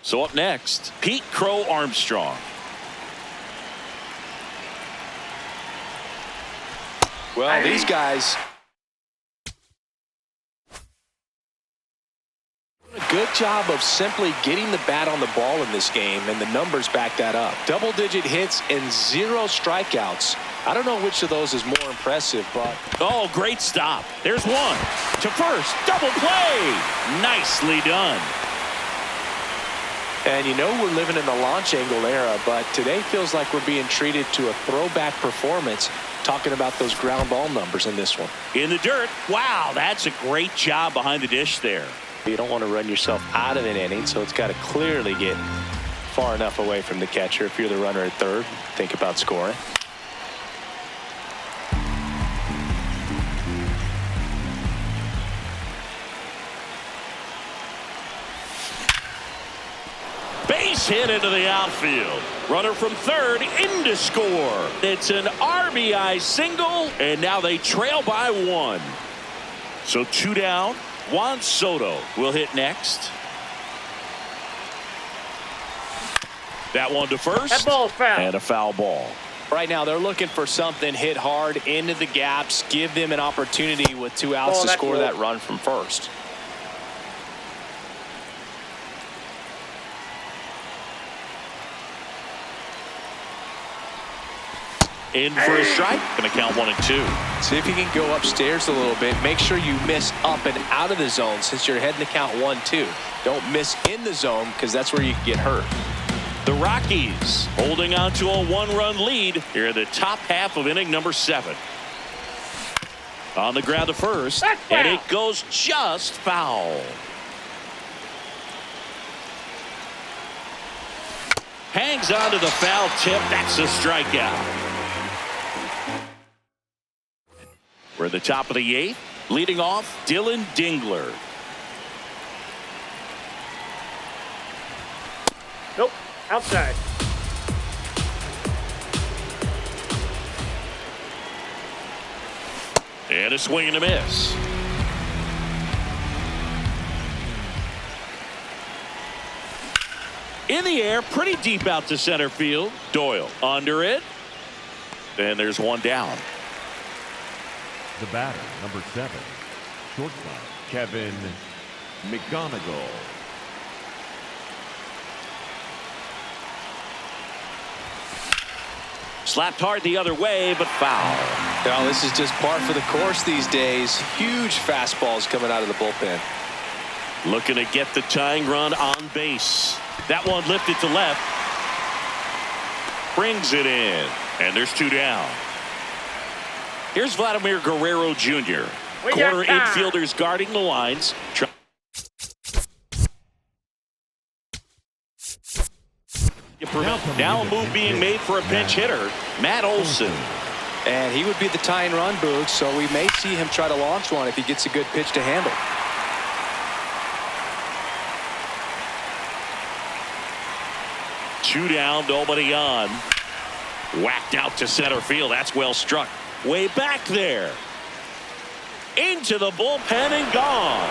So up next, Pete Crow Armstrong. Well, these guys, a good job of simply getting the bat on the ball in this game, and the numbers back that up. Double-digit hits and 0 strikeouts. I don't know which of those is more impressive, but... Oh, great stop. There's one. To first. Double play. Nicely done. And you know we're living in the launch angle era, but today feels like we're being treated to a throwback performance, talking about those ground ball numbers in this one. In the dirt. Wow, that's a great job behind the dish there. You don't want to run yourself out of an inning, so it's got to clearly get far enough away from the catcher. If you're the runner at third, think about scoring. Base hit into the outfield. Runner from third in to score. It's an RBI single, and now they trail by 1. So 2 down. Juan Soto will hit next. That one to first. That ball's foul. And a foul ball. Right now they're looking for something hit hard into the gaps, give them an opportunity with 2 outs to score that run from first. In for a strike. Going to count 1 and 2. See if you can go upstairs a little bit. Make sure you miss up and out of the zone since you're heading to count 1-2. Don't miss in the zone because that's where you can get hurt. The Rockies holding on to a 1-run lead here in the top half of inning number 7. On the ground to first, and it goes just foul. Hangs on to the foul tip. That's a strikeout. We're at the top of the 8th. Leading off, Dylan Dingler. Nope. Outside. And a swing and a miss. In the air, pretty deep out to center field. Doyle under it. And there's 1 down. The batter, number 7, shortstop, Kevin McGonigal. Slapped hard the other way, but foul. Well, this is just par for the course these days. Huge fastballs coming out of the bullpen. Looking to get the tying run on base. That one lifted to left. Brings it in. And there's 2 down. Here's Vladimir Guerrero Jr. Corner infielders guarding the lines. Now a move being made for a pinch hitter, Matt Olson. And he would be the tying run, Boog, so we may see him try to launch one if he gets a good pitch to handle. 2 down, nobody on. Whacked out to center field. That's well struck. Way back there. Into the bullpen and gone.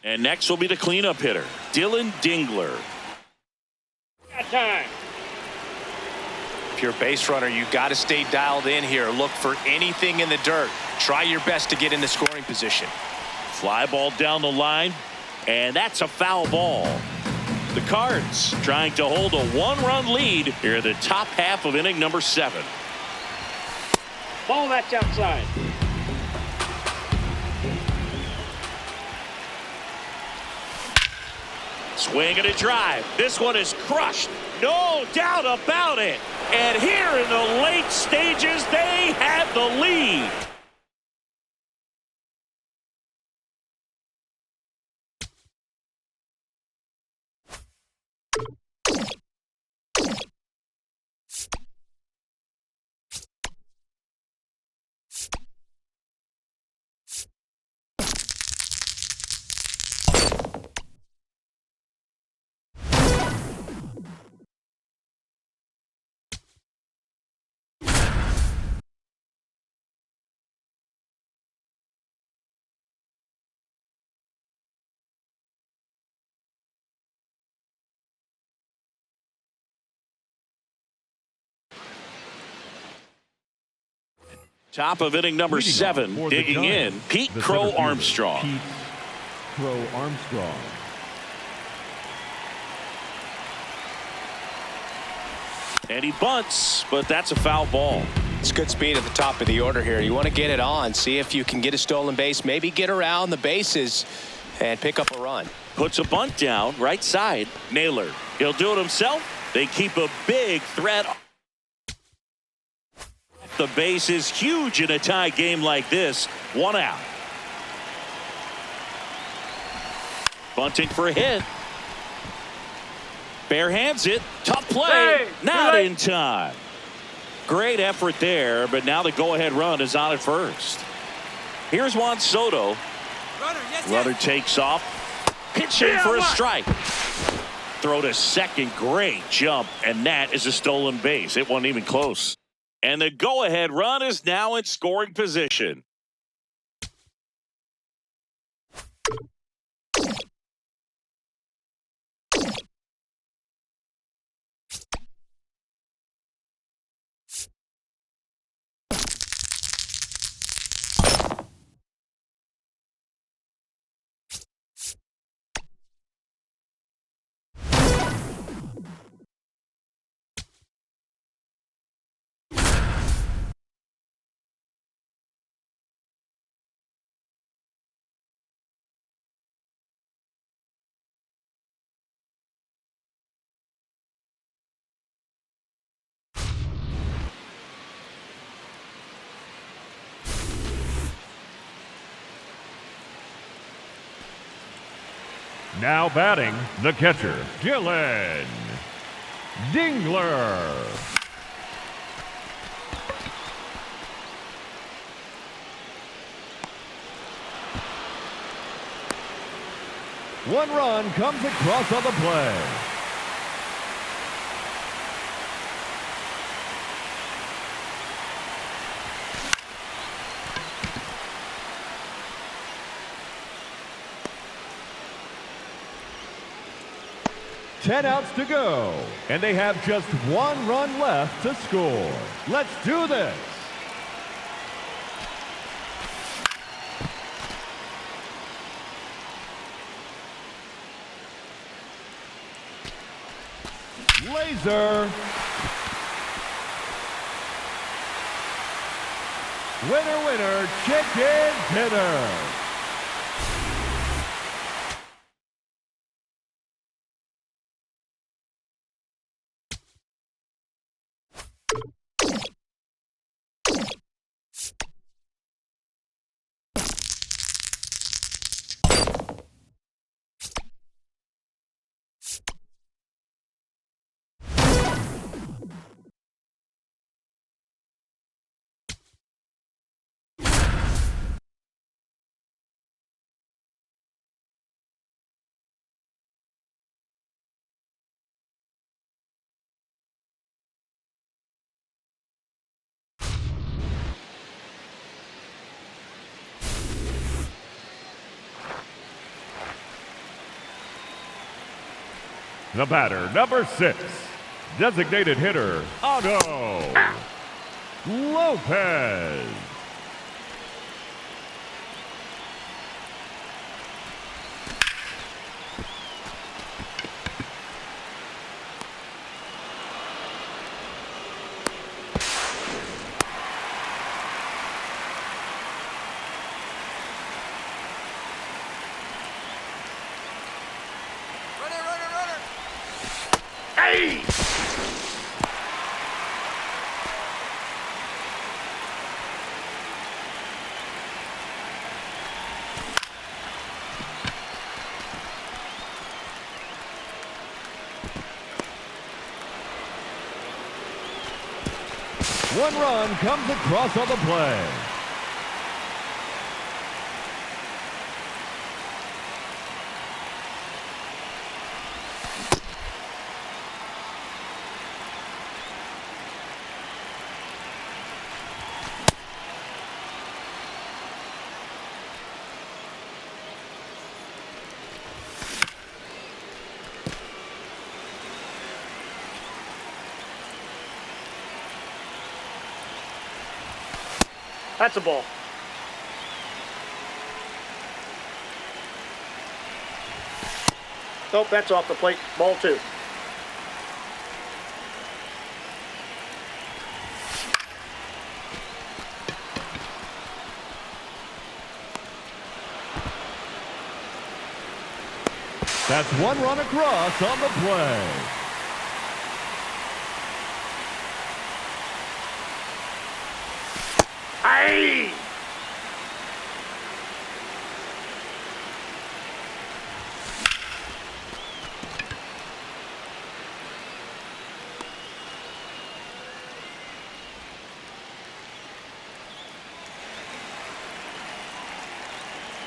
And next will be the cleanup hitter, Dylan Dingler. Got time. If you're a base runner, you got to stay dialed in here. Look for anything in the dirt. Try your best to get in the scoring position. Fly ball down the line, and that's a foul ball. The Cards trying to hold a one-run lead here in the top half of inning number 7. Ball that's outside. Swing and a drive. This one is crushed. No doubt about it. And here in the late stages, they have the lead. Top of inning number 7, digging in, Pete Crow Armstrong. Pete Crow Armstrong. And he bunts, but that's a foul ball. It's good speed at the top of the order here. You want to get it on, see if you can get a stolen base, maybe get around the bases and pick up a run. Puts a bunt down, right side. Naylor, he'll do it himself. They keep a big threat. The base is huge in a tie game like this. 1 out. Bunting for a hit. Bare hands it. Tough play. Hey, not right. in time. Great effort there, but now the go-ahead run is on at first. Here's Juan Soto. Runner takes off. Pitching for a strike. Throw to second. Great jump, and that is a stolen base. It wasn't even close. And the go-ahead run is now in scoring position. Now batting, the catcher, Dylan Dingler. One run comes across on the play. Ten outs to go, and they have just one run left to score. Let's do this. Laser. Winner, winner, chicken dinner. The batter, number 6, designated hitter, Otto Lopez. Hey! One run comes across on the play. That's a ball. Nope, that's off the plate. Ball 2. That's one run across on the play. Hey!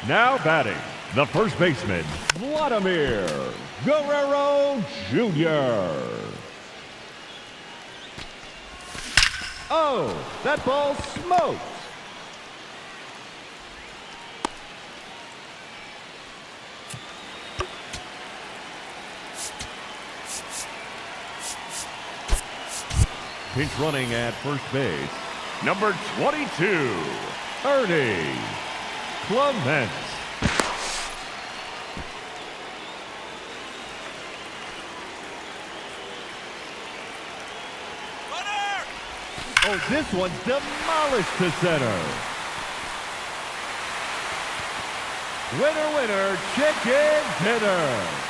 Now batting, the first baseman, Vladimir Guerrero Jr. Oh, that ball smoked. Pinch running at first base, number 22, Ernie Clement. Oh, this one's demolished to center. Winner, winner, chicken dinner.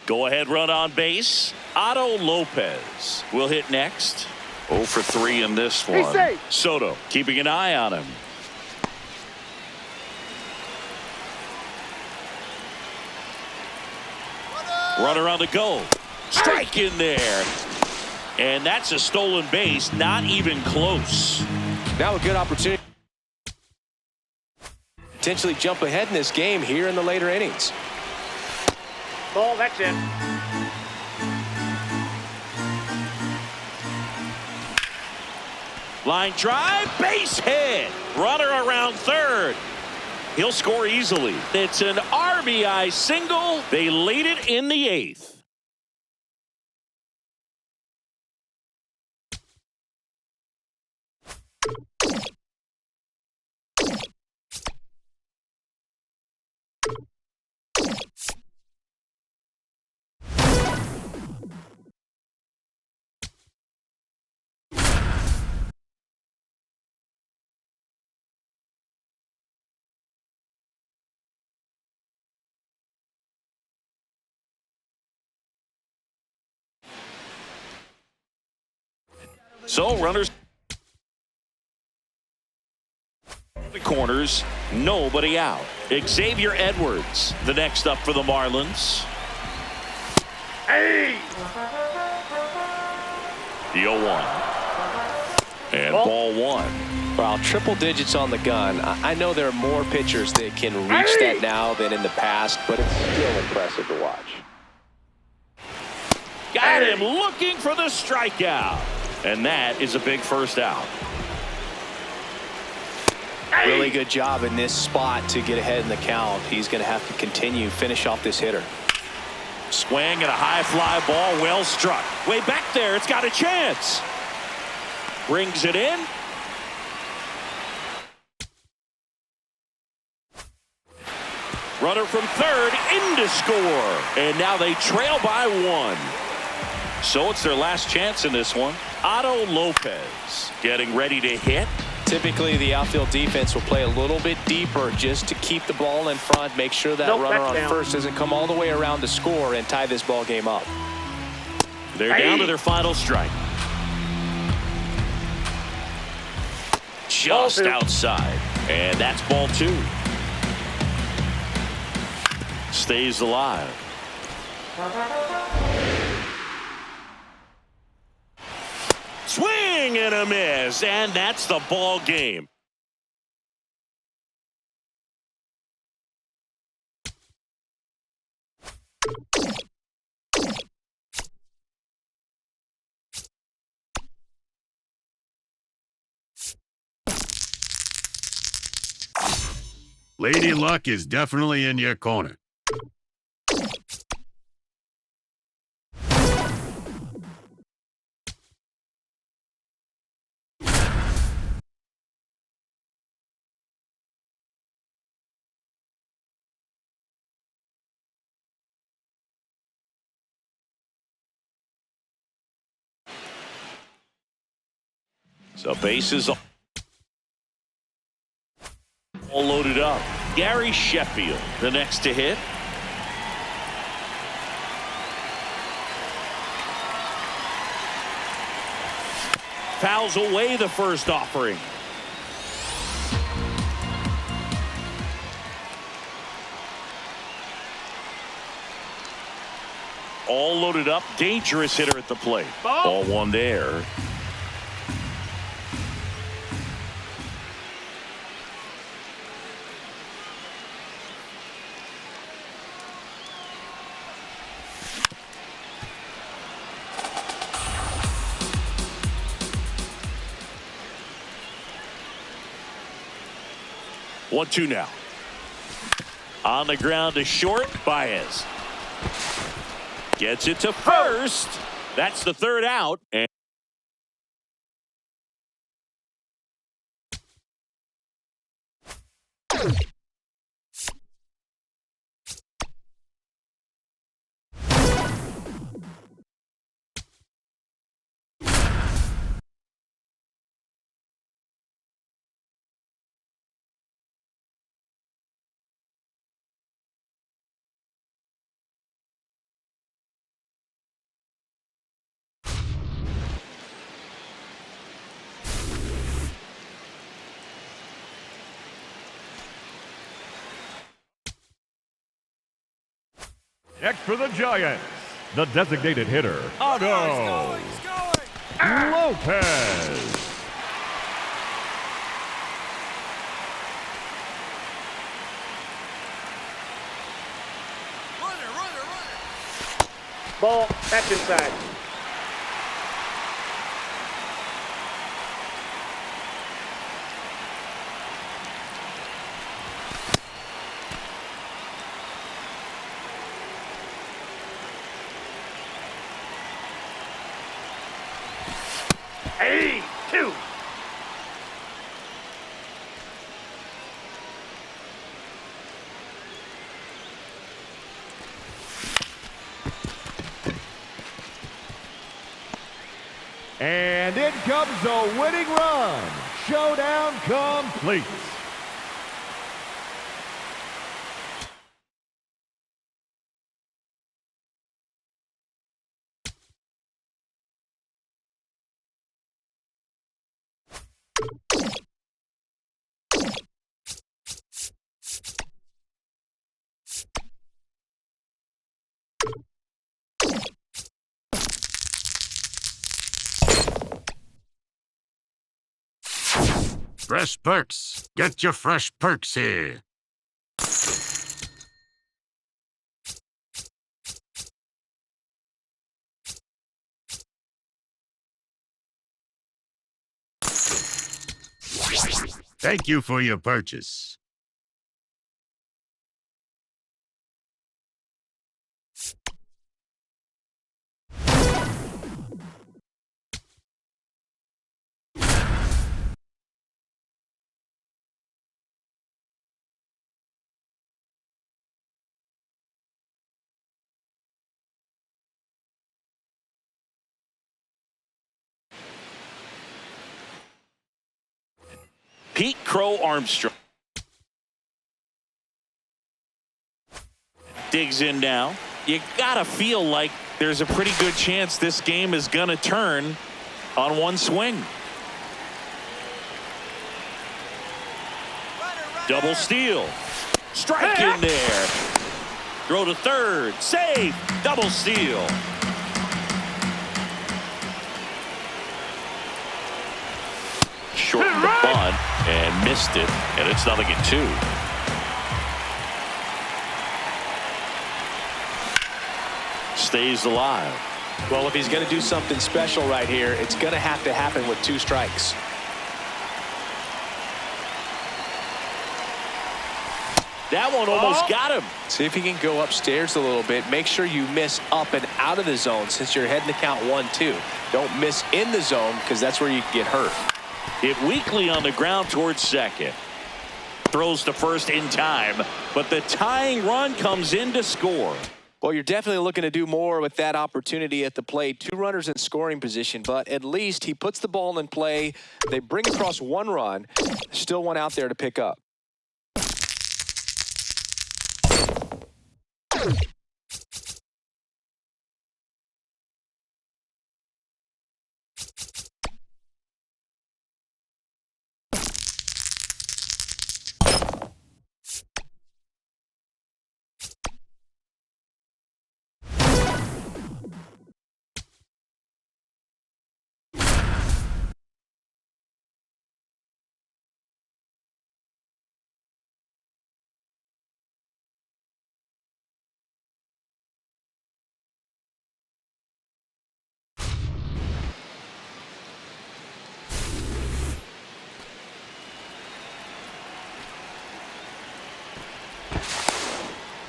Go ahead run on base. Otto Lopez will hit next. 0 for 3 in this one. Soto keeping an eye on him. Runner on the go. Strike in there. And that's a stolen base. Not even close. Now a good opportunity. Potentially jump ahead in this game here in the later innings. Ball, that's in. Line drive, base hit. Runner around third. He'll score easily. It's an RBI single. They lead it in the 8th. So runners the corners, nobody out. Xavier Edwards, the next up for the Marlins. Hey! The 0-1. And ball one. Well, triple digits on the gun. I know there are more pitchers that can reach that now than in the past, but it's still impressive to watch. Got him looking for the strikeout. And that is a big first out. Really good job in this spot to get ahead in the count. He's going to have to finish off this hitter. Swing and a high fly ball, well struck. Way back there, it's got a chance. Brings it in. Runner from third in to score. And now they trail by one. So it's their last chance in this one. Otto Lopez getting ready to hit. Typically, the outfield defense will play a little bit deeper just to keep the ball in front, make sure that runner on first doesn't come all the way around to score and tie this ball game up. They're down to their final strike. Just outside. And that's ball two. Stays alive. Swing and a miss, and that's the ball game. Lady Luck is definitely in your corner. So bases all loaded up. Gary Sheffield, the next to hit. Fouls away the first offering. All loaded up. Dangerous hitter at the plate. Ball one there. One, two now. On the ground to short. Baez gets it to first. That's the third out. And Next for the Giants, the designated hitter, Otto Lopez. Ball, that's inside. Hey, two. And in comes a winning run. Showdown complete. Fresh perks. Get your fresh perks here. Thank you for your purchase. Pete Crow Armstrong digs in now. You gotta feel like there's a pretty good chance this game is gonna turn on one swing. Double steal. Strike in there. Throw to third. Save. Double steal. Shortened the bunt and missed it, and it's 0-2. Stays alive. Well, if he's going to do something special right here, it's going to have to happen with 2 strikes. That one almost got him. See if he can go upstairs a little bit. Make sure you miss up and out of the zone since you're heading to count 1-2. Don't miss in the zone because that's where you can get hurt. Hit weakly on the ground towards second. Throws to first in time, but the tying run comes in to score. Well, you're definitely looking to do more with that opportunity at the plate. 2 runners in scoring position, but at least he puts the ball in play. They bring across 1 run. Still one out there to pick up.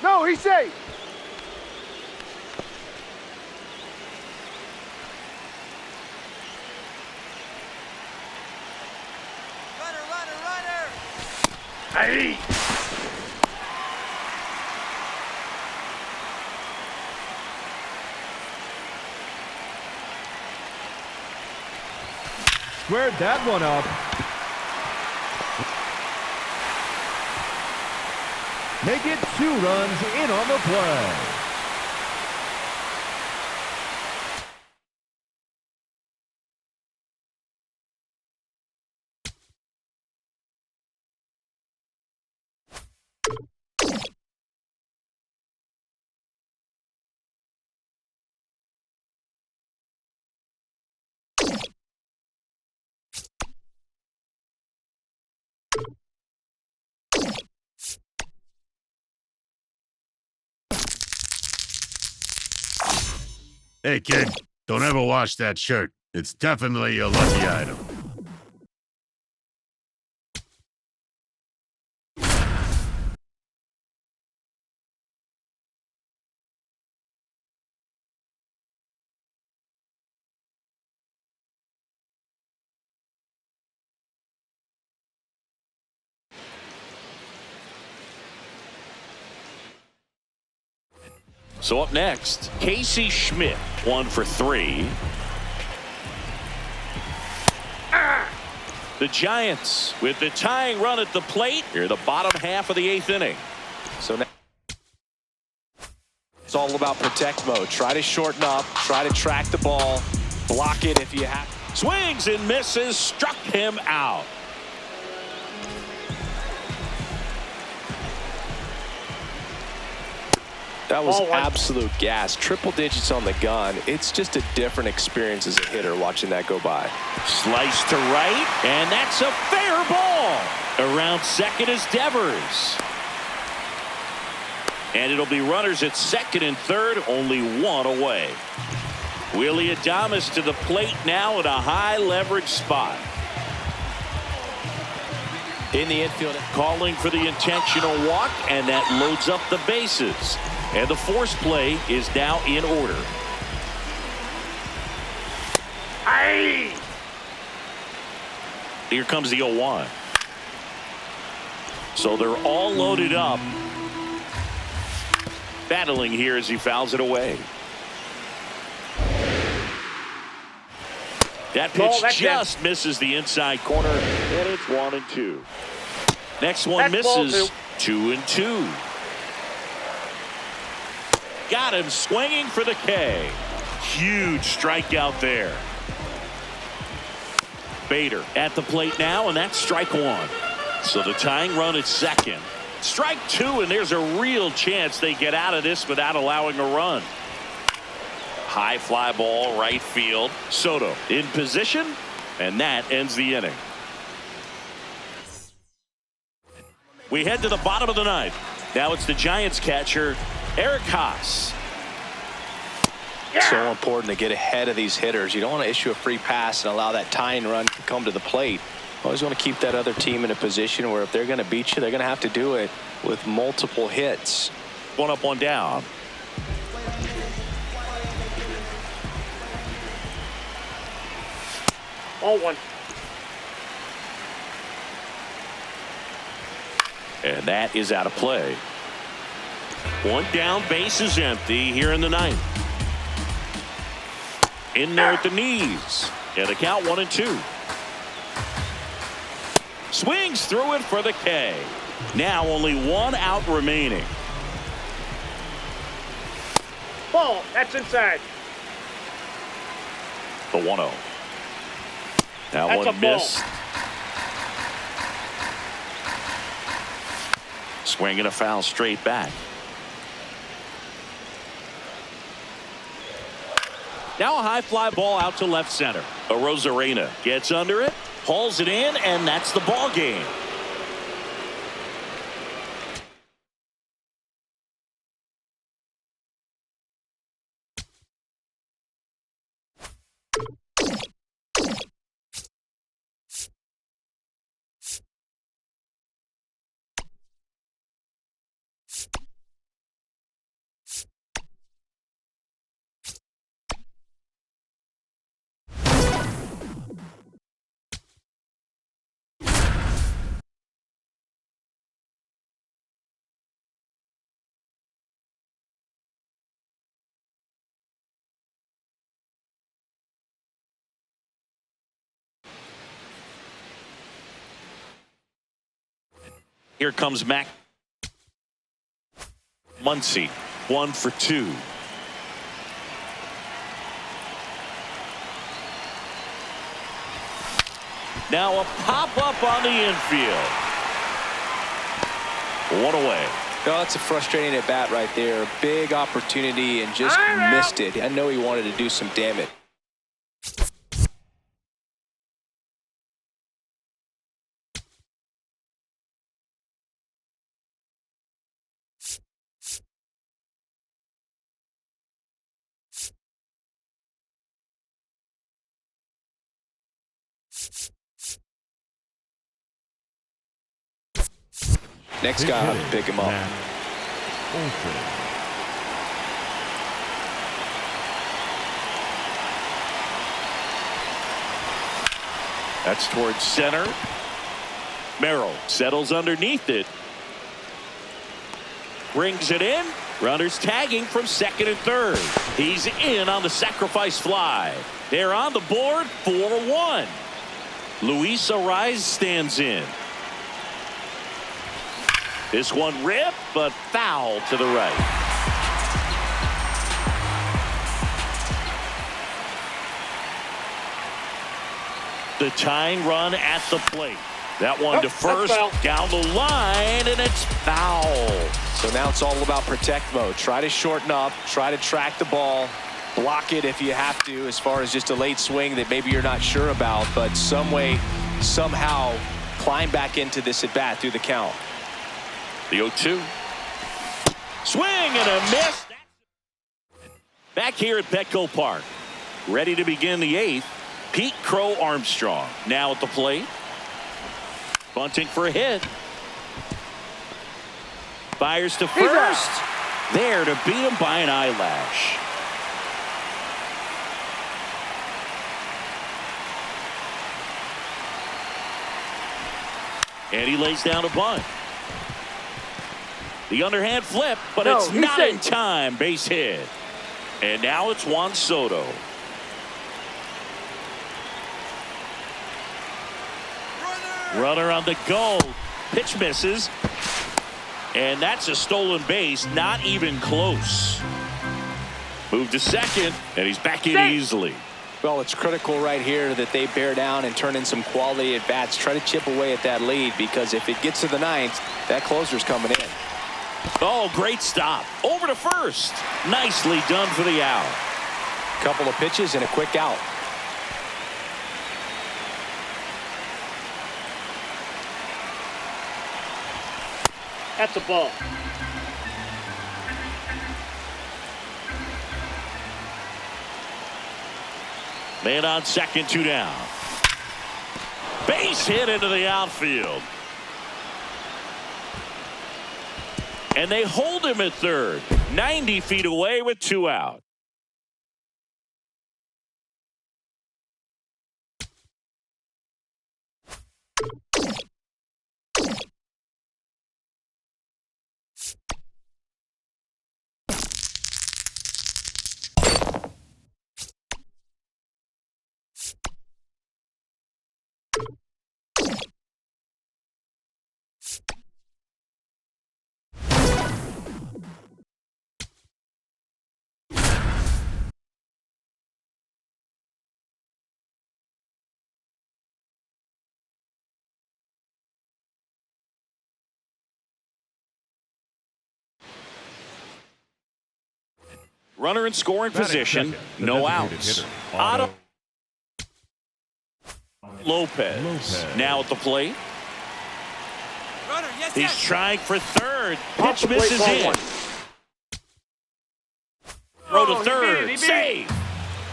No, he's safe. Runner. Hey. Squared that one up. Make it 2 runs in on the play. Hey, kid, don't ever wash that shirt. It's definitely a lucky item. So up next, Casey Schmidt, 1 for 3. The Giants with the tying run at the plate here, the bottom half of the 8th inning. So now it's all about protect mode. Try to shorten up, try to track the ball, block it if you have. Swings and misses, struck him out. That was absolute gas. Triple digits on the gun. It's just a different experience as a hitter watching that go by. Slice to right, and that's a fair ball. Around second is Devers. And it'll be runners at second and third, only one away. Willie Adames to the plate now at a high leverage spot. In the infield. Calling for the intentional walk, and that loads up the bases. And the force play is now in order. Aye. Here comes the 0-1. So they're all loaded up. Battling here as he fouls it away. That pitch just misses the inside corner, and it's 1-2. Next one misses. 2-2. Got him swinging for the K. Huge strikeout there. Bader at the plate now, and that's strike one. So the tying run at second. Strike two, and there's a real chance they get out of this without allowing a run. High fly ball, right field. Soto in position, and that ends the inning. We head to the bottom of the ninth. Now it's the Giants catcher, Eric Haas. So important to get ahead of these hitters. You don't want to issue a free pass and allow that tying run to come to the plate. Always want to keep that other team in a position where if they're going to beat you, they're going to have to do it with multiple hits. One up, one down. Oh, one. And that is out of play. One down, base is empty here in the ninth. In there at the knees. And the count 1-2. Swings through it for the K. Now only one out remaining. Ball. That's inside. The 1-0. That That's one a ball. missed. Swinging a foul straight back. Now a high fly ball out to left center. Arozarena gets under it, hauls it in, and that's the ball game. Here comes Mac Muncy, 1 for 2. Now a pop-up on the infield. One away. Oh, that's a frustrating at bat right there. Big opportunity and just missed it. I know he wanted to do some damage. Next guy, I'll pick him up. That's towards center. Merrill settles underneath it. Brings it in. Runners tagging from second and third. He's in on the sacrifice fly. They're on the board 4-1. Luis Ariz stands in. This one ripped, but foul to the right. The tying run at the plate. That one to first, down the line, and it's foul. So now it's all about protect mode. Try to shorten up, try to track the ball, block it if you have to, as far as just a late swing that maybe you're not sure about, but some way, somehow climb back into this at bat through the count. The 0-2. Swing and a miss. Back here at Petco Park, ready to begin the 8th. Pete Crow Armstrong now at the plate. Bunting for a hit. Fires to first. There to beat him by an eyelash. And he lays down a bunt. The underhand flip, but it's not in time. Base hit. And now it's Juan Soto. Runner on the go. Pitch misses. And that's a stolen base. Not even close. Move to second, and he's back in easily. Well, it's critical right here that they bear down and turn in some quality at bats. Try to chip away at that lead, because if it gets to the 9th, that closer's coming in. Oh, great stop. Over to first. Nicely done for the out. Couple of pitches and a quick out. That's a ball. Man on second, 2 down. Base hit into the outfield. And they hold him at third. 90 feet away with 2 out. Runner in scoring position, no outs. Otto Lopez now at the plate. He's trying for third. Pitch misses in. Throw to third. Save.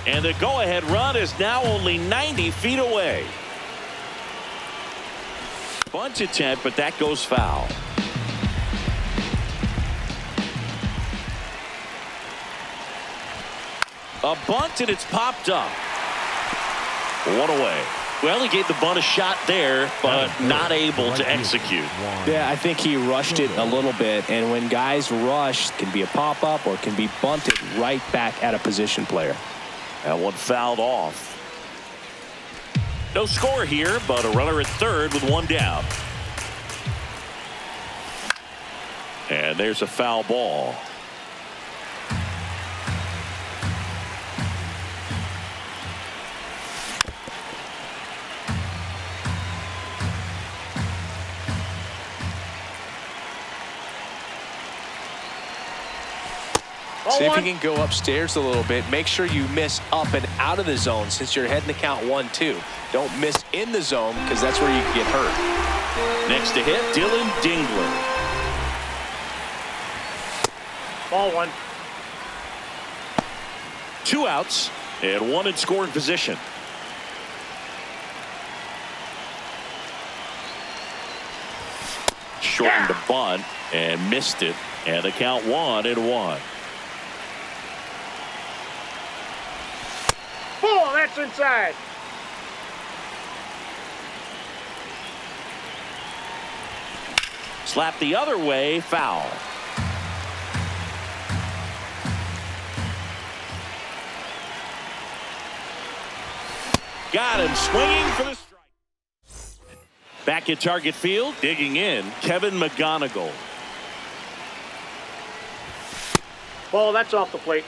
And the go-ahead run is now only 90 feet away. Bunt attempt, but that goes foul. A bunt, and it's popped up. 1 away. Well, he gave the bunt a shot there, but not able to execute. Yeah, I think he rushed it a little bit, and when guys rush, it can be a pop-up or it can be bunted right back at a position player. That one fouled off. No score here, but a runner at third with 1 down. And there's a foul ball. See if you can go upstairs a little bit. Make sure you miss up and out of the zone since you're heading to count 1-2. Don't miss in the zone, because that's where you can get hurt. Next to hit, Dylan Dingler. Ball 1. 2 outs and 1 in scoring position. Shortened the bunt and missed it, and the count 1-1. Ball, that's inside. Slap the other way, foul. Got him swinging for the strike. Back at target field, digging in, Kevin McGonigal. Ball, that's off the plate.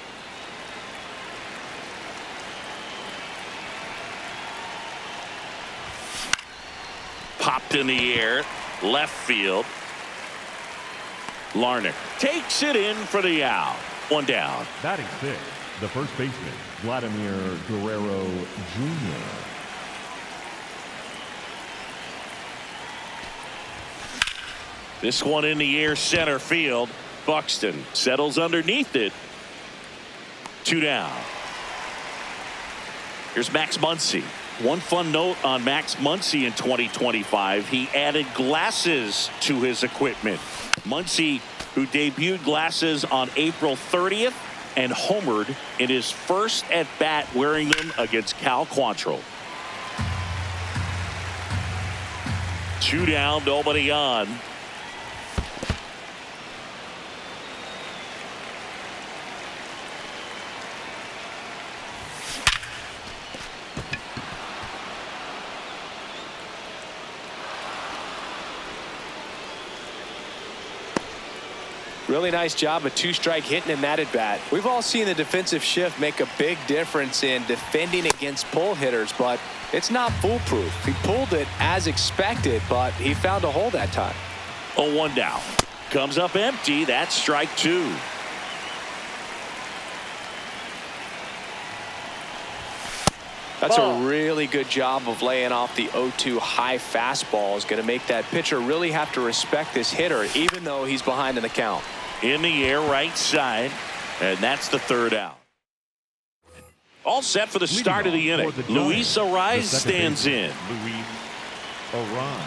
Popped in the air, left field. Larnach takes it in for the out. One down. Batting sixth, the first baseman, Vladimir Guerrero Jr. This one in the air, center field. Buxton settles underneath it. 2 down. Here's Max Muncy. One fun note on Max Muncy in 2025, he added glasses to his equipment. Muncy, who debuted glasses on April 30th and homered in his first at-bat wearing them against Cal Quantrill. 2 down, nobody on. Really nice job of 2-strike hitting in that at bat. We've all seen the defensive shift make a big difference in defending against pull hitters, but it's not foolproof. He pulled it as expected, but he found a hole that time. 0-1 down. Comes up empty. That's strike 2. That's a really good job of laying off the 0-2 high fastball. Is going to make that pitcher really have to respect this hitter, even though he's behind in the count. In the air, right side, and that's the 3rd out. All set for the start of the inning. Luis Arraez stands in. Luis Arraez.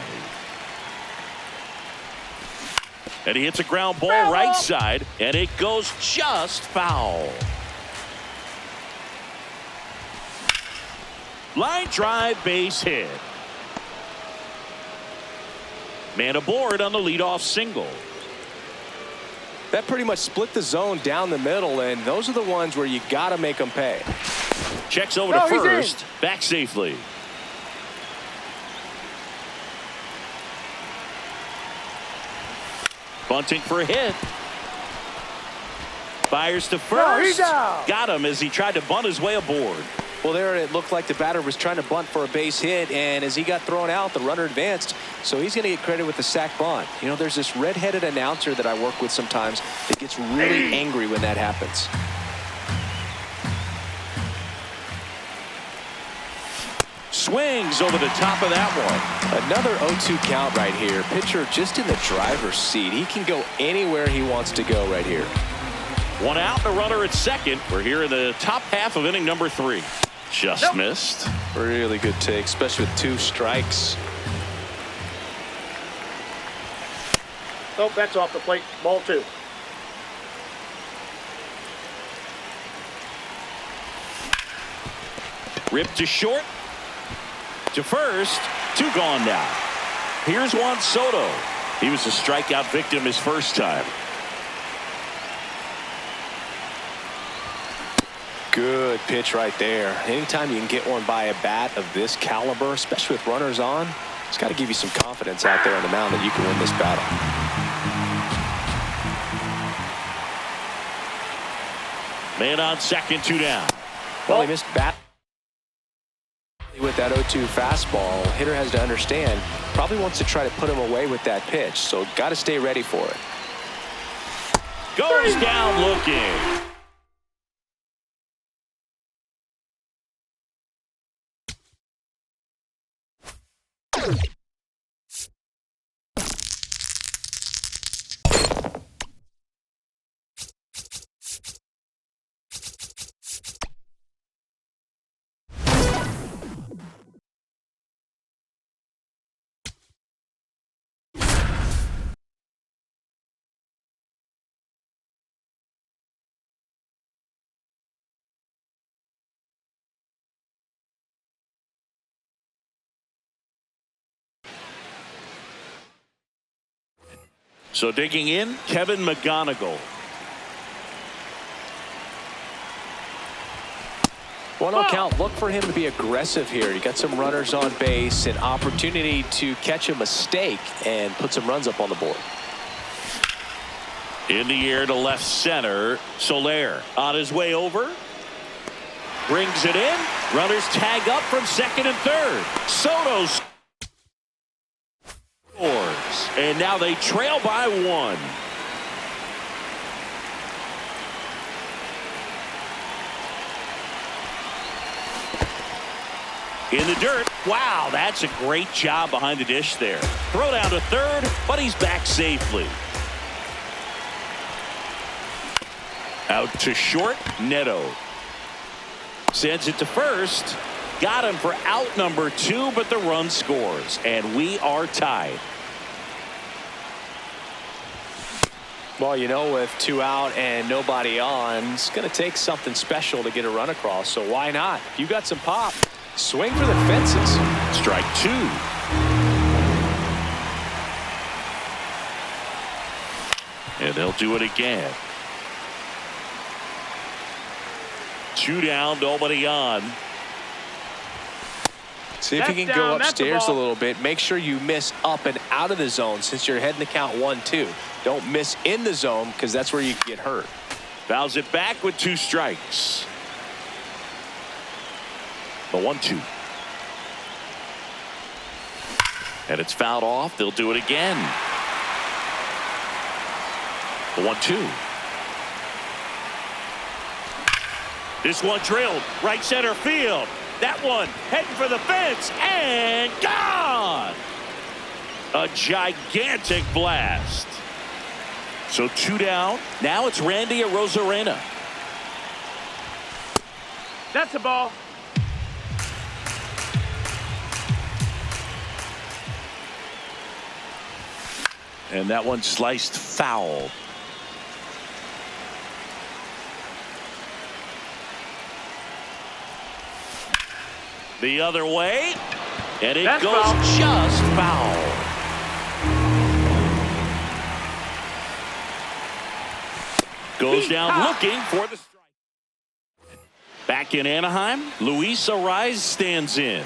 And he hits a ground ball right side, and it goes just foul. Line drive, base hit. Man aboard on the leadoff single. That pretty much split the zone down the middle, and those are the ones where you got to make them pay. Checks over to first, back safely. Bunting for a hit. Fires to first. Got him as he tried to bunt his way aboard. Well, there it looked like the batter was trying to bunt for a base hit, and as he got thrown out, the runner advanced, so he's going to get credit with the sac bunt. You know, there's this red-headed announcer that I work with sometimes that gets really angry when that happens. Swings over the top of that one. Another 0-2 count right here. Pitcher just in the driver's seat. He can go anywhere he wants to go right here. 1 out, and a runner at second. We're here in the top half of inning number 3. Just missed. Really good take, especially with 2 strikes. Nope, that's off the plate. Ball 2. Ripped to short. To first. 2 gone now. Here's Juan Soto. He was a strikeout victim his first time. Good pitch right there. Anytime you can get one by a bat of this caliber, especially with runners on, it's got to give you some confidence out there on the mound that you can win this battle. Man on second, 2 down. Well, he missed bat with that 0-2 fastball. Hitter has to understand, probably wants to try to put him away with that pitch, so got to stay ready for it. Goes down looking. So digging in, Kevin McGonigal. 1-0 count. Look for him to be aggressive here. You got some runners on base, an opportunity to catch a mistake and put some runs up on the board. In the air to left center. Soler on his way over. Brings it in. Runners tag up from second and third. Soto scores. And now they trail by 1. In the dirt. Wow, that's a great job behind the dish there. Throw down to third, but he's back safely. Out to short, Neto. Sends it to first. Got him for out number 2, but the run scores, and we are tied. Well, you know, with 2 out and nobody on, it's going to take something special to get a run across, so why not? If you got some pop, swing for the fences. Strike 2. And they'll do it again. 2 down, nobody on. See if you can go upstairs a little bit. Make sure you miss up and out of the zone since you're heading to count 1-2. Don't miss in the zone because that's where you get hurt. Fouls it back with 2 strikes. The 1-2. And it's fouled off. They'll do it again. The 1-2. This one drilled right center field. That one heading for the fence and gone. A gigantic blast. So 2 down. Now it's Randy Arozarena. That's a ball. And that one sliced foul. The other way, and it goes foul. Just foul. Goes down looking for the strike. Back in Anaheim, Luis Arraez stands in.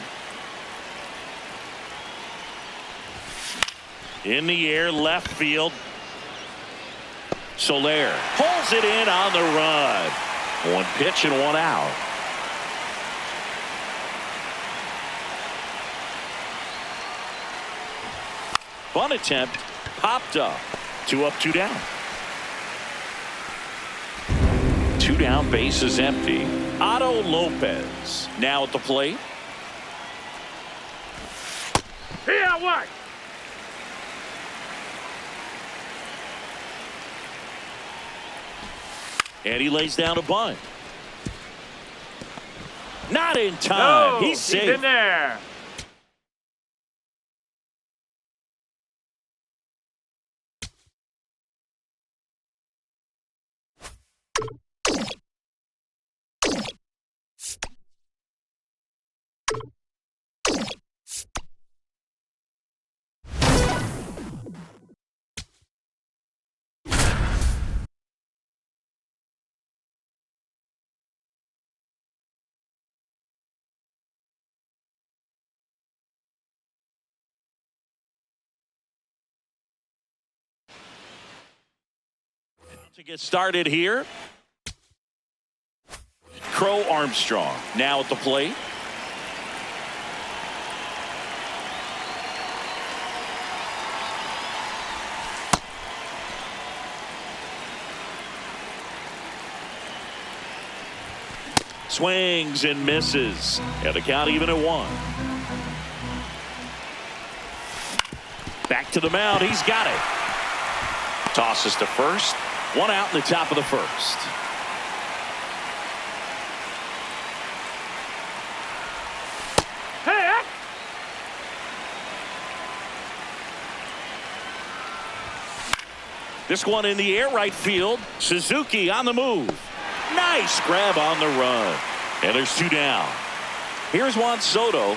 In the air, left field. Soler pulls it in on the run. 1 pitch and 1 out. Bunt attempt popped up. 2 up, 2 down. 2 down, base is empty. Otto Lopez now at the plate. Here, what? And he lays down a bunt. Not in time. No, he's safe. He's in there. To get started here, Crow Armstrong now at the plate. Swings and misses, and the count even at 1. Back to the mound, he's got it. Tosses to first. 1 out in the top of the first. Hey! This one in the air, right field. Suzuki on the move. Nice grab on the run. And there's 2 down. Here's Juan Soto.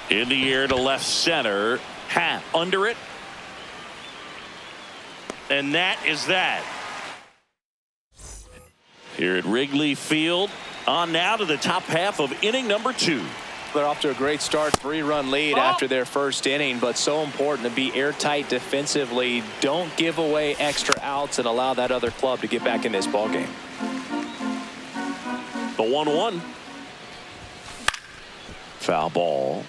In the air to left center. Under it. And that is that. Here at Wrigley Field. On now to the top half of inning number 2. They're off to a great start. 3-run lead after their first inning, but so important to be airtight defensively. Don't give away extra outs and allow that other club to get back in this ballgame. The 1-1. Foul ball.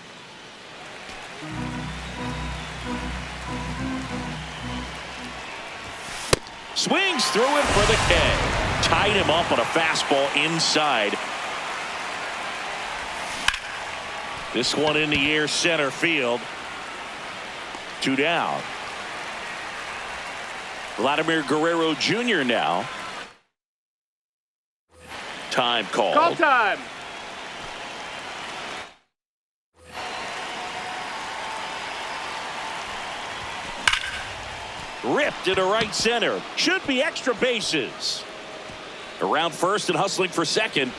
Swings through him for the K. tied him up on a fastball inside. This one in the air, center field. 2 down. Vladimir Guerrero Jr. now. Time called. Call time. Ripped into right center. Should be extra bases. Around first and hustling for second.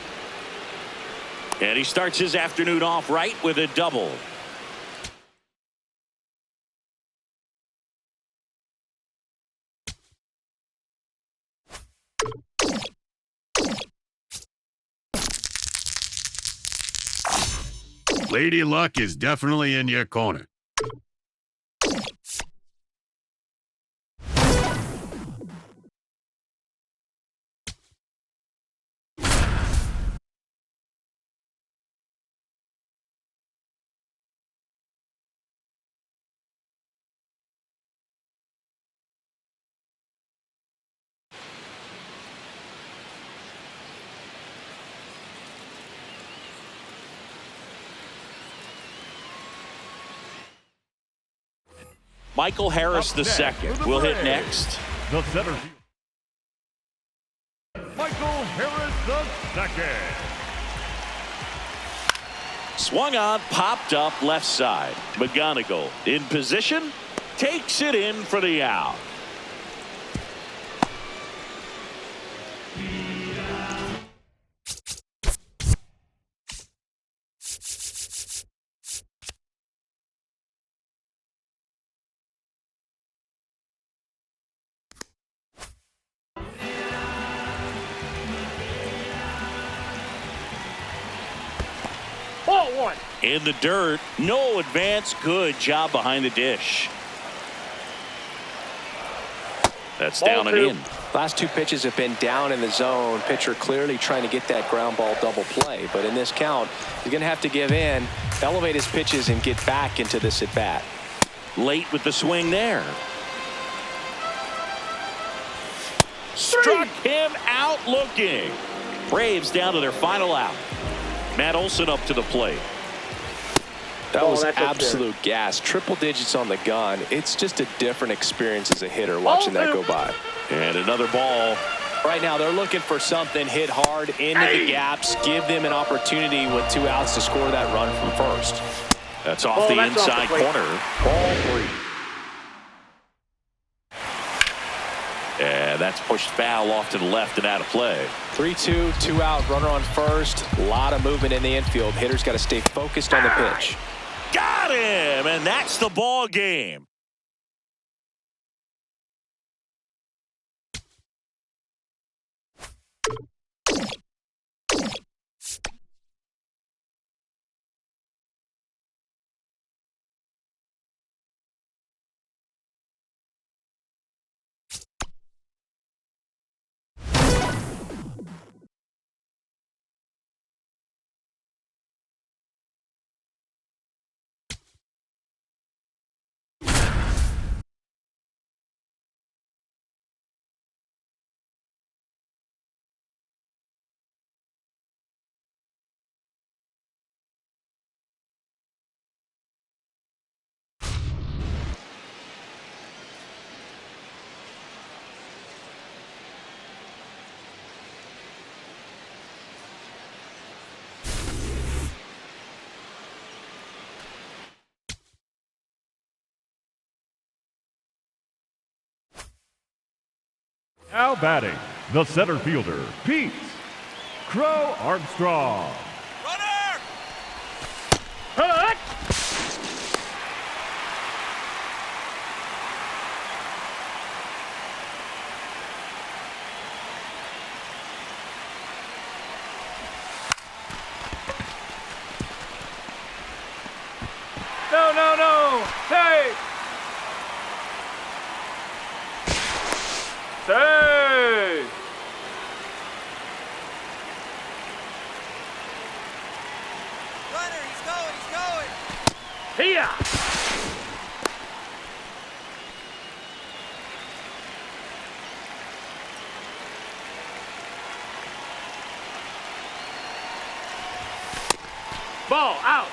And he starts his afternoon off right with a double. Lady Luck is definitely in your corner. Michael Harris the second will hit next. The center field. Michael Harris the second. Swung on, popped up left side. McGonigal in position, takes it in for the out. Ball one. In the dirt, no advance. Good job behind the dish. That's Ball down and two. in. Last 2 pitches have been down in the zone. Pitcher clearly trying to get that ground ball double play. But in this count, he's going to have to give in, elevate his pitches, and get back into this at bat. Late with the swing there. Struck him out looking. Braves down to their final out. Matt Olson up to the plate. That was that's up there. absolute gas. Triple digits on the gun. It's just a different experience as a hitter watching that go by. And another ball. Right now, they're looking for something hit hard into the gaps, give them an opportunity with 2 outs to score that run from first. That's off the that's off the inside plate. corner. Ball 3. And that's pushed foul off to the left and out of play. 3-2, 2 out, runner on first. A lot of movement in the infield. Hitters got to stay focused on the pitch. Got him, and that's the ball game. Now batting, the center fielder, Pete Crow Armstrong. Hut. No, no, no. Hey. Hey. Runner, he's going. Here. Ball out.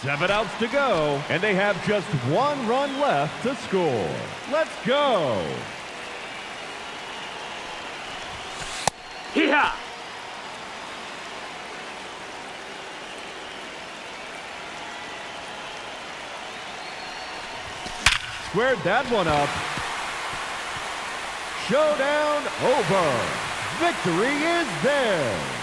Seven outs to go, and they have just one run left to score. Let's go. Hee-haw. Squared that one up. Showdown over. Victory is theirs.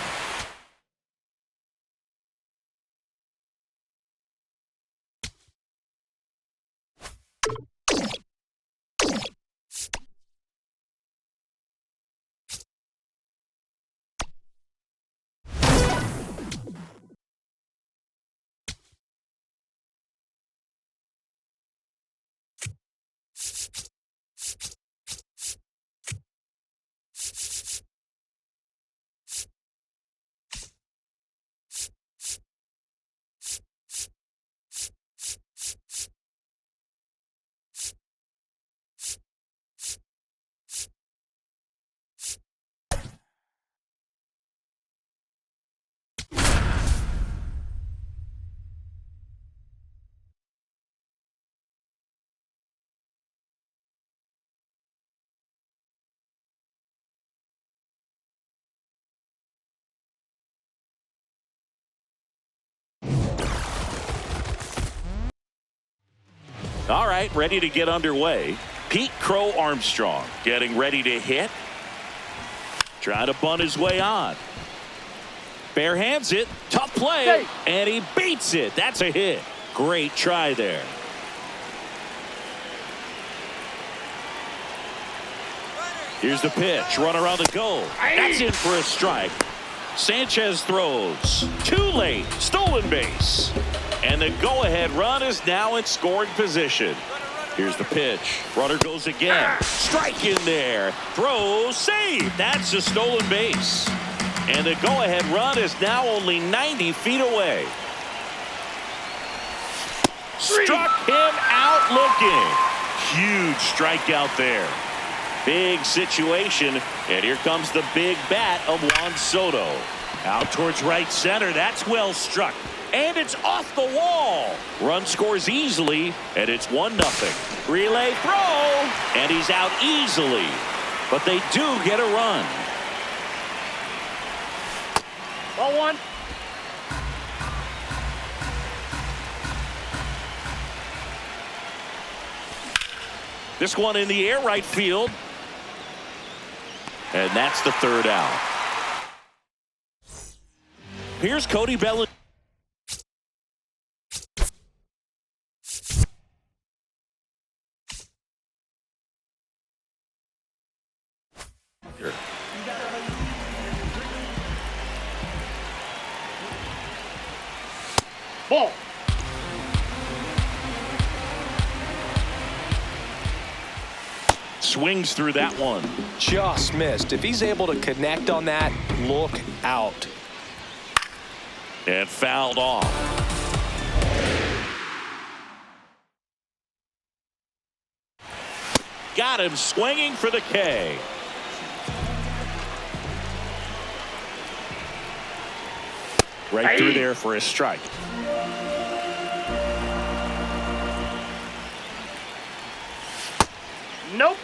All right, ready to get underway. Pete Crow Armstrong getting ready to hit. Trying to bunt his way on. Bare hands it. Tough play. And he beats it. That's a hit. Great try there. Here's the pitch. Runner on the go. That's in for a strike. Sanchez throws. Too late. Stolen base. And the go-ahead run is now in scoring position. Here's the pitch. Runner goes again. Strike in there. Throw. Save. That's a stolen base. And the go-ahead run is now only 90 feet away. Struck him out looking. Huge strikeout there. Big situation. And here comes the big bat of Juan Soto. Out towards right center. That's well struck. And it's off the wall. Run scores easily, and it's 1-0. Relay throw, and he's out easily. But they do get a run. Ball one. This one in the air right field. And that's the third out. Here's Cody Bellinger. Ball. Swings through that one. Just missed. If he's able to connect on that, look out. And fouled off. Got him swinging for the K. Right through there for a strike. Nope.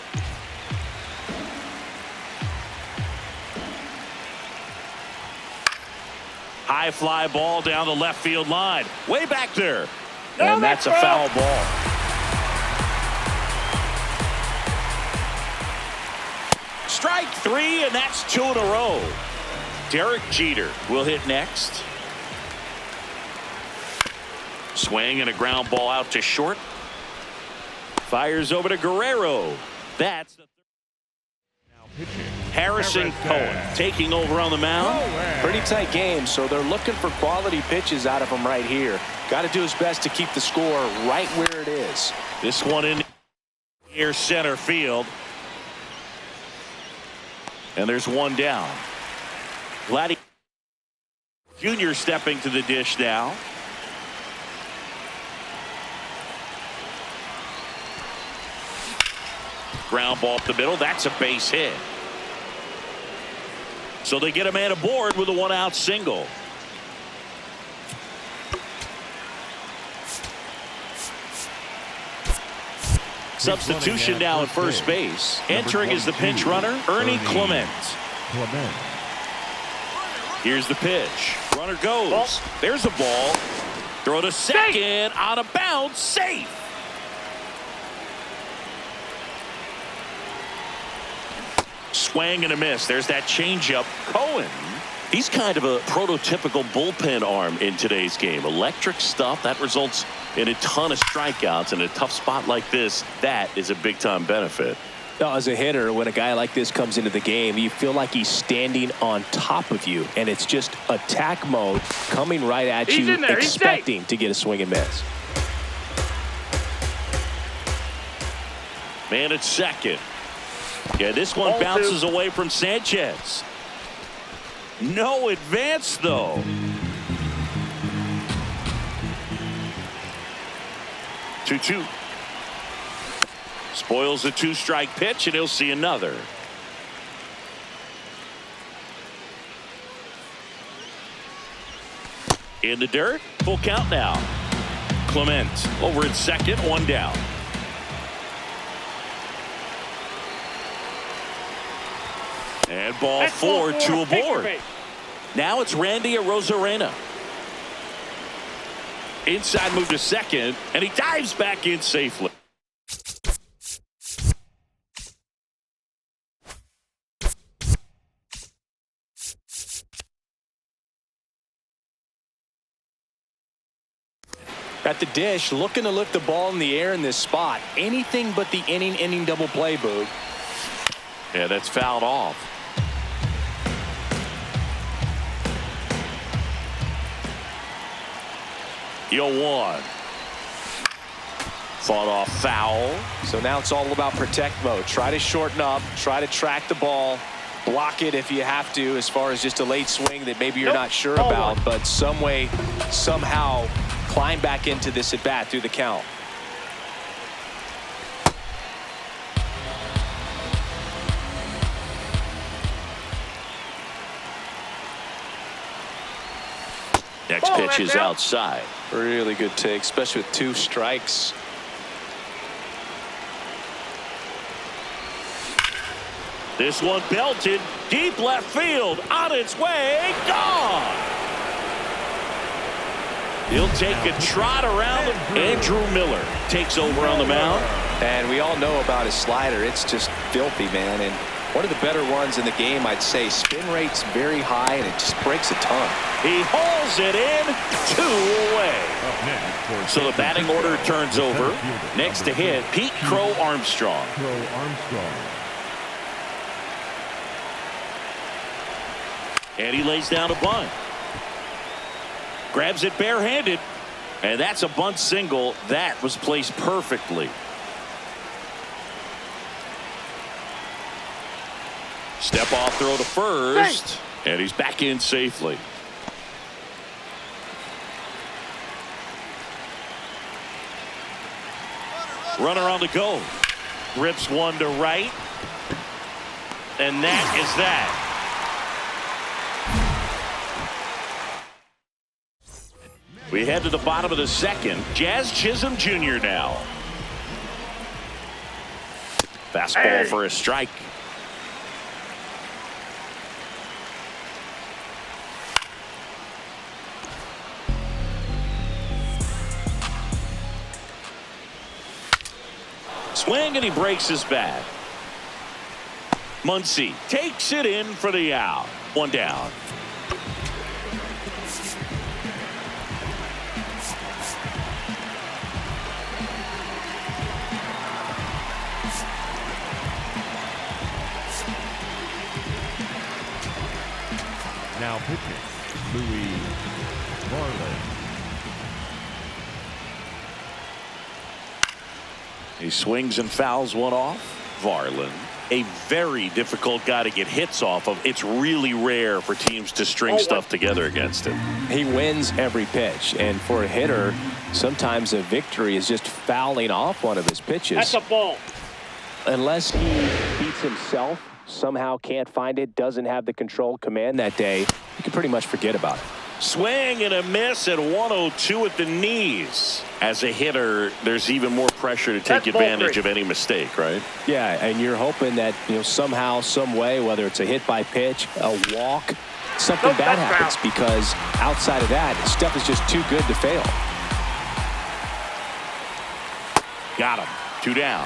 High fly ball down the left field line. Way back there. No, And that's a foul ball. Strike three, and that's 2 in a row. Derek Jeter will hit next. Swing and a ground ball out to short. Fires over to Guerrero. That's the Harrison Cohen taking over on the mound. Pretty tight game, so they're looking for quality pitches out of him right here. Got to do his best to keep the score right where it is. This one in near center field. And there's one down. Glad he Junior stepping to the dish now. Ground ball up the middle. That's a base hit. So they get a man aboard with a one-out single. Substitution now at first base. Entering is the pinch runner, Ernie Clement. Here's the pitch. Runner goes. There's a ball. Throw to second. Out of bounds. Safe. Swing and a miss. There's that changeup. Cohen. He's kind of a prototypical bullpen arm in today's game. Electric stuff that results in a ton of strikeouts in a tough spot like this. That is a big time benefit. Now, as a hitter, when a guy like this comes into the game, you feel like he's standing on top of you, and it's just attack mode coming right at you, expecting to get a swing and miss. Man at second. Yeah, this one bounces away from Sanchez. No advance, though. 2-2. Spoils a two-strike pitch, and he'll see another. In the dirt. Full count now. Clement over at second, one down. And ball four, two aboard. Now it's Randy Arozarena. Inside move to second, and he dives back in safely. At the dish, looking to lift the ball in the air in this spot. Anything but the inning double play, Boog. Yeah, that's fouled off. Yo, one. Fought off foul. So now it's all about protect mode. Try to shorten up. Try to track the ball. Block it if you have to, as far as just a late swing that maybe you're not sure about. But some way, somehow, climb back into this at bat through the count. Next pitch is outside. Really good take, especially with two strikes. This one belted deep left field, on its way, gone. He'll take a trot around him. Andrew Miller takes over on the mound. And we all know about his slider. It's just filthy, man. And one of the better ones in the game, I'd say. Spin rate's very high, and it just breaks a ton. He hauls it in, 2 away. So the batting order turns over. Next to hit, Pete Crow Armstrong. And he lays down a bunt. Grabs it barehanded. And that's a bunt single. That was placed perfectly. Step off throw to first. And he's back in safely. Runner on the go. Rips one to right. And that is that. We head to the bottom of the second. Jazz Chisholm Jr. now. Fastball for a strike. Swing, and he breaks his bat. Muncy takes it in for the out. One down. Now pitching, Louis Varley. He swings and fouls one off. Varlin. a very difficult guy to get hits off of. It's really rare for teams to string stuff together against him. He wins every pitch, and for a hitter, sometimes a victory is just fouling off one of his pitches. That's a ball. Unless he beats himself, somehow can't find it, doesn't have the control command that day, you can pretty much forget about it. Swing and a miss at 102 at the knees. As a hitter, there's even more pressure to take advantage of any mistake, right? Yeah, and you're hoping that, somehow, some way, whether it's a hit by pitch, a walk, something bad happens, because outside of that, stuff is just too good to fail. Got him. 2 down.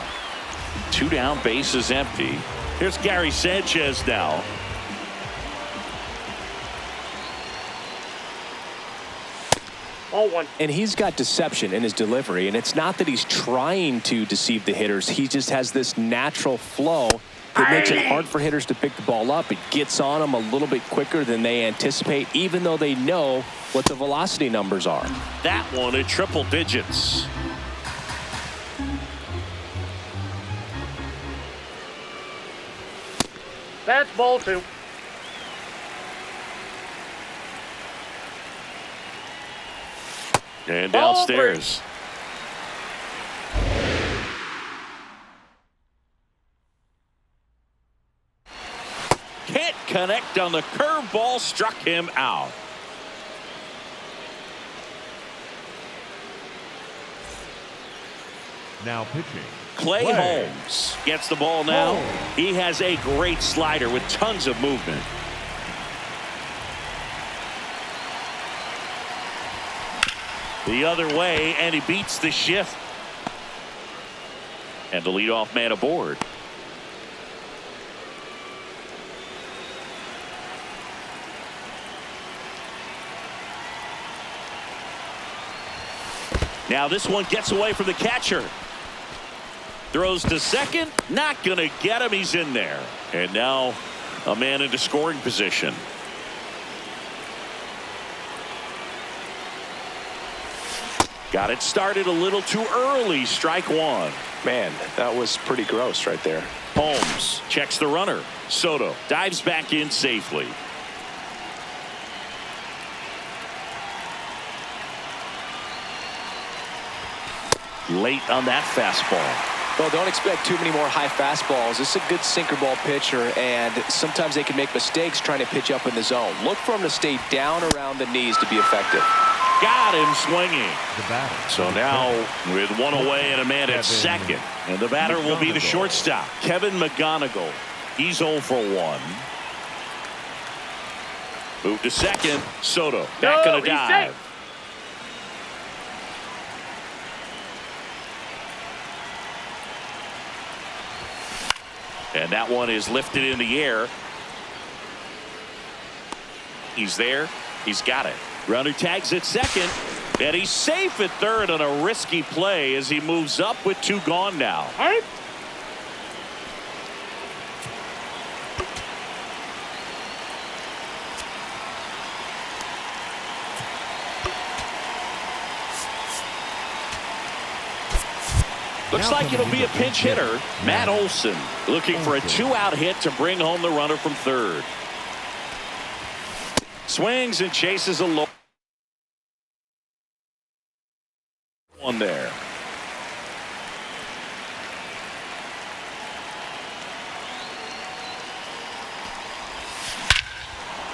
2 down, base is empty. Here's Gary Sanchez now. And he's got deception in his delivery, and it's not that he's trying to deceive the hitters. He just has this natural flow that makes it hard for hitters to pick the ball up. It gets on them a little bit quicker than they anticipate, even though they know what the velocity numbers are. That one at triple digits. That's ball 2. And downstairs. Can't connect on the curveball, struck him out. Now pitching. Clay Holmes gets the ball now. He has a great slider with tons of movement. The other way, and he beats the shift. And the leadoff man aboard. Now this one gets away from the catcher. Throws to second, not going to get him. He's in there. And now a man into scoring position. Got it started a little too early. Strike 1. Man, that was pretty gross right there. Holmes checks the runner. Soto dives back in safely. Late on that fastball. Well, don't expect too many more high fastballs. This is a good sinker ball pitcher, and sometimes they can make mistakes trying to pitch up in the zone. Look for him to stay down around the knees to be effective. Got him swinging. So now with 1 away and a man at second, and the batter will be the shortstop, Kevin McGonigal. He's 0 for 1. Move to second. Soto back on a dive. And that one is lifted in the air. He's there. He's got it. Runner tags at second. And he's safe at third on a risky play as he moves up with 2 gone now. Looks like it'll be a pinch hitter. Matt Olson looking for a 2-out hit to bring home the runner from third. Swings and chases a low one there.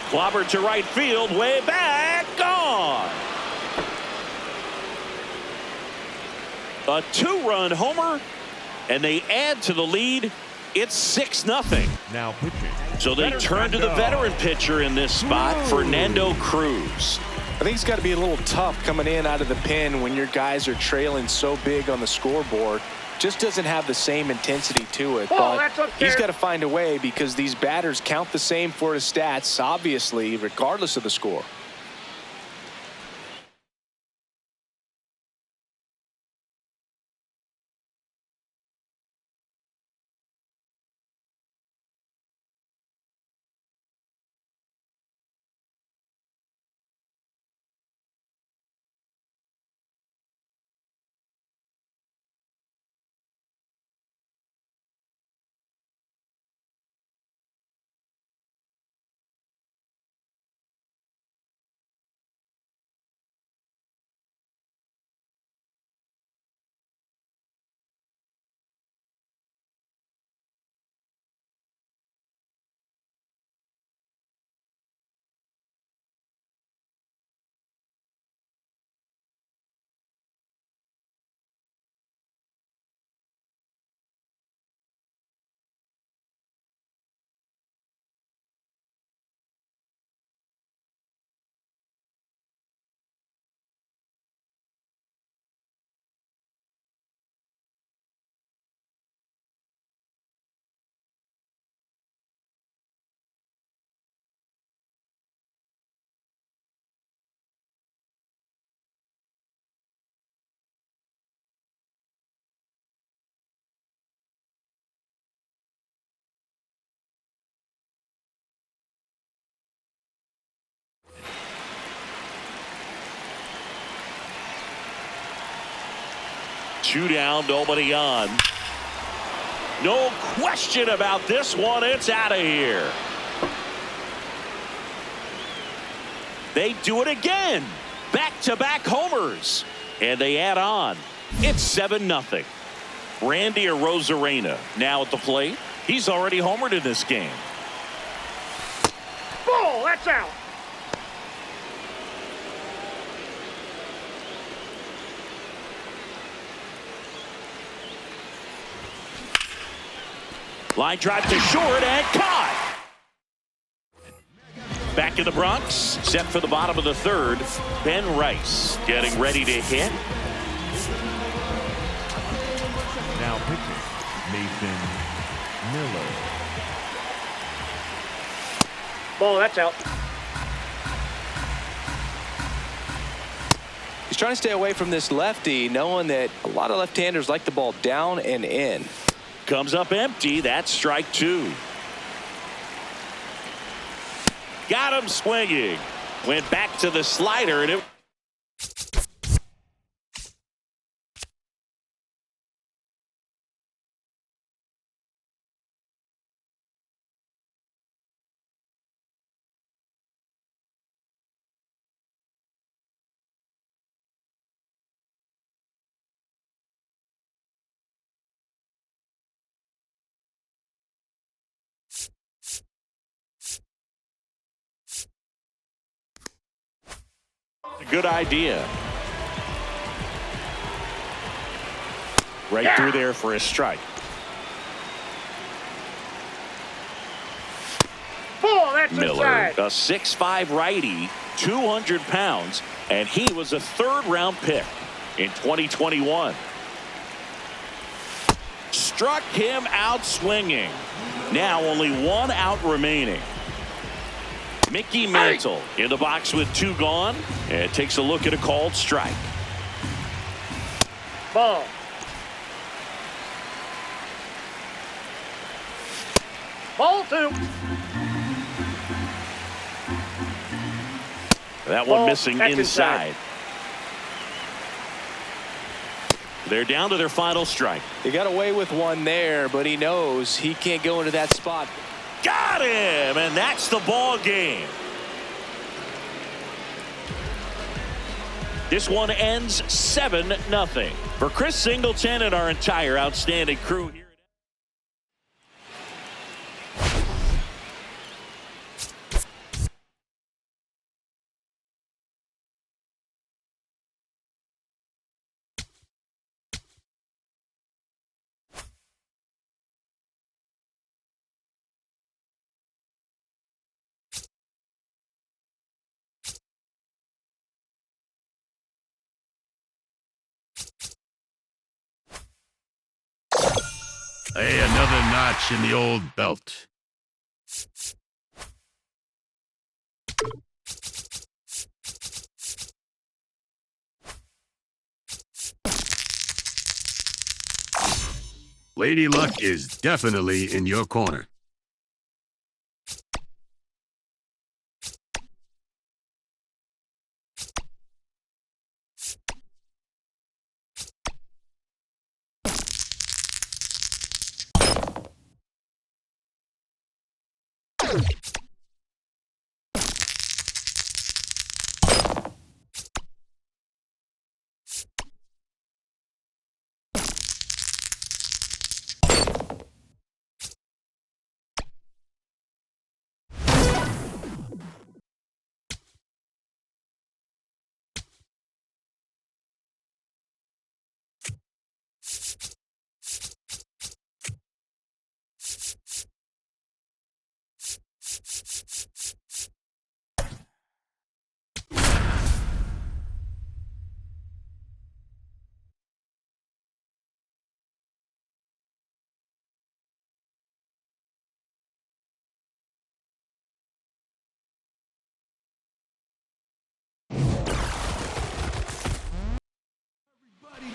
Clobber to right field, way back, gone. A 2-run homer, and they add to the lead. It's 6-0. Now pitching. So they turn to the veteran pitcher in this spot, Fernando Cruz. I think it's got to be a little tough coming in out of the pen when your guys are trailing so big on the scoreboard. Just doesn't have the same intensity to it. But he's got to find a way, because these batters count the same for his stats, obviously, regardless of the score. 2 down, nobody on. No question about this one. It's out of here. They do it again. Back-to-back homers. And they add on. It's 7-0. Randy Arozarena now at the plate. He's already homered in this game. Ball, that's out. Line drive to short and caught. Back in the Bronx, set for the bottom of the third. Ben Rice getting ready to hit. Now pitching, Mason Miller. Ball, that's out. He's trying to stay away from this lefty, knowing that a lot of left-handers like the ball down and in. Comes up empty. That's strike 2. Got him swinging. Went back to the slider, and it. A good idea. Right through there for a strike. Ball, that's Miller, inside. a 6'5" righty, 200 pounds, and he was a 3rd-round pick in 2021. Struck him out swinging. Now only 1 out remaining. Mickey Mantle in the box with 2 gone, and takes a look at a called strike. Ball. Ball 2. That one Ball, missing that's inside. They're down to their final strike. He got away with one there, but he knows he can't go into that spot. Got him, and that's the ball game. This one ends 7-0. For Chris Singleton and our entire outstanding crew here. Hey, another notch in the old belt. Lady Luck is definitely in your corner.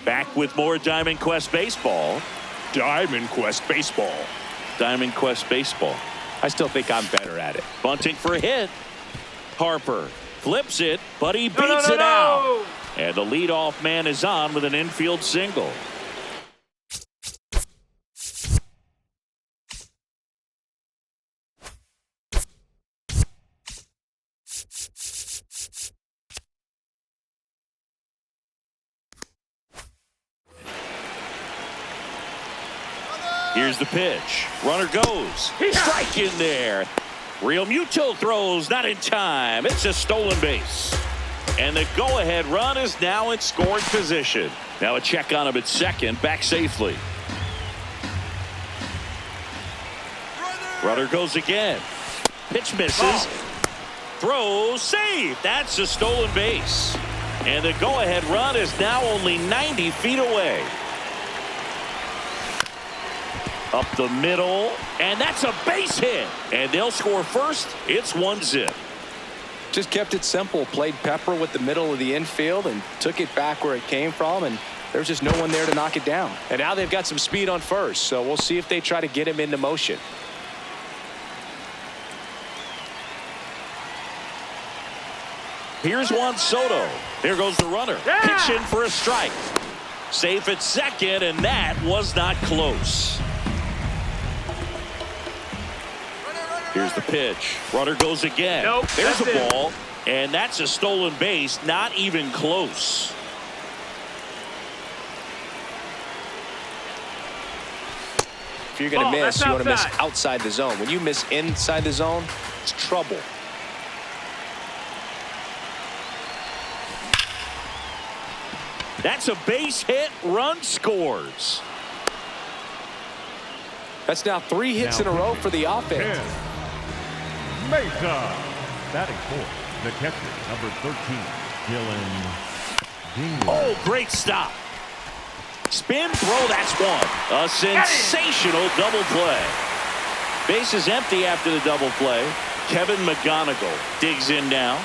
Back with more Diamond Quest Baseball. Diamond Quest Baseball. Diamond Quest Baseball. I still think I'm better at it. Bunting for a hit. Harper flips it, but he beats it out. And the leadoff man is on with an infield single. Here's the pitch. Runner goes. Strike in there. Real Muto throws, not in time. It's a stolen base. And the go-ahead run is now in scoring position. Now a check on him at second, back safely. Runner goes again. Pitch misses. Throws, save. That's a stolen base. And the go-ahead run is now only 90 feet away. Up the middle, and that's a base hit. And they'll score first. It's 1-0. Just kept it simple. Played pepper with the middle of the infield and took it back where it came from, and there's just no one there to knock it down. And now they've got some speed on first, so we'll see if they try to get him into motion. Here's Juan Soto. Here goes the runner. Pitch in for a strike. Safe at second, and that was not close. Here's the pitch. Runner goes again. Nope, there's the it. ball, and that's a stolen base. Not even close. If you're going to miss, you want to miss outside. outside the zone. When you miss inside the zone, it's trouble. That's a base hit. Run scores. That's now 3 hits in a row for the offense. Mesa. Batting fourth, the catcher, number 13, Dylan Dingler. Oh, great stop. Spin throw, that's one. A sensational double play. Base is empty after the double play. Kevin McGonigal digs in now.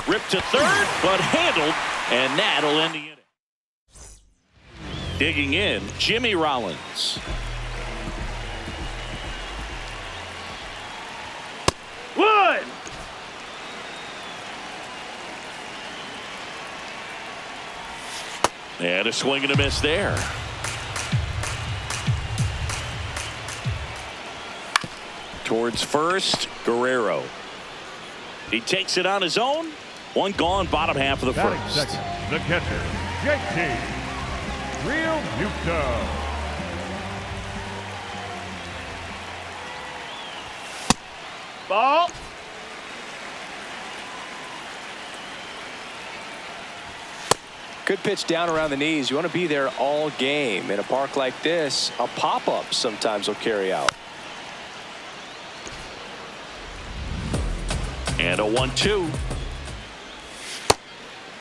Ripped to third, but handled, and that'll end the inning. Digging in, Jimmy Rollins. One. And a swing and a miss there. Towards first, Guerrero. He takes it on his own. One gone, bottom half of the Batting first. second, the catcher, JT Real Muto. Ball. Good pitch down around the knees. You want to be there all game. In a park like this, a pop-up sometimes will carry out. And a 1-2.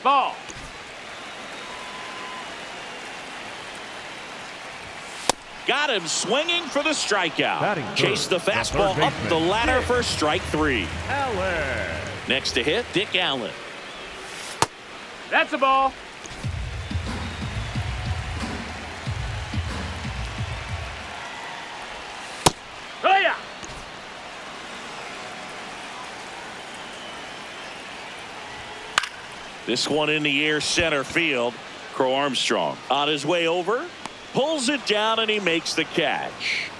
Ball. Got him swinging for the strikeout. Batting Chase the third, fastball the up third the baseman, ladder Dick for strike 3. Allen. Next to hit, Dick Allen. That's a ball. Oh, yeah. This one in the air, center field. Crow Armstrong on his way over, pulls it down, and he makes the catch.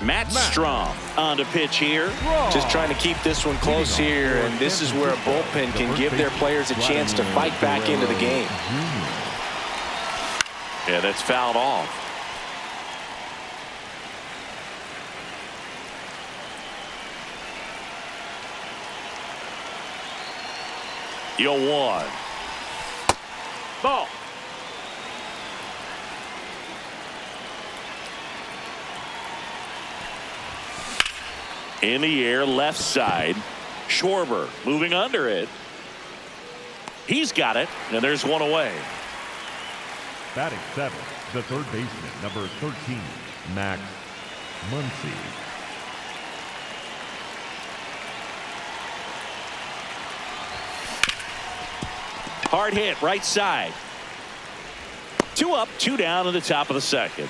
Matt Strom on the pitch here. Just trying to keep this one close here, and this is where a bullpen can give their players a chance to fight back into the game. Yeah, that's fouled off. Yo, 1. Ball. In the air, left side. Schwarber moving under it. He's got it, and there's one away. Batting seventh, the third baseman, number 13, Max Muncy. Hard hit, right side. 2 up, 2 down in the top of the second.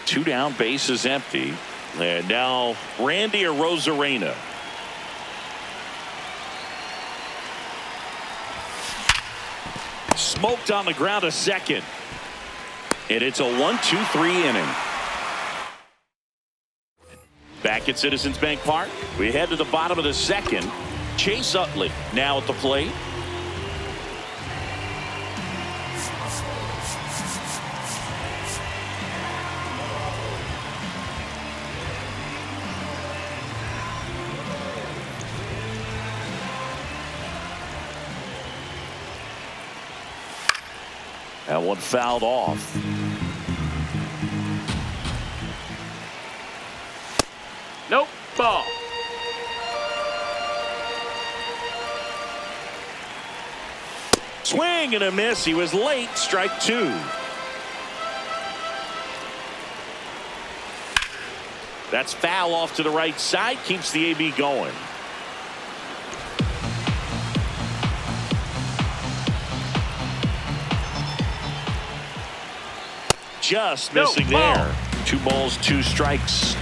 2 down, base is empty. And now Randy Arozarena. Smoked on the ground a second. And it's a 1-2-3 inning. Back at Citizens Bank Park, we head to the bottom of the second. Chase Utley now at the plate. That one fouled off. Nope. Ball. Swing and a miss. He was late. Strike two. That's foul off to the right side. Keeps the AB going. Just missing there. 2 balls, 2 strikes.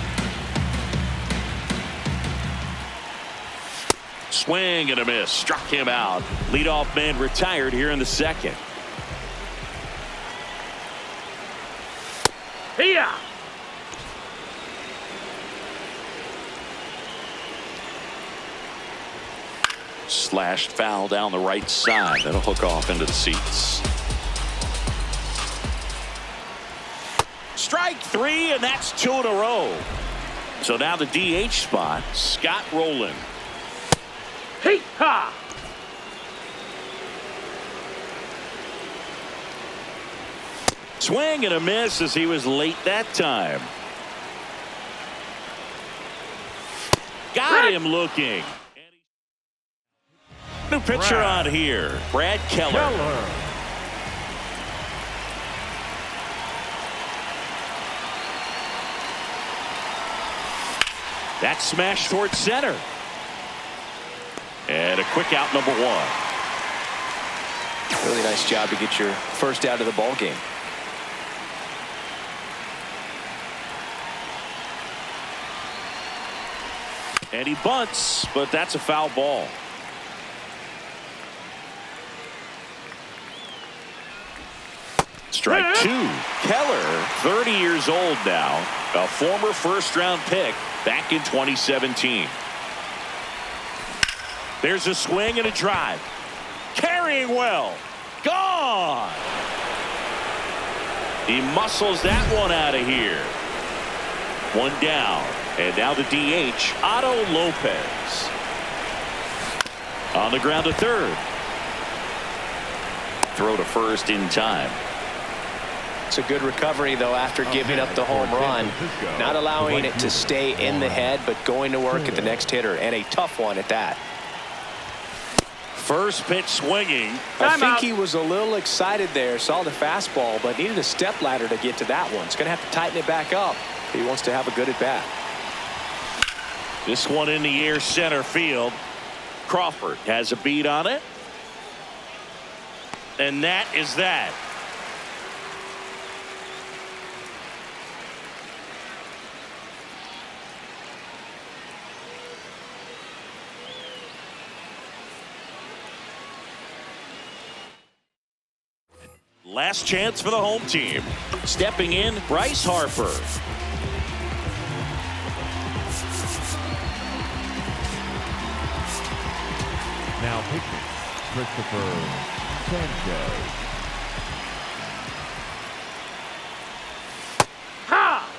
Swing and a miss. Struck him out. Leadoff man retired here in the second. Here. Slashed foul down the right side. That'll hook off into the seats. Strike 3, and that's 2 in a row. So now the DH spot, Scott Rowland. Hey, ha. Swing and a miss as he was late that time. Got him looking. New pitcher on here, Brad Keller. That smash towards center. And a quick out, number 1. Really nice job to get your first out of the ball game. And he bunts, but that's a foul ball. Strike 2. Keller, 30 years old now, a former first-round pick back in 2017. There's a swing and a drive. Carrying well. Gone. He muscles that one out of here. 1 down. And now the DH, Otto Lopez. On the ground to third. Throw to first in time. It's a good recovery, though, after giving up the home run. Not allowing it to stay in the head, but going to work at the next hitter, and a tough one at that. First pitch swinging. I think he was a little excited there. Saw the fastball, but needed a step ladder to get to that one. He's going to have to tighten it back up if he wants to have a good at bat. This one in the air, center field. Crawford has a beat on it. And that is that. Last chance for the home team. Stepping in, Bryce Harper. Now pitching, Christopher Sanchez. Ha!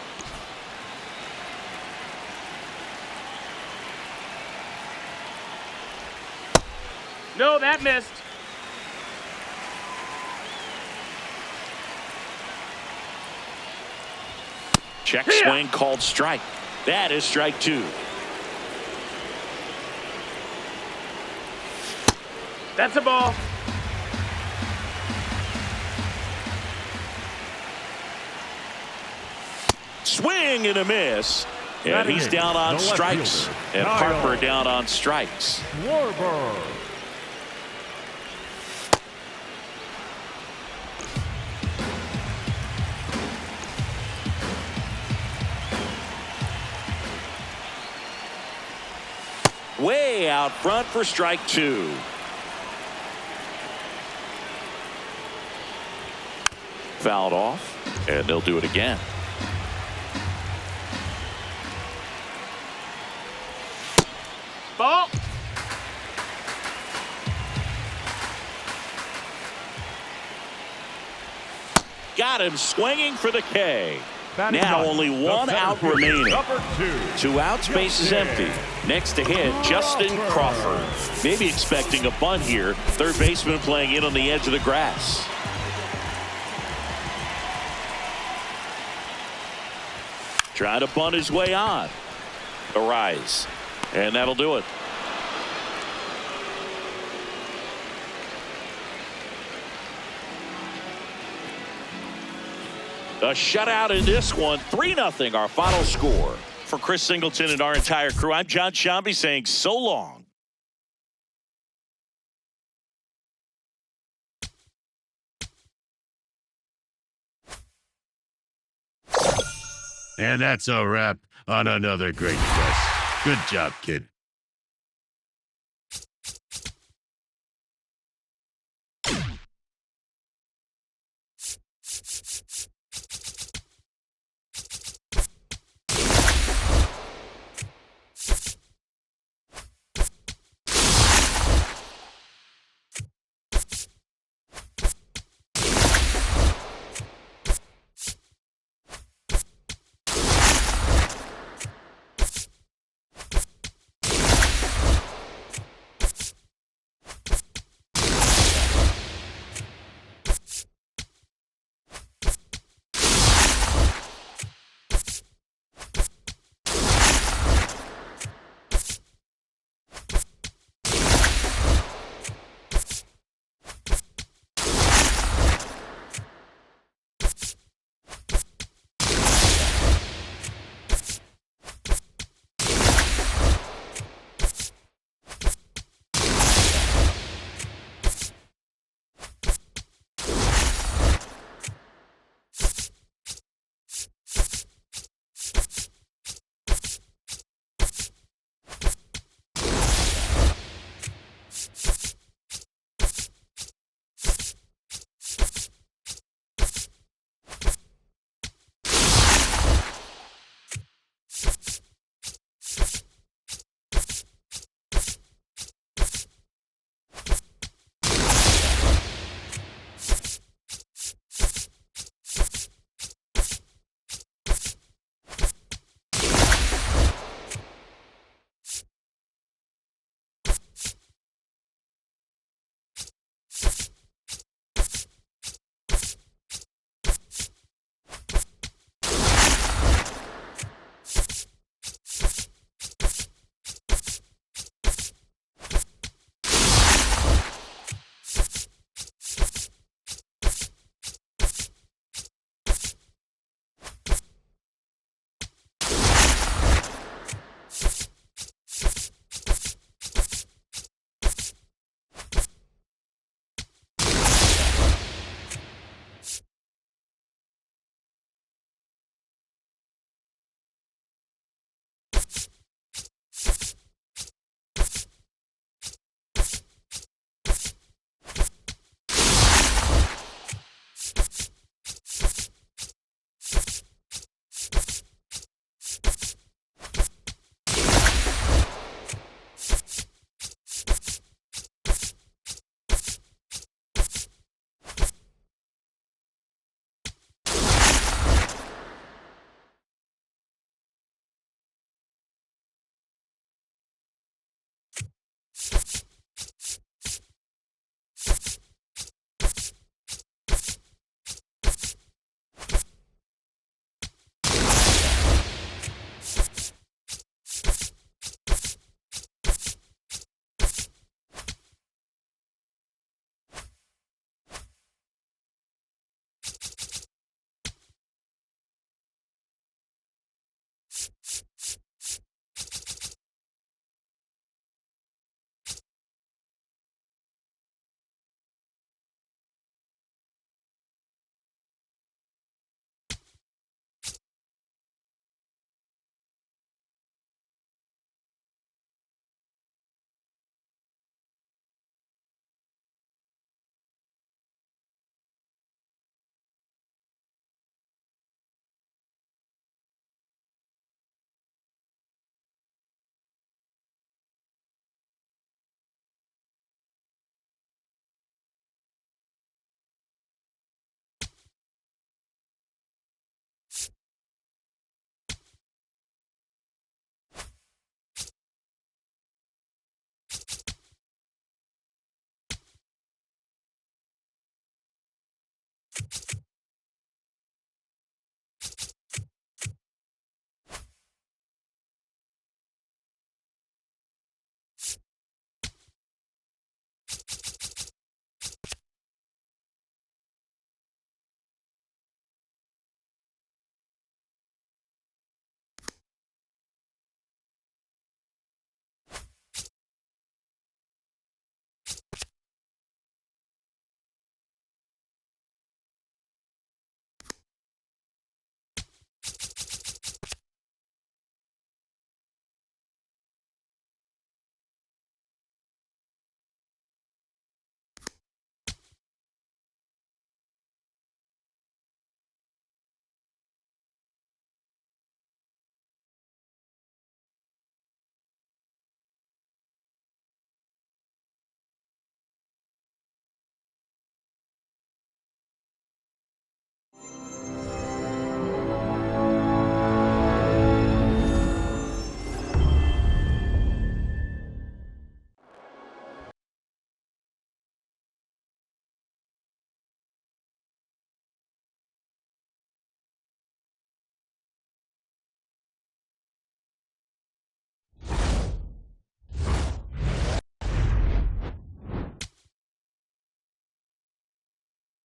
No, that missed. Check swing called strike. That is strike 2. That's a ball. Swing and a miss. And he's down on strikes. And Harper down on strikes. Warburg. Way out front for strike 2. Fouled off, and they'll do it again. Ball. Got him swinging for the K. Batting Now ninth, only the 1 center out fielder, remaining. number 2. 2 outs, base is empty. Next to hit, Justin Crawford. Maybe expecting a bunt here. Third baseman playing in on the edge of the grass. Trying to bunt his way on. The rise. And that'll do it. A shutout in this one. 3-0 our final score. For Chris Singleton and our entire crew, I'm John Shambi saying so long. And that's a wrap on another great quest. Good job, kid.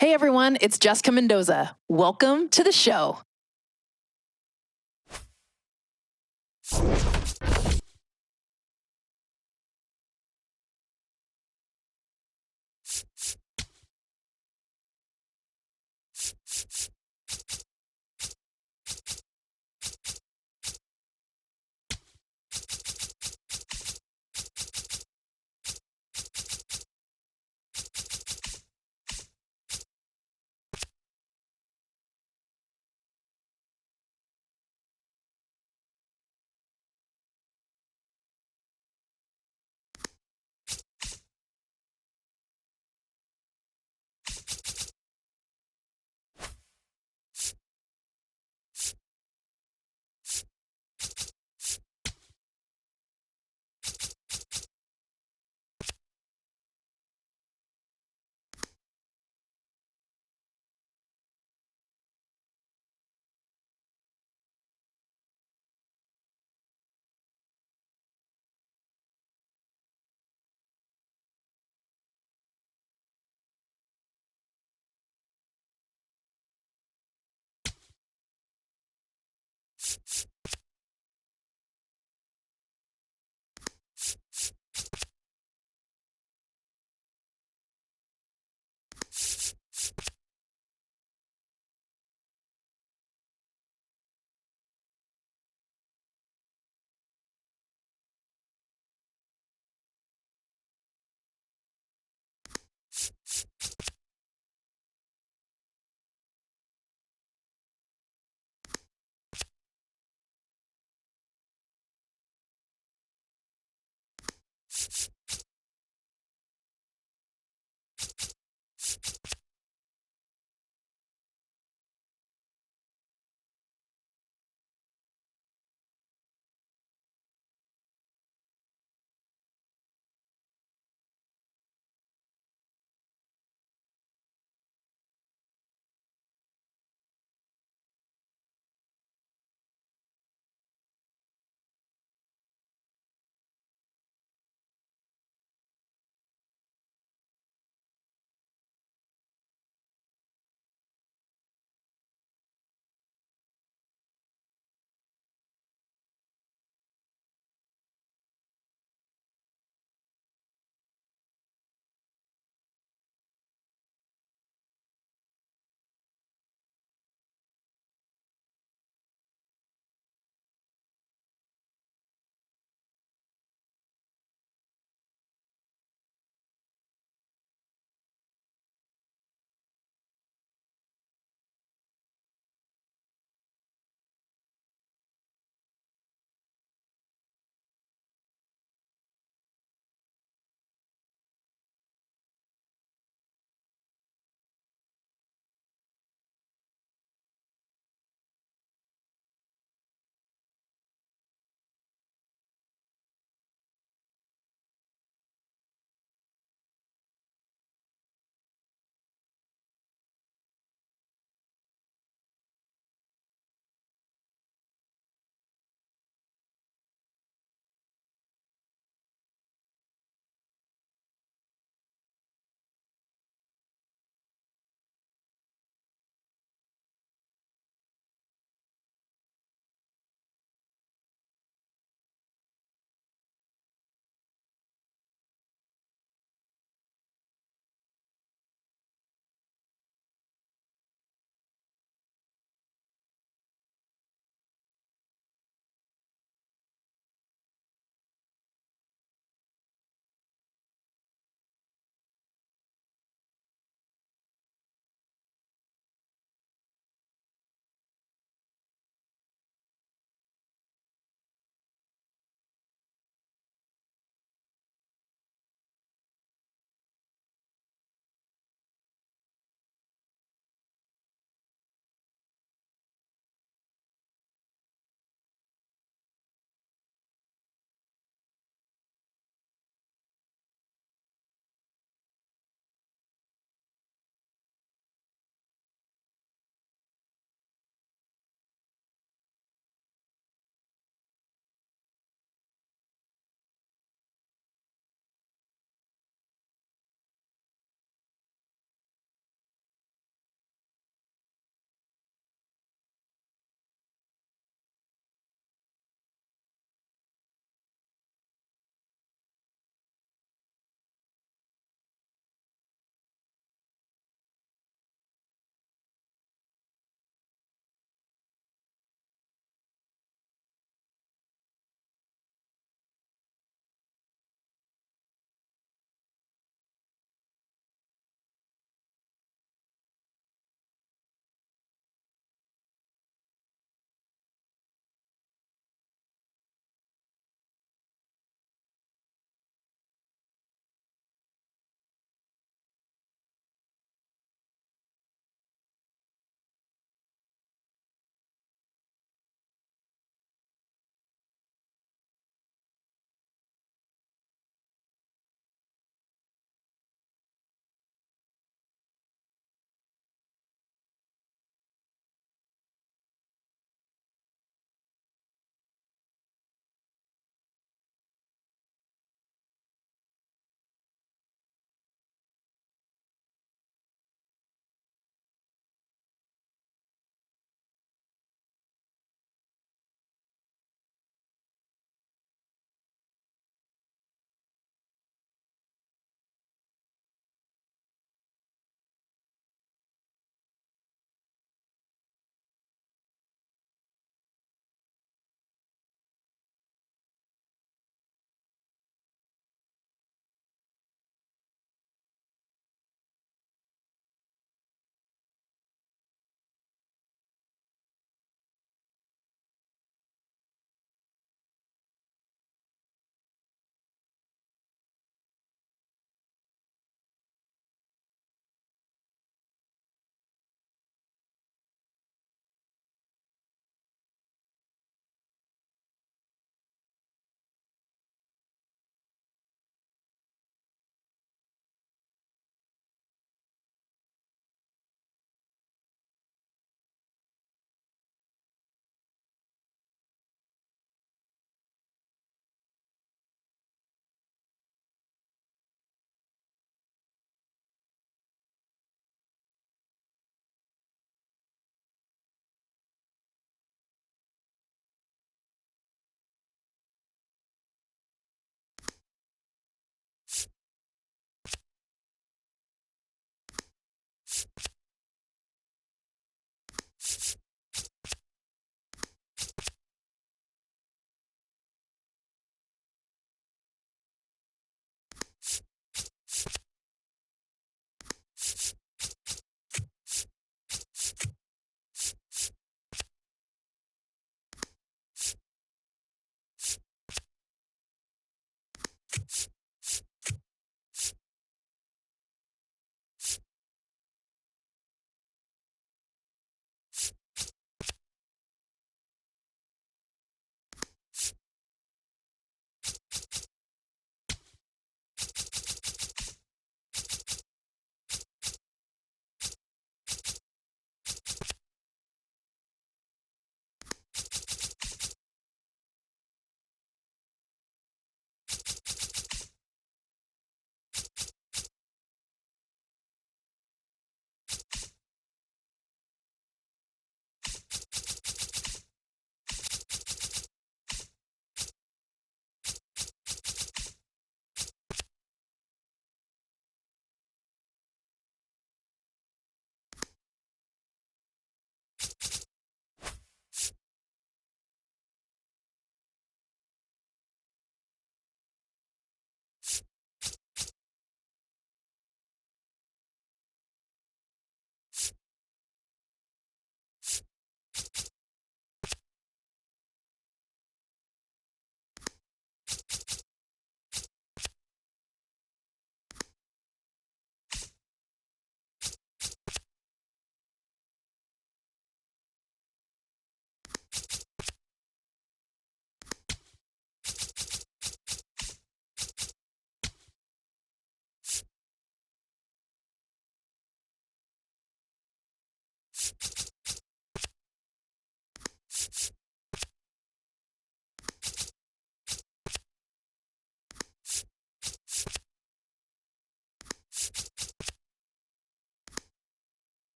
Hey everyone, it's Jessica Mendoza. Welcome to the show.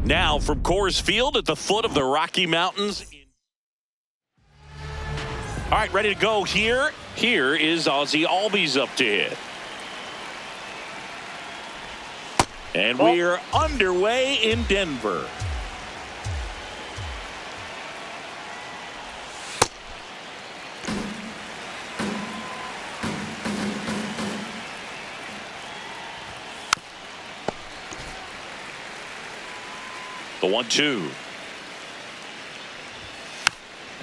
Now from Coors Field at the foot of the Rocky Mountains. All right, ready to go here. Here is Ozzie Albies up to hit. And we are underway in Denver. The 1-2.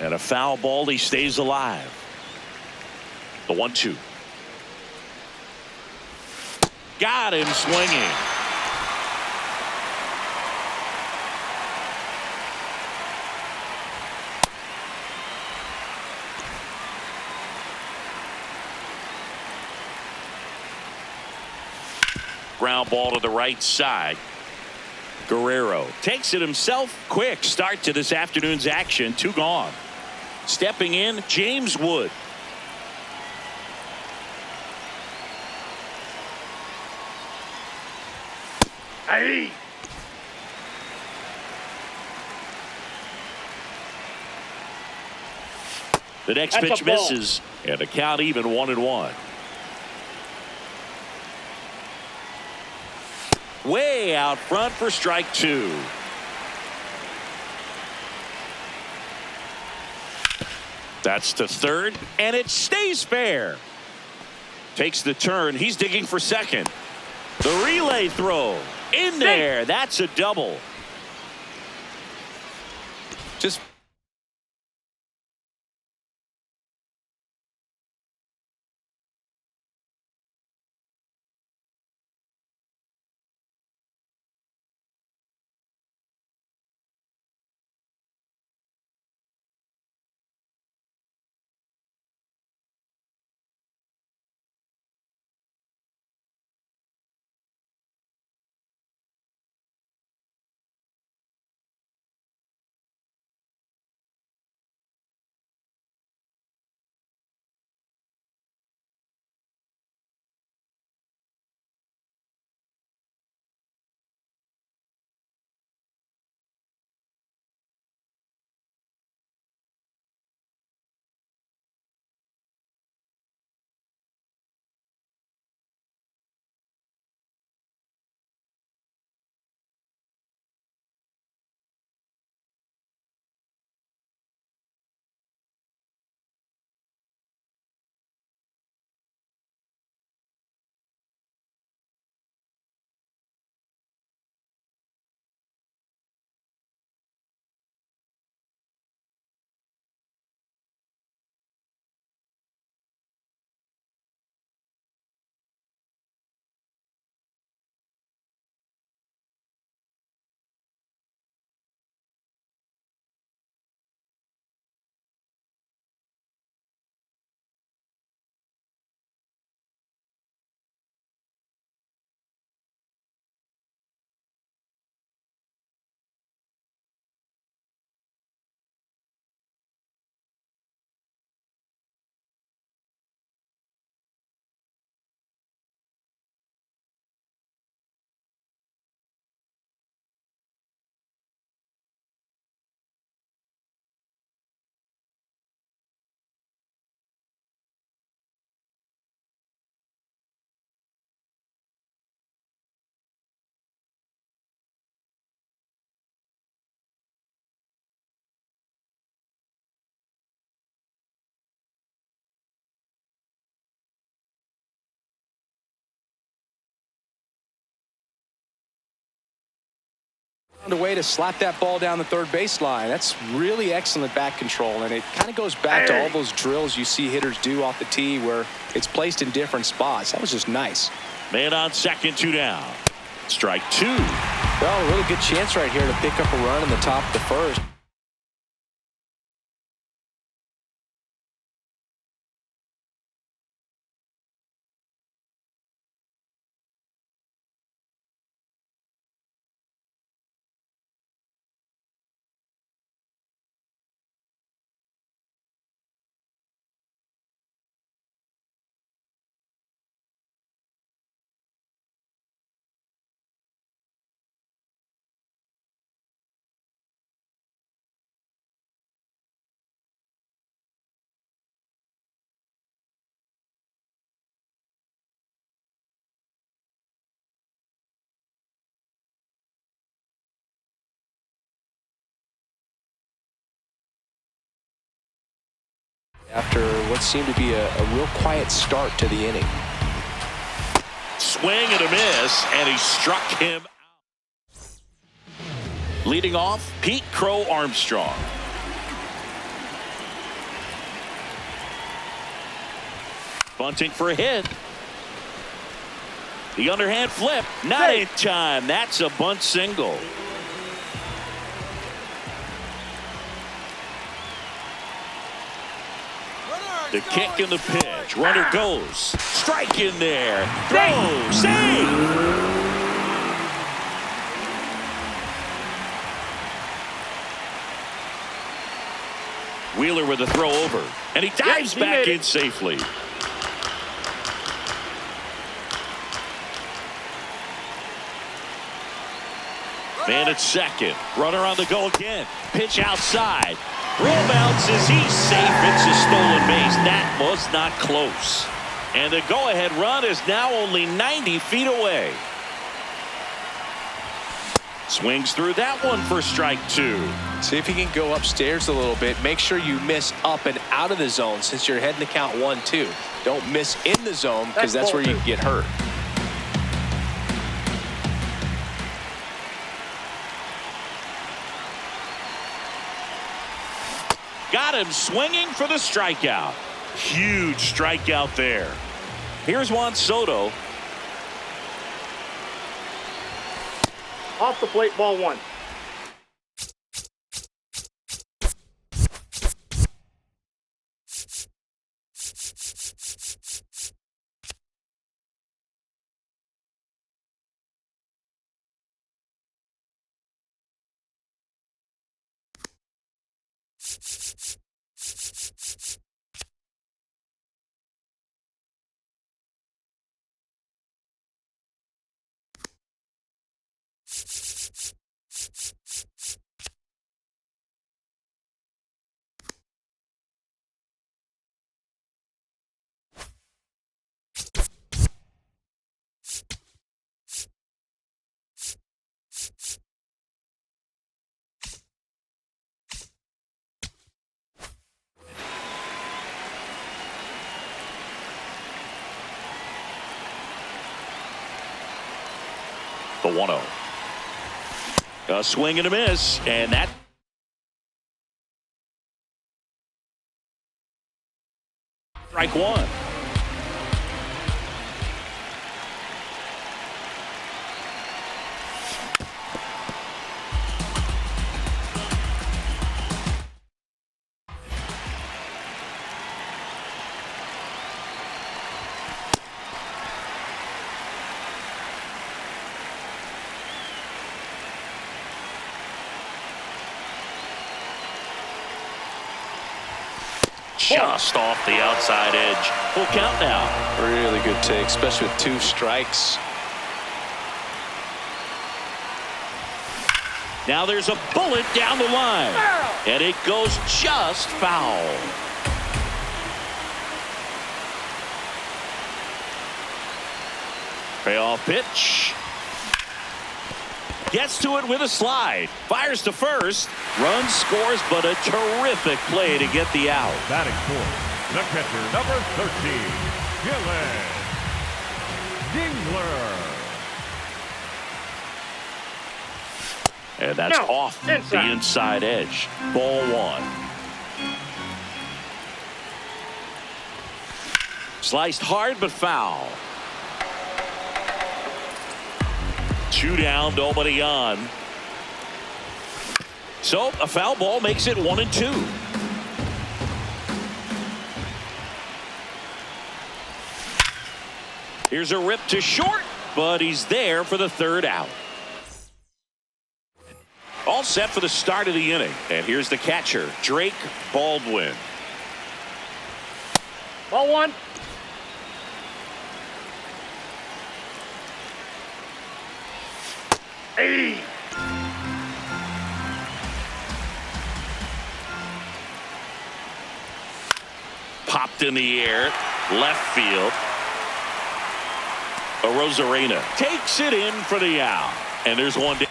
And a foul ball. He stays alive. The 1-2. Got him swinging. Ground ball to the right side. Guerrero takes it himself. Quick start to this afternoon's action. 2 gone. Stepping in, James Wood. Hey! The next That's pitch a ball. misses, and the count even 1-1. Way out front for strike 2. That's to third, and it stays fair. Takes the turn. He's digging for second. The relay throw in there. That's a double. Just Found a way to slap that ball down the third baseline. That's really excellent back control, and it kind of goes back to all those drills you see hitters do off the tee where it's placed in different spots. That was just nice. Man on second, 2 down. Strike 2. Well, a really good chance right here to pick up a run in the top of the first. After what seemed to be a real quiet start to the inning. Swing and a miss, and he struck him out. Leading off, Pete Crow Armstrong. Bunting for a hit. The underhand flip, not in time. That's a bunt single. The kick and the pitch. Runner goes. Strike in there. Throw. Save. Wheeler with a throw over. And he dives back in safely. Man at second. Runner on the go again. Pitch outside. Roll bounces, he's safe. It's a stolen base. That was not close. And the go-ahead run is now only 90 feet away. Swings through that one for strike 2. See if you can go upstairs a little bit. Make sure you miss up and out of the zone since you're heading to count 1-2. Don't miss in the zone because that's where you can get hurt. Got him swinging for the strikeout. Huge strikeout there. Here's Juan Soto. Off the plate, ball 1. The 1-0. A swing and a miss, and that strike 1. Just off the outside edge. Full count now. Really good take, especially with 2 strikes. Now there's a bullet down the line. And it goes just foul. Payoff pitch. Gets to it with a slide. Fires to first. Runs, scores, but a terrific play to get the out. Batting fourth, the catcher, number 13, Gillen Dingler. And that's No, off the inside edge. Ball one. Sliced hard but foul. 2 down, nobody on. So a foul ball makes it 1-2. Here's a rip to short, but he's there for the 3rd out. All set for the start of the inning. And here's the catcher, Drake Baldwin. Ball one. Hey. Popped in the air, left field. Rosarena takes it in for the out. And there's one down.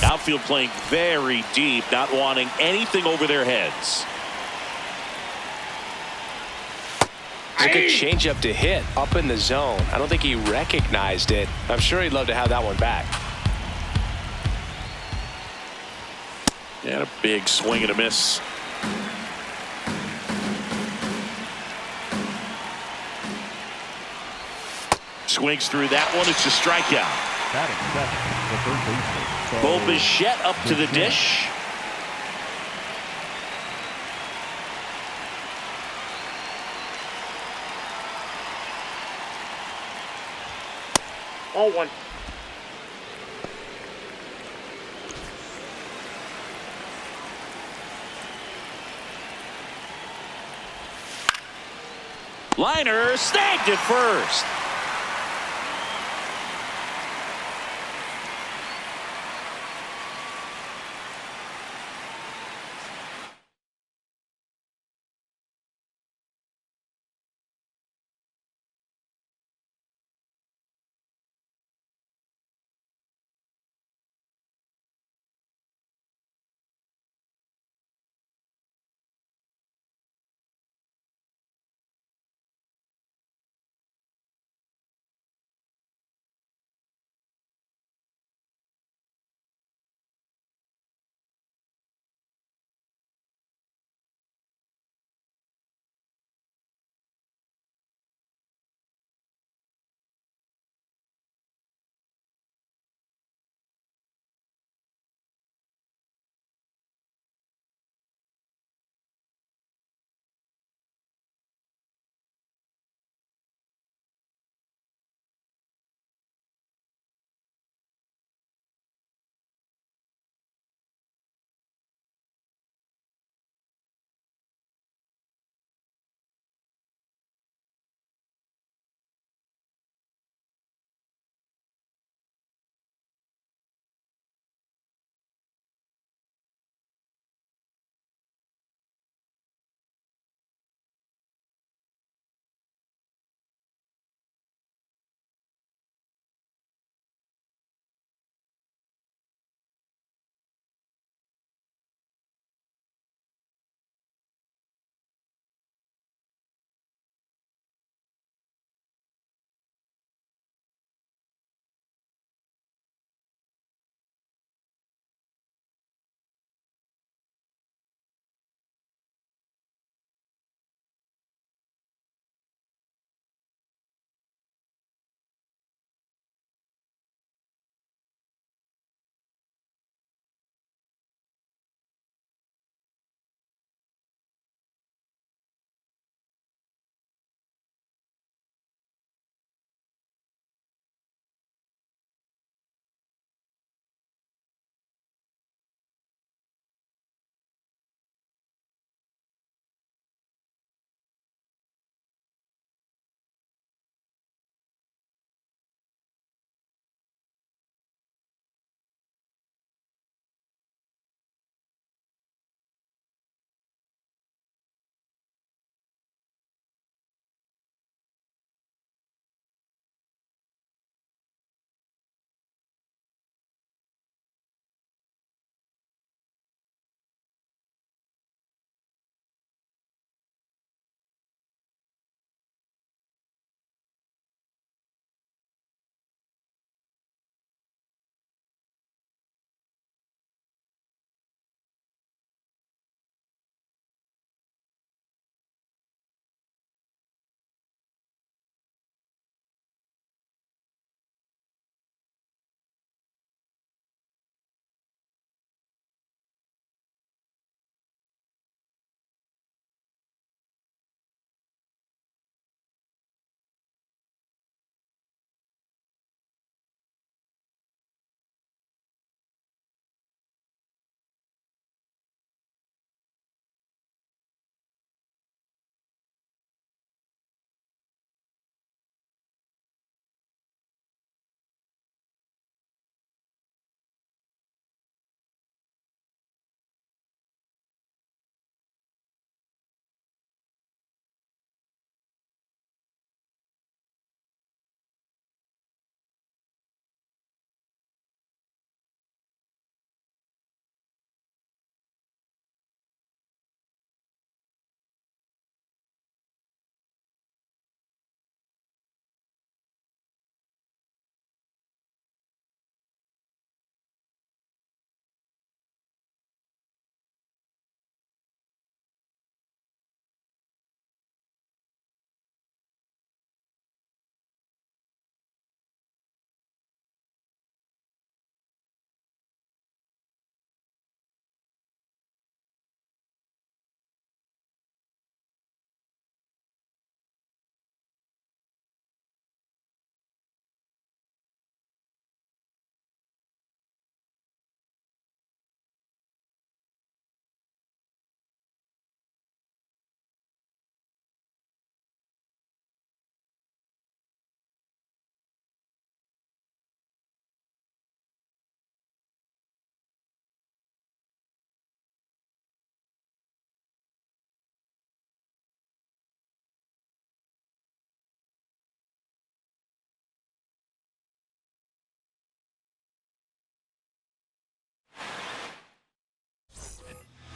Outfield playing very deep, not wanting anything over their heads. It's a good changeup to hit up in the zone. I don't think he recognized it. I'm sure he'd love to have that one back. And a big swing and a miss. Swings through that one. It's a strikeout. Batting second, the third baseman. Bo Bichette up to the dish. Ball one. Liner snagged at first.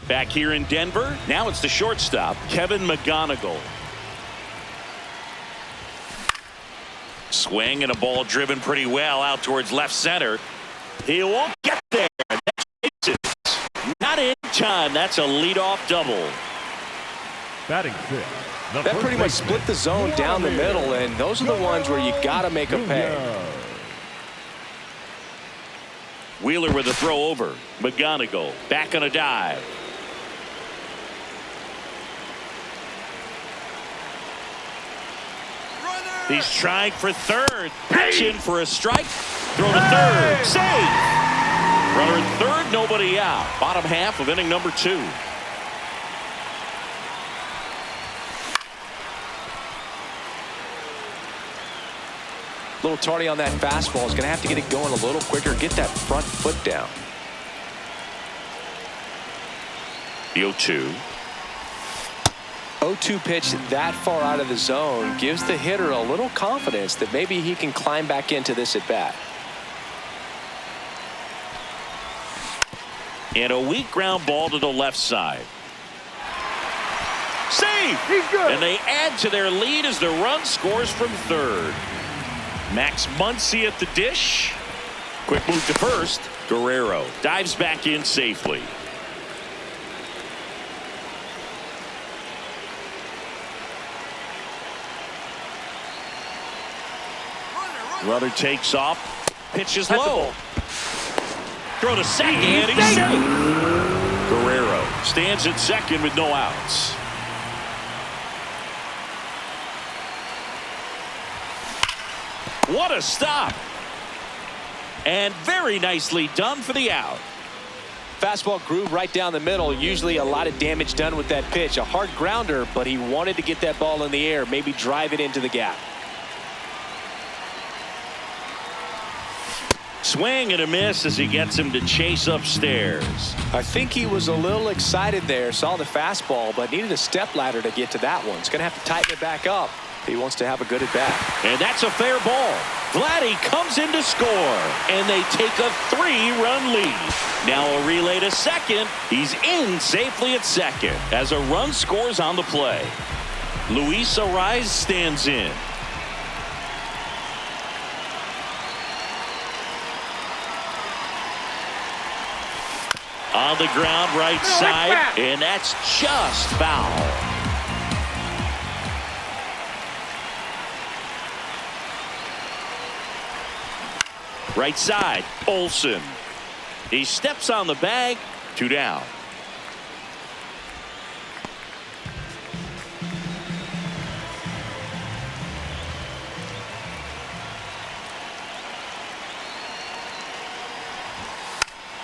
Back here in Denver, now it's the shortstop, Kevin McGonigal. Swing and a ball driven pretty well out towards left center. He won't get there. Not in time. That's a leadoff double. Batting six. That pretty much split the zone down the middle, and those are the ones where you got to make them pay. Wheeler with a throw over. McGonigal back on a dive. He's trying for third. Pitch in for a strike. Throw to third. Save. Runner at third, nobody out. Bottom half of inning number 2. A little tardy on that fastball. Is going to have to get it going a little quicker. Get that front foot down. The 0-2. 0-2 pitch that far out of the zone gives the hitter a little confidence that maybe he can climb back into this at bat. And a weak ground ball to the left side. Save! He's good. And they add to their lead as the run scores from third. Max Muncy at the dish. Quick move to first. Guerrero dives back in safely. Runner takes off. Pitches low. Throw to second. And he's safe. Guerrero stands at second with no outs. What a stop. And very nicely done for the out. Fastball groove right down the middle. Usually a lot of damage done with that pitch. A hard grounder, but he wanted to get that ball in the air, maybe drive it into the gap. Swing and a miss as he gets him to chase upstairs. I think he was a little excited there, saw the fastball, but needed a step ladder to get to that one. He's going to have to tighten it back up if he wants to have a good at bat. And that's a fair ball. Vladdy comes in to score, and they take a 3-run lead. Now a relay to second. He's in safely at second as a run scores on the play. Luis Arraez stands in. On the ground, right side, and that's just foul. Right side, Olsen. He steps on the bag, 2 down.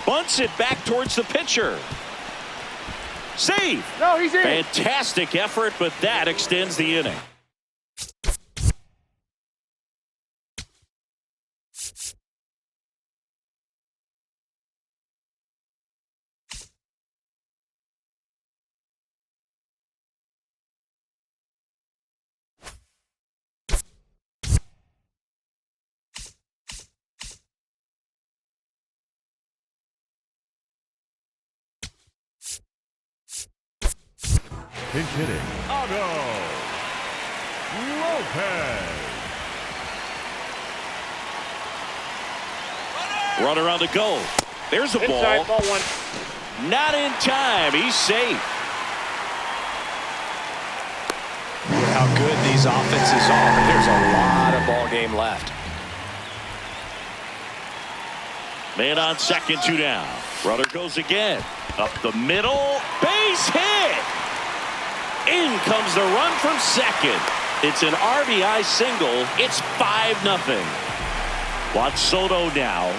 Bunts it back towards the pitcher. Save. No, he's in. Fantastic effort, but that extends the inning. Pinch hitting, Aldo Lopez. Runner on the go. There's a ball. Inside, ball 1. Not in time. He's safe. Look how good these offenses are. There's a lot of ball game left. Man on second, 2 down. Runner goes again. Up the middle. Base hit. In comes the run from second. It's an RBI single. It's 5-0. Watch Soto now.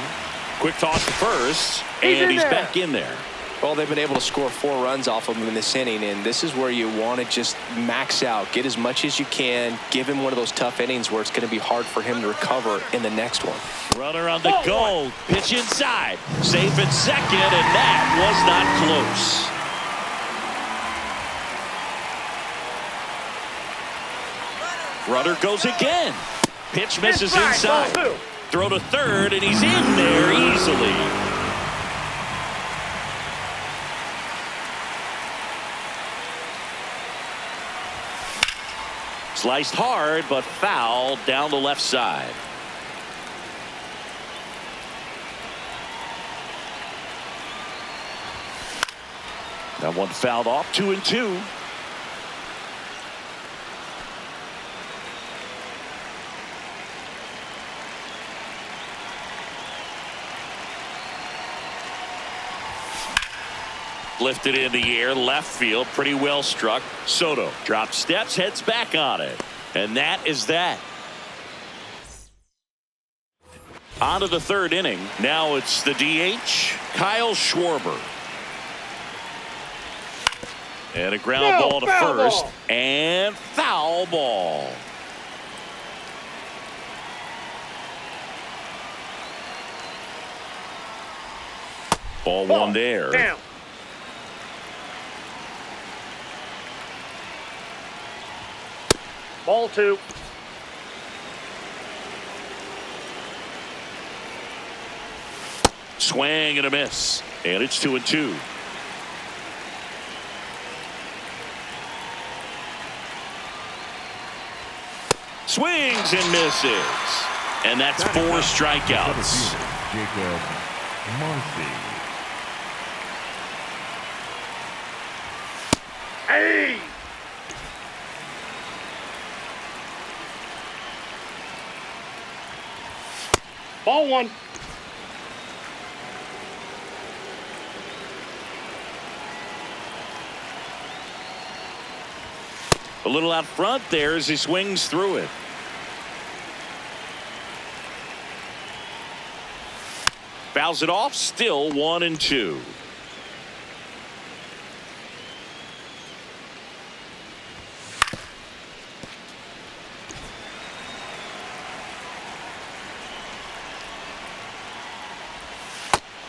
Quick toss to first. And he's back in there. Well, they've been able to score 4 runs off of him in this inning, and this is where you want to just max out, get as much as you can, give him one of those tough innings where it's going to be hard for him to recover in the next one. Runner on the go. Pitch inside. Safe at second, and that was not close. Runner goes again. Pitch misses inside. Throw to third, and he's in there easily. Sliced hard, but fouled down the left side. That one fouled off, 2-2. Lifted in the air, left field, pretty well struck. Soto drops steps, heads back on it. And that is that. On to the third inning. Now it's the DH, Kyle Schwarber. And a ground ball to first. And foul ball. Ball one there. Damn. Ball two. Swing and a miss. And it's 2-2. Swings and misses. And that's 4 strikeouts. Jacob Marcy. Hey! Ball one. A little out front there as he swings through it. Fouls it off, still 1-2.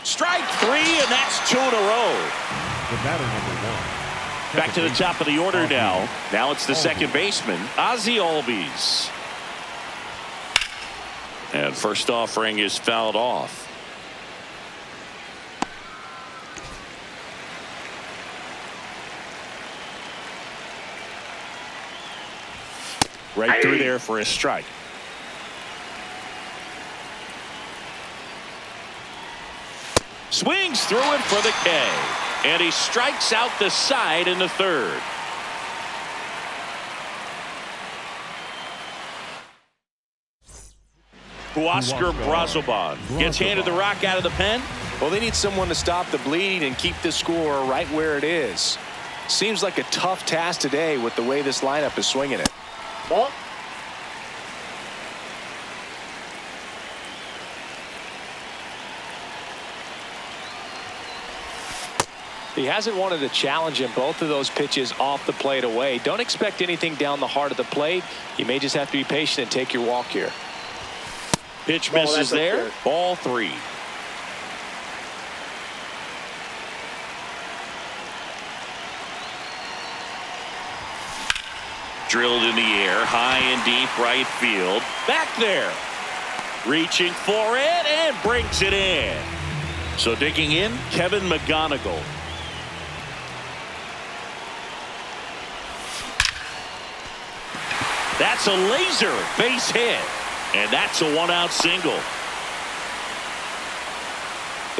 Strike 3, and that's 2 in a row. The batter number 1. Back to the top of the order now. Now it's the second baseman, Ozzie Albies. And first offering is fouled off. Right through there for a strike. Swings through it for the K. And he strikes out the side in the third. Huascar Brazoban gets handed the rock out of the pen. Well, they need someone to stop the bleeding and keep the score right where it is. Seems like a tough task today with the way this lineup is swinging it. Ball. He hasn't wanted to challenge him both of those pitches off the plate away. Don't expect anything down the heart of the plate. You may just have to be patient and take your walk here. Pitch misses there. Ball 3. Drilled in the air, high and deep right field. Back there. Reaching for it and brings it in. So digging in, Kevin McGonigal. That's a laser base hit. And that's a 1-out single.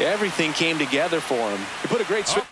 Everything came together for him. He put a great swing.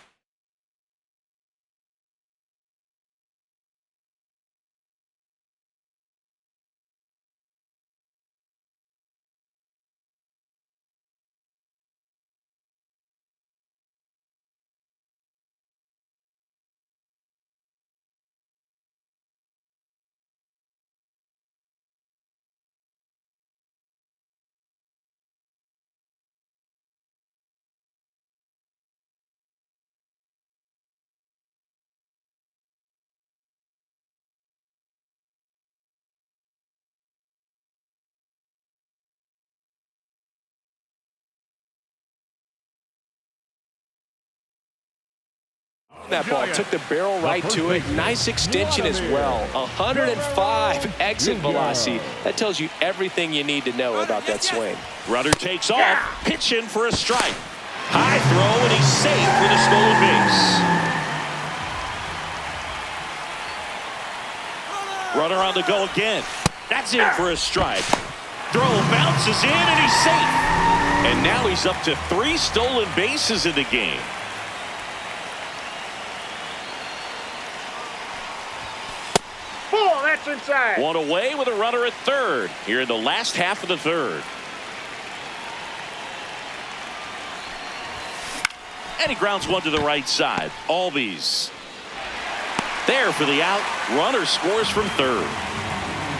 That ball took the barrel right to it. Nice extension as well. 105 exit velocity. That tells you everything you need to know about that swing. Runner takes off, pitching for a strike. High throw, and he's safe with a stolen base. Runner on the go again. That's in for a strike. Throw bounces in, and he's safe. And now he's up to 3 stolen bases in the game. Oh, that's inside. One away with a runner at third here in the last half of the third. And he grounds one to the right side. Albies there for the out. Runner scores from third.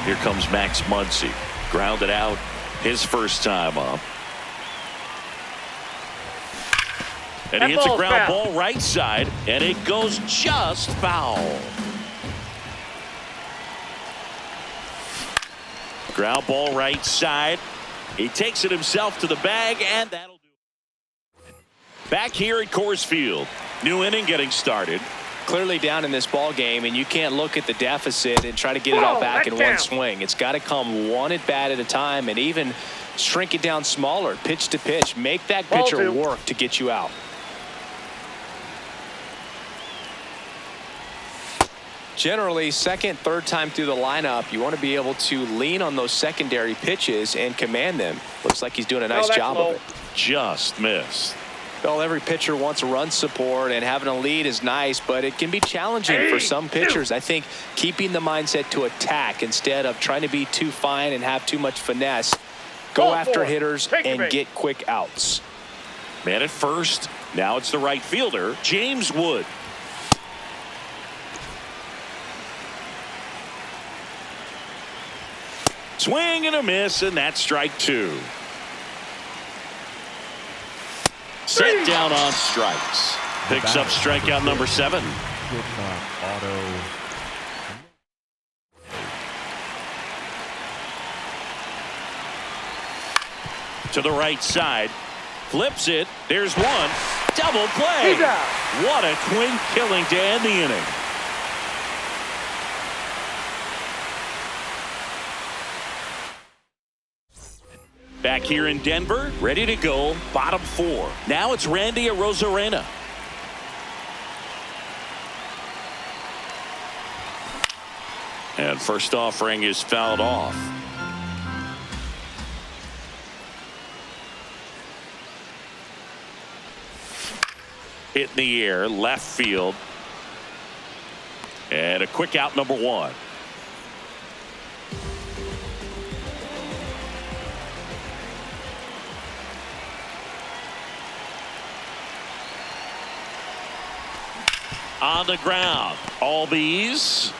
Here comes Max Muncy. Grounded out his first time up. And he hits a ground ball right side, and it goes just foul. Ground ball right side. He takes it himself to the bag, and that'll do it. Back here at Coors Field. New inning getting started. Clearly down in this ball game, and you can't look at the deficit and try to get it all back in one swing. It's got to come one at bat at a time, and even shrink it down smaller, pitch to pitch. Make that pitcher work to get you out. Generally, second, third time through the lineup, you want to be able to lean on those secondary pitches and command them. Looks like he's doing a nice job of it. Just missed. Well, every pitcher wants run support, and having a lead is nice, but it can be challenging for some pitchers. I think keeping the mindset to attack instead of trying to be too fine and have too much finesse. Go after hitters and get quick outs. Man at first. Now it's the right fielder, James Wood. Swing and a miss, and that's strike 2. Set down on strikes. Picks up strikeout number 7. To the right side. Flips it. There's one. Double play. What a twin killing to end the inning. Back here in Denver, ready to go, bottom 4. Now it's Randy Arozarena. And first offering is fouled off. Hit in the air, left field. And a quick out, number 1. On the ground, Albies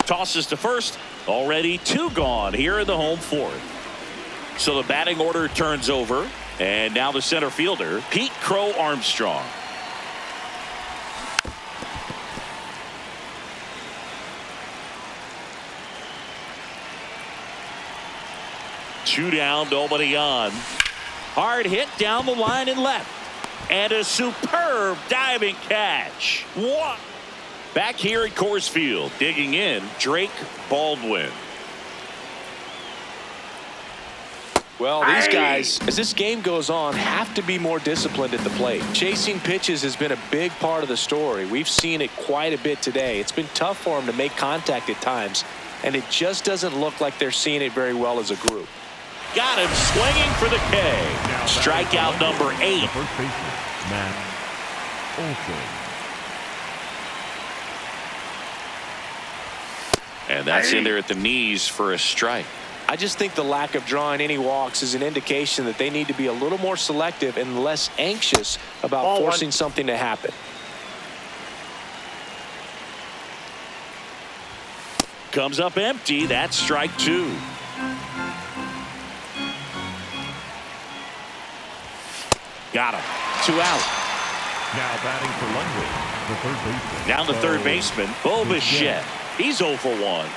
tosses to first. Already 2 gone here in the home 4th. So the batting order turns over, and now the center fielder, Pete Crow Armstrong. Two down, nobody on. Hard hit down the line and left. And a superb diving catch. What? Back here at Coors Field, digging in, Drake Baldwin. Well, these guys, as this game goes on, have to be more disciplined at the plate. Chasing pitches has been a big part of the story. We've seen it quite a bit today. It's been tough for them to make contact at times, and it just doesn't look like they're seeing it very well as a group. Got him swinging for the K. Strikeout number 8. First baseman, Matt Olson. And that's in there at the knees for a strike. I just think the lack of drawing any walks is an indication that they need to be a little more selective and less anxious about forcing something to happen. Comes up empty. That's strike 2. Got him. 2 out. Now batting for Ludwig, the third baseman. Down the third baseman, Bo Bichette. He's 0 for 1.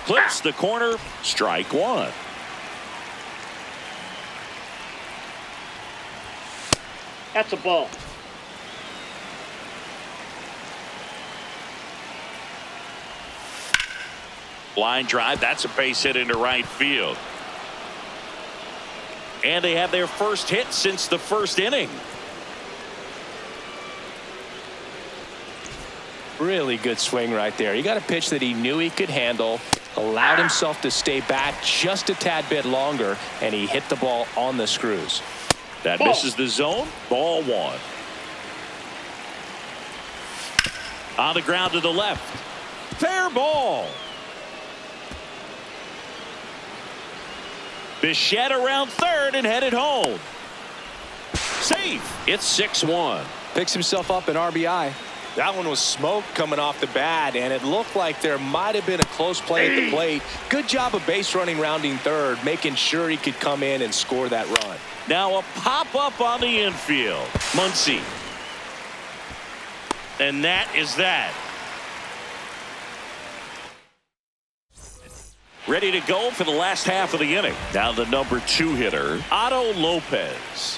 Clips the corner. Strike 1. That's a ball. Line drive. That's a base hit into right field. And they have their first hit since the first inning. Really good swing right there. He got a pitch that he knew he could handle, allowed himself to stay back just a tad bit longer, and he hit the ball on the screws. That misses the zone. Ball 1. On the ground to the left. Fair ball. Bichette around third and headed home. Safe. It's 6-1. Picks himself up an RBI. That one was smoke coming off the bat, and it looked like there might have been a close play at the plate. Good job of base running, rounding third, making sure he could come in and score that run. Now a pop-up on the infield. Muncy. And that is that. Ready to go for the last half of the inning. Now the number 2 hitter, Otto Lopez.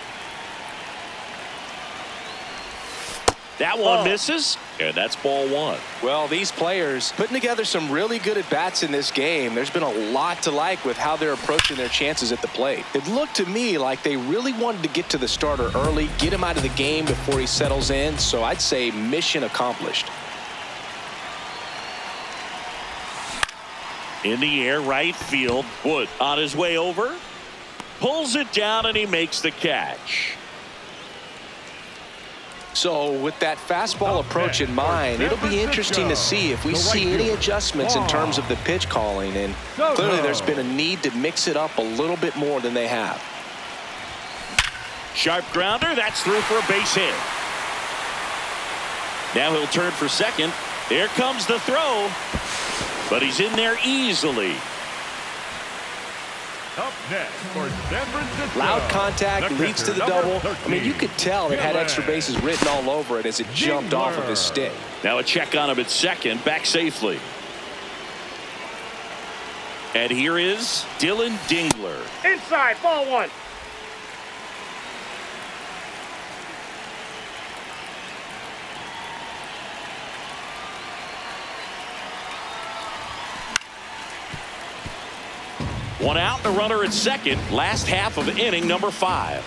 That one misses, and that's ball 1. Well, these players putting together some really good at-bats in this game. There's been a lot to like with how they're approaching their chances at the plate. It looked to me like they really wanted to get to the starter early, get him out of the game before he settles in, so I'd say mission accomplished. In the air, right field. Wood on his way over. Pulls it down, and he makes the catch. So with that fastball approach in mind, it'll be interesting to see if we see any adjustments in terms of the pitch calling. And clearly there's been a need to mix it up a little bit more than they have. Sharp grounder. That's through for a base hit. Now he'll turn for second. Here comes the throw. But he's in there easily. Up next for San Francisco. Loud contact leads to the double. I mean, you could tell it had extra bases written all over it as it jumped off of his stick. Now a check on him at second. Back safely. And here is Dylan Dingler. Inside, ball 1. One out, the runner at second. Last half of inning number 5.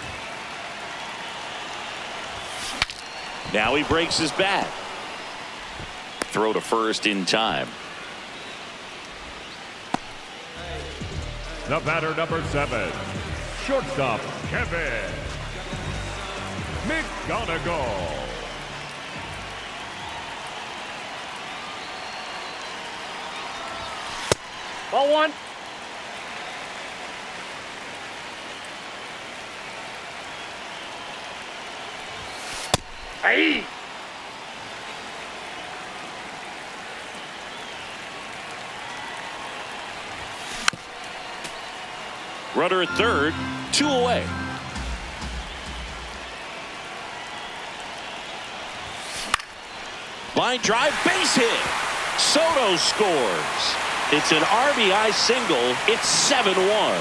Now he breaks his bat. Throw to first in time. The batter, number 7, shortstop Kevin McGonigal. Ball 1. Hey! Runner at third, 2 away. Line drive, base hit. Soto scores. It's an RBI single. It's 7-1.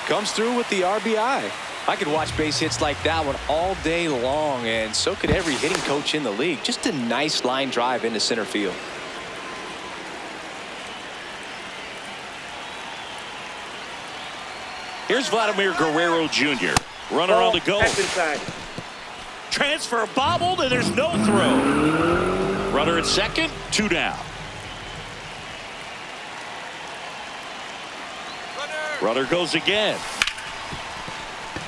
Comes through with the RBI. I could watch base hits like that one all day long, and so could every hitting coach in the league. Just a nice line drive into center field. Here's Vladimir Guerrero Jr. Runner on the go. That's inside. Transfer bobbled, and there's no throw. Runner at second, 2 down. Runner goes again.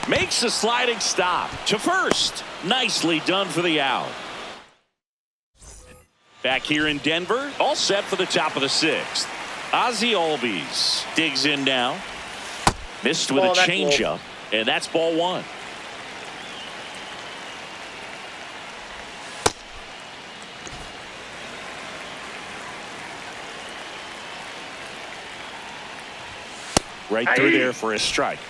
Makes a sliding stop to first. Nicely done for the out. Back here in Denver, all set for the top of the 6th. Ozzie Albies digs in now. Missed with a changeup, and that's ball 1. Right through there for a strike.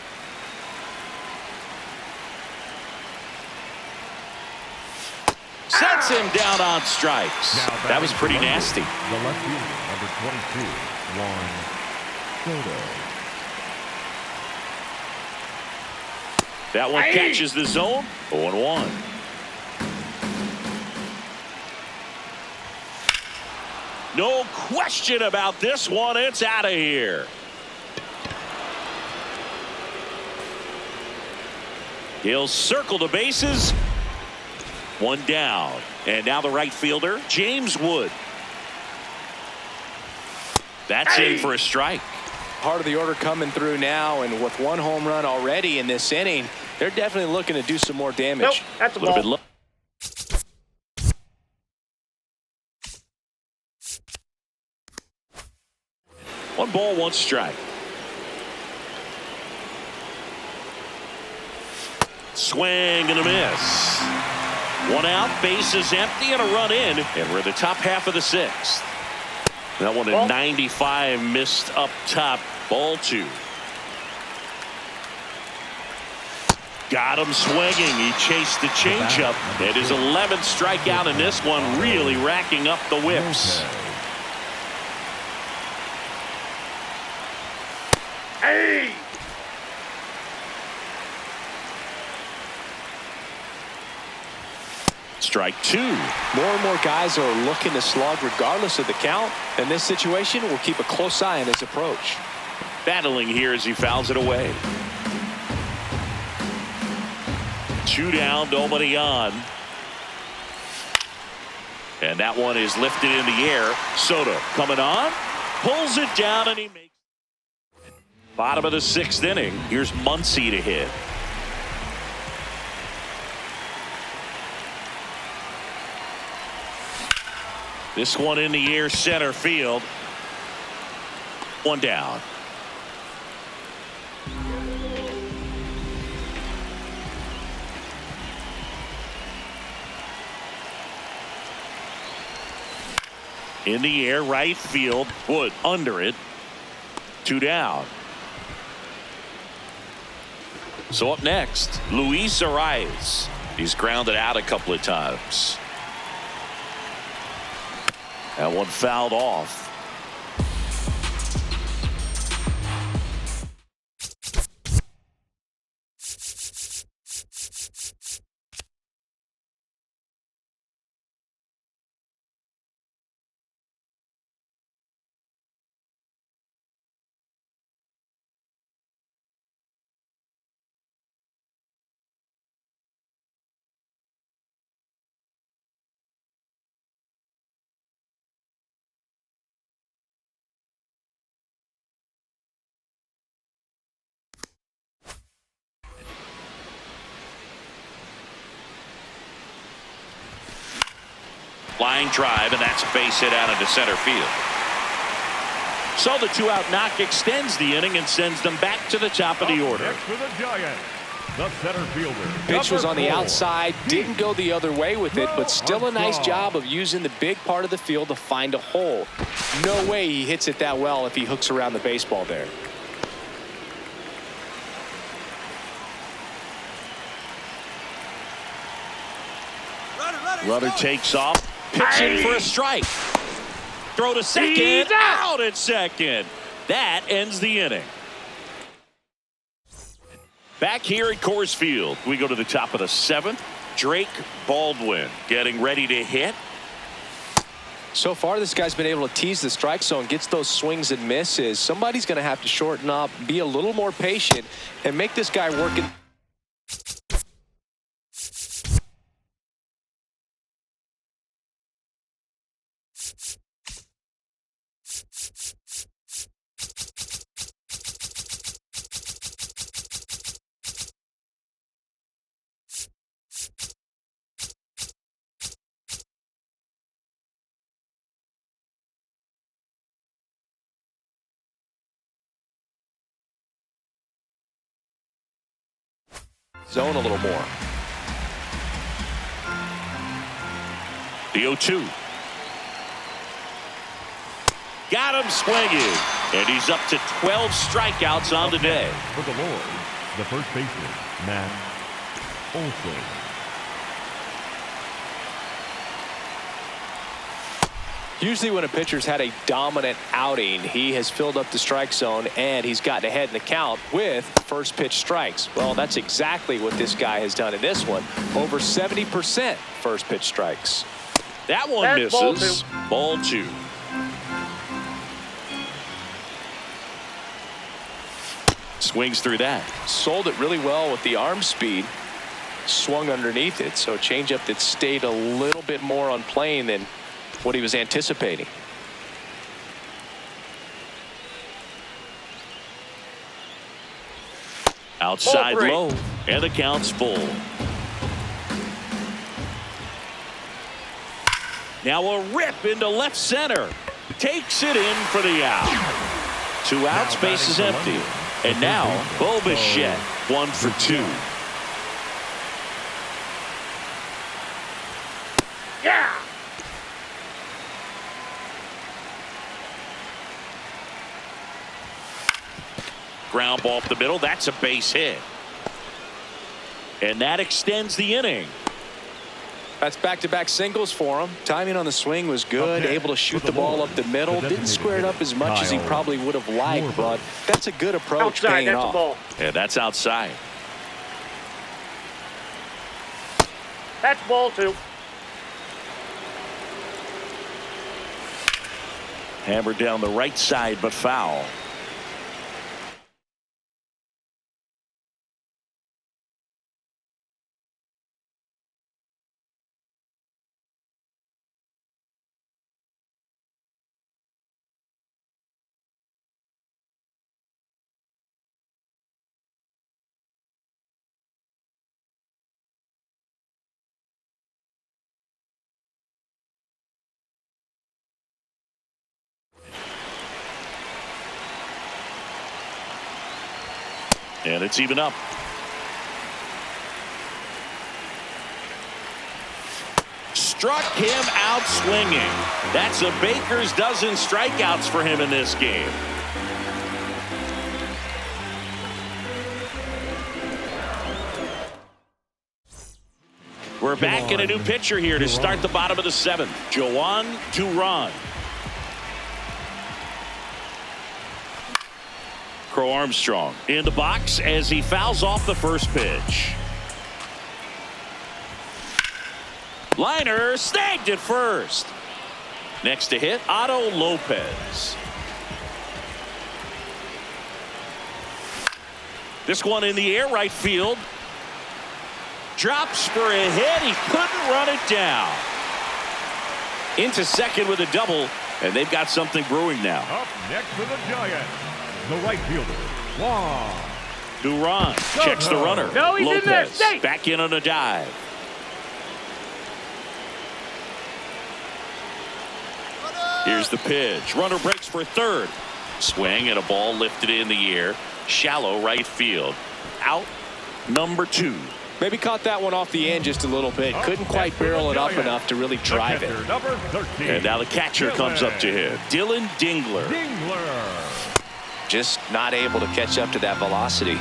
Sets him down on strikes. That was pretty nasty. The left fielder, number 22, Juan Soto. That one catches the zone. 0-1. No question about this one. It's out of here. He'll circle the bases. One down. And now the right fielder, James Wood. That's in for a strike. Part of the order coming through now, and with one home run already in this inning, they're definitely looking to do some more damage. Nope, that's a A little bit ball. low. One ball, one strike. Swing and a miss. One out, base is empty, and a run in, and we're in the top half of the sixth. That one at 95, missed up top. Ball two. Got him swinging. He chased the changeup. And his 11th strikeout in this one, really racking up the whips. Hey! Strike two. More and more guys are looking to slug regardless of the count. In this situation, we'll keep a close eye on his approach. Battling here as he fouls it away. Two down, nobody on. And that one is lifted in the air. Soto coming on, pulls it down, and he makes it. Bottom of the sixth inning. Here's Muncy to hit. This one in the air, center field. One down. In the air, right field. Wood under it. Two down. So up next, Luis Arias. He's grounded out a couple of times. That one fouled off. Flying drive, and that's a base hit out into center field. So the two-out knock extends the inning and sends them back to the top of the order. Next for the Giants, the center fielder. Pitch was on the number 4, outside, didn't go the other way with it, but still a nice job of using the big part of the field to find a hole. No way he hits it that well if he hooks around the baseball there. Runner takes off, pitching for a strike. Throw to second, out at second. That ends the inning. Back here at Coors Field, we go to the top of the seventh. Drake Baldwin getting ready to hit. So far, this guy's been able to tease the strike zone, gets those swings and misses. Somebody's going to have to shorten up, be a little more patient, and make this guy work in. Zone a little more. The 0-2. Got him swinging. And he's up to 12 strikeouts on the day. For the Lords, the first baseman, Matt Olson. Usually when a pitcher's had a dominant outing, he has filled up the strike zone and he's gotten ahead in the count with first pitch strikes. Well, that's exactly what this guy has done in this one. Over 70% first pitch strikes. That one That's misses. Ball two. Swings through that. Sold it really well with the arm speed. swung underneath it. So a changeup that stayed a little bit more on plane than what he was anticipating. Outside low, and the count's full. Now a rip into left center. Takes it in for the out. 2 outs, base is empty. And now, Bo Bichette, 1 for 2. Yeah! Ground ball up the middle. That's a base hit. And that extends the inning. That's back-to-back singles for him. Timing on the swing was good. Able to shoot the ball up the middle. Didn't square it up as much as he probably would have liked, but that's a good approach. Outside, that's a ball. Yeah, that's outside. That's ball 2. Hammered down the right side, but foul. And it's even up. Struck him out swinging. That's a baker's dozen strikeouts for him in this game. We're back in a new pitcher here to start the bottom of the 7th. Joan Duran. Crow Armstrong in the box as he fouls off the first pitch. Liner snagged at first. Next to hit, Otto Lopez. This one in the air, right field. Drops for a hit. He couldn't run it down. Into second with a double, and they've got something brewing now. Up next for the Giants, the right fielder, Juan Duran checks the runner. No, he's in there. Lopez Stay. back in on a dive. Here's the pitch. Runner breaks for third. Swing and a ball lifted in the air. Shallow right field. Out number 2. Maybe caught that one off the end just a little bit. Couldn't quite barrel it up enough to really drive it. Number 13. And now the catcher comes up to him. Dylan Dingler. Just not able to catch up to that velocity.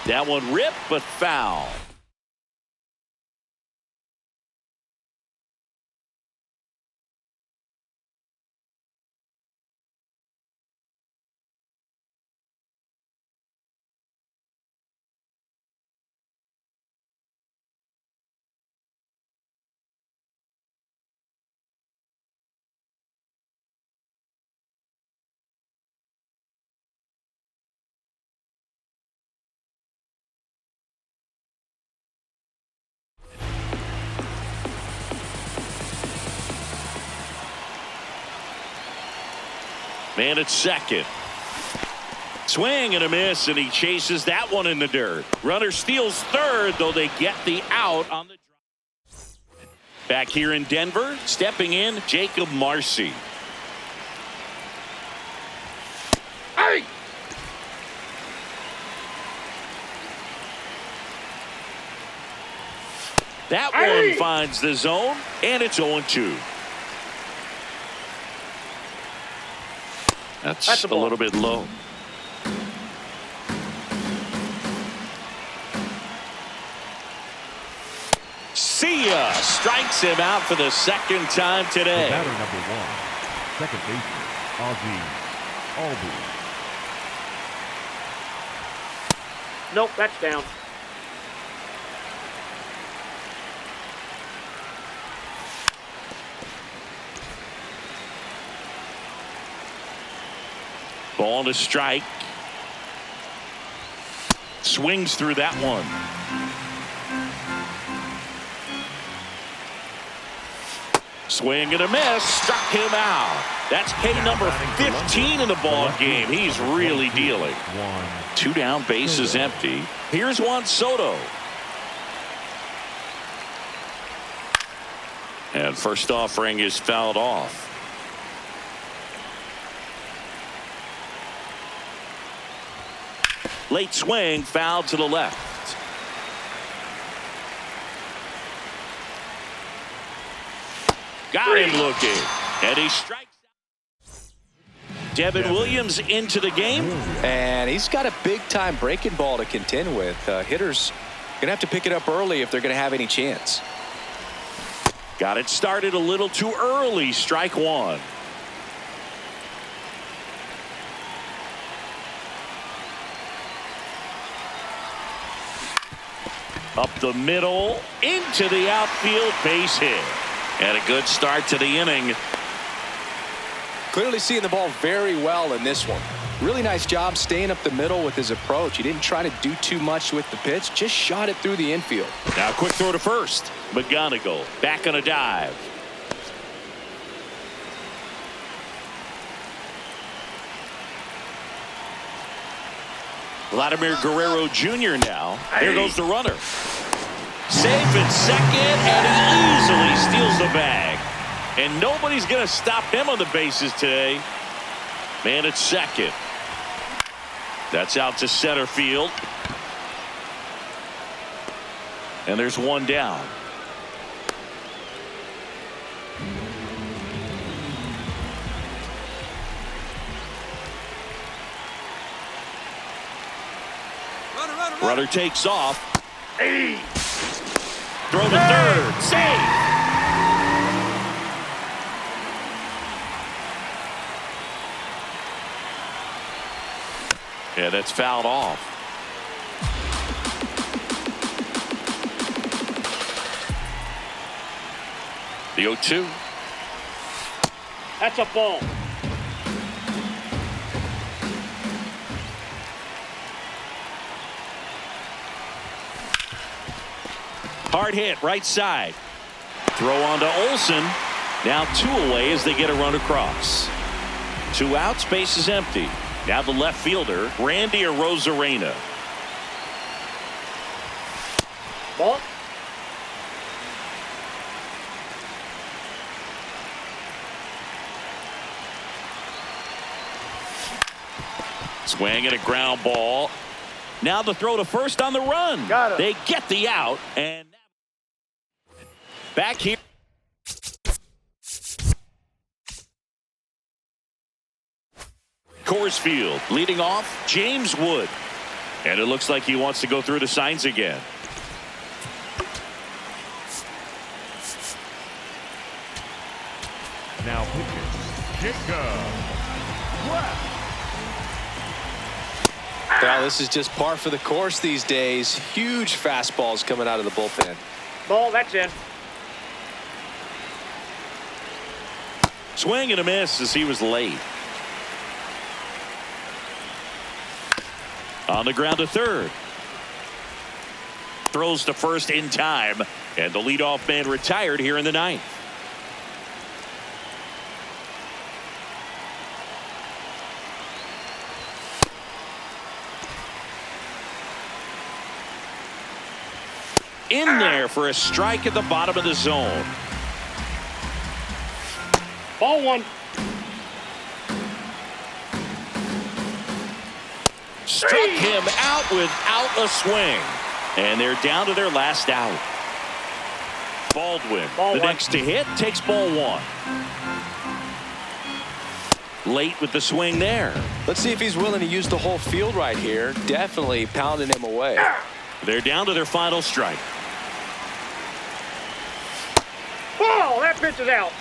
That one ripped but foul. Man at second. Swing and a miss, and he chases that one in the dirt. Runner steals third, though they get the out on the drive. Back here in Denver, stepping in, Jacob Marcy. Hey! That one finds the zone, and it's 0-2. That's a little bit low. See ya! Strikes him out for the second time today. The batter number 1, second baseman, Ozzie Albies. Nope, that's down. Ball to strike. Swings through that one. Swing and a miss. Struck him out. That's K number 15 in the ball game. He's really dealing. 2 down, bases empty. Here's Juan Soto. And first offering is fouled off. Late swing, foul to the left. Got him looking. And he strikes out. Devin Williams into the game. And he's got a big-time breaking ball to contend with. Hitters going to have to pick it up early if they're going to have any chance. Got it started a little too early. Strike one. Up the middle, into the outfield, base hit. And a good start to the inning. Clearly seeing the ball very well in this one. Really nice job staying up the middle with his approach. He didn't try to do too much with the pitch, just shot it through the infield. Now quick throw to first. McGonigal back on a dive. Vladimir Guerrero Jr. now. Here goes the runner. Safe at second, and he easily steals the bag. And nobody's going to stop him on the bases today. Man at second. That's out to center field. And there's one down. Runner takes off. Hey. Throw to third. Save. Yeah, that's fouled off. The 0-2. That's a ball. Hard hit, right side. Throw on to Olsen. Now 2 away as they get a run across. 2 outs, base is empty. Now the left fielder, Randy Arozarena. Ball. Swing and a ground ball. Now the throw to first on the run. Got it. They get the out. And back here. Coors Field leading off James Wood. And it looks like he wants to go through the signs again. Now pitching, Jacob West. Well, this is just par for the course these days. Huge fastballs coming out of the bullpen. Ball, that's in. Swing and a miss as he was late. On the ground to third. Throws to first in time. And the leadoff man retired here in the 9th. In there for a strike at the bottom of the zone. Ball 1. Struck him out without a swing. And they're down to their last out. Baldwin, Ball the 1. next to hit, takes ball 1. Late with the swing there. Let's see if he's willing to use the whole field right here. Definitely pounding him away. They're down to their final strike. Ball, that pitch is out.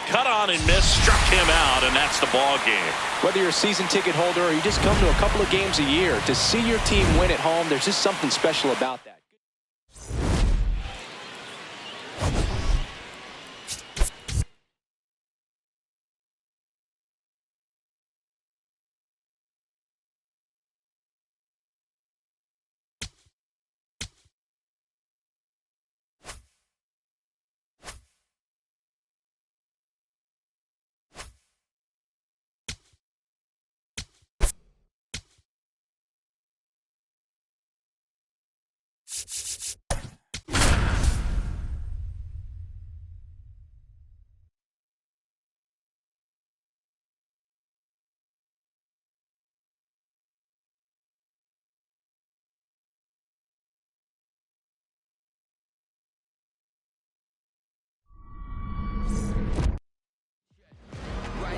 Cut on and missed, struck him out, and that's the ball game. Whether you're a season ticket holder or you just come to a couple of games a year, to see your team win at home, there's just something special about that.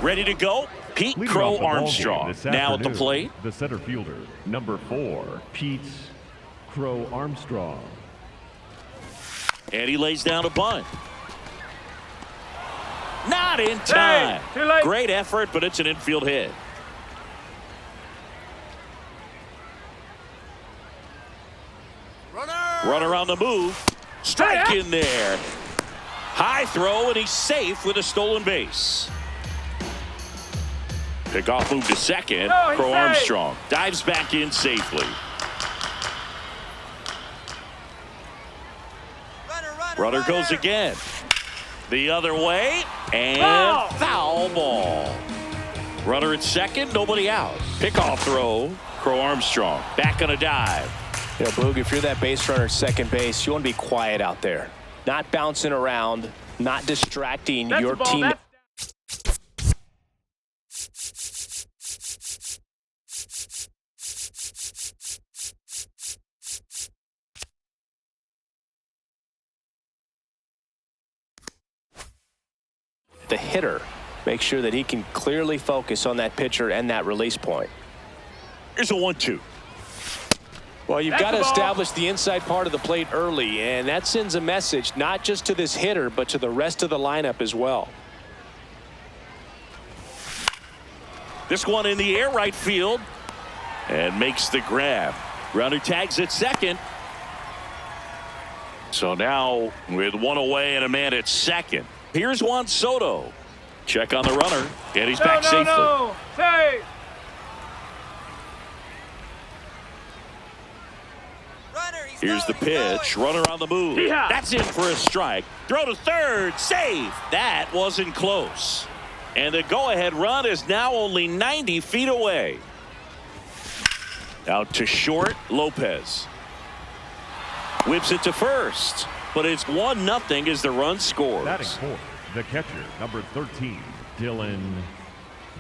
Ready to go. Pete Leading Crow off the ball game Armstrong this now at the afternoon, plate. The center fielder, number 4, Pete Crow Armstrong. And he lays down a bunt. Not in time. Hey, too late. Great effort, but it's an infield hit. Runner on the move. Strike in there. High throw, and he's safe with a stolen base. Pickoff move to second. Crow Armstrong dives back in safely. Runner goes again. The other way, and foul ball. Runner at second, nobody out. Pickoff throw, Crow Armstrong back on a dive. You know, Boog, if you're that base runner at second base, you want to be quiet out there. Not bouncing around, not distracting your team. The hitter, make sure that he can clearly focus on that pitcher and that release point. Here's a 1-2. Well, you've got to establish the inside part of the plate early, and that sends a message not just to this hitter, but to the rest of the lineup as well. This one in the air, right field, and makes the grab. Runner tags at second. So now with one away and a man at second. Here's Juan Soto. Check on the runner, and he's back safely. Hey. Here's the pitch. Runner on the move. That's in for a strike. Throw to third. Safe. That wasn't close. And the go-ahead run is now only 90 feet away. Out to short. Lopez whips it to first. But it's 1-0 as the run scores. Batting fourth, the catcher, number 13, Dylan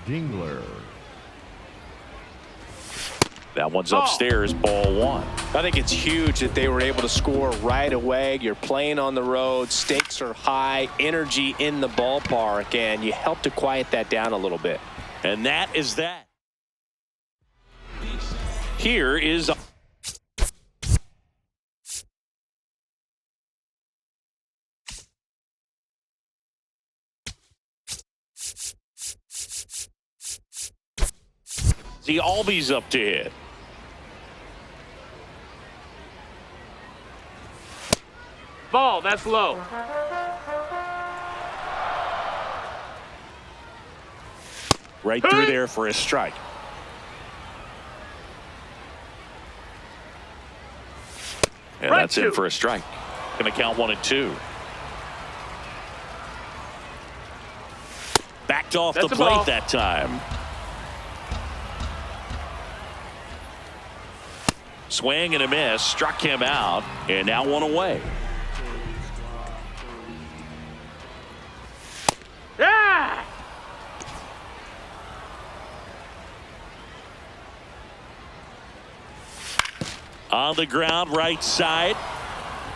Dingler. That one's upstairs, ball 1. I think it's huge that they were able to score right away. You're playing on the road. Stakes are high. Energy in the ballpark. And you help to quiet that down a little bit. And that is that. Here is... See, Albies up to hit. Ball, that's low. Right through there for a strike. And that's in for a strike. Going to count 1 and 2. Backed off the plate that time. Swing and a miss, struck him out, and now 1 away. Yeah! On the ground, right side.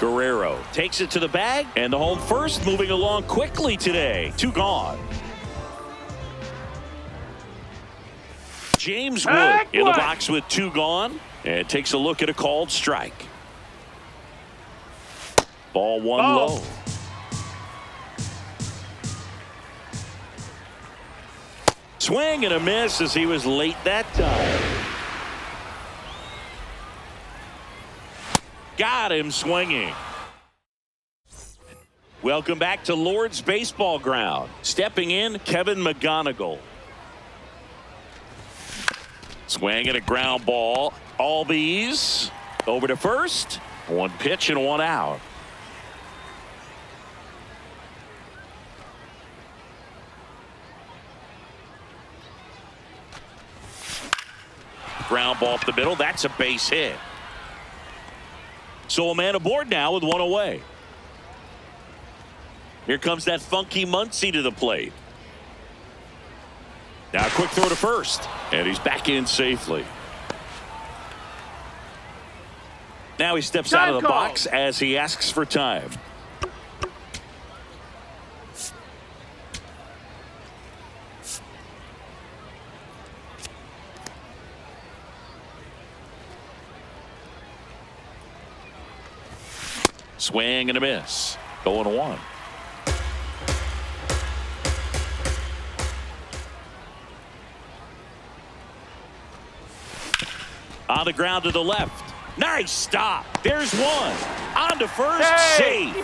Guerrero takes it to the bag, and the home first moving along quickly today. 2 gone. James Wood in the box with 2 gone. And takes a look at a called strike. Ball 1 low. Swing and a miss as he was late that time. Got him swinging. Welcome back to Lord's Baseball Ground. Stepping in, Kevin McGonigal. Swing and a ground ball. Albies over to first. 1 pitch and 1 out. Ground ball up the middle. That's a base hit. So a man aboard now with 1 away. Here comes that funky Muncy to the plate. Now a quick throw to first. And he's back in safely. Now he steps out of the box as he asks for time. Swing and a miss. 0-1. On the ground to the left. Nice stop. There's one. On to first. Safe.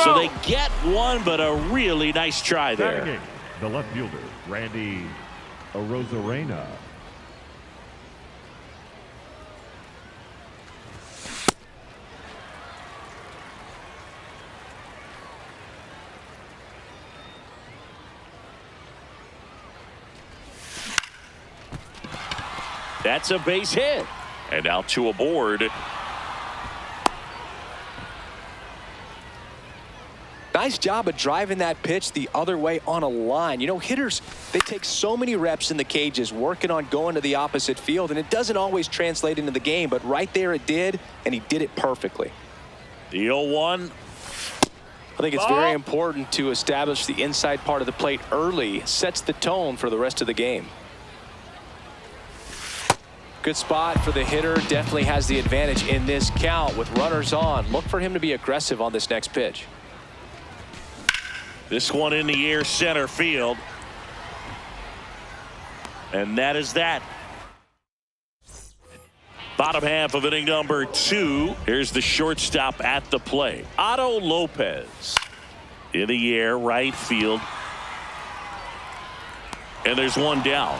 So they get one, but a really nice try there. Batting the left fielder, Randy Arozarena. That's a base hit. And now 2 aboard. Nice job of driving that pitch the other way on a line. You know, hitters, they take so many reps in the cages working on going to the opposite field, and it doesn't always translate into the game, but right there it did, and he did it perfectly. The 0-1. I think it's very important to establish the inside part of the plate early. Sets the tone for the rest of the game. Good spot for the hitter. Definitely has the advantage in this count with runners on. Look for him to be aggressive on this next pitch. This one in the air, center field. And that is that. Bottom half of inning number 2. Here's the shortstop at the plate. Otto Lopez. In the air, right field. And there's one down.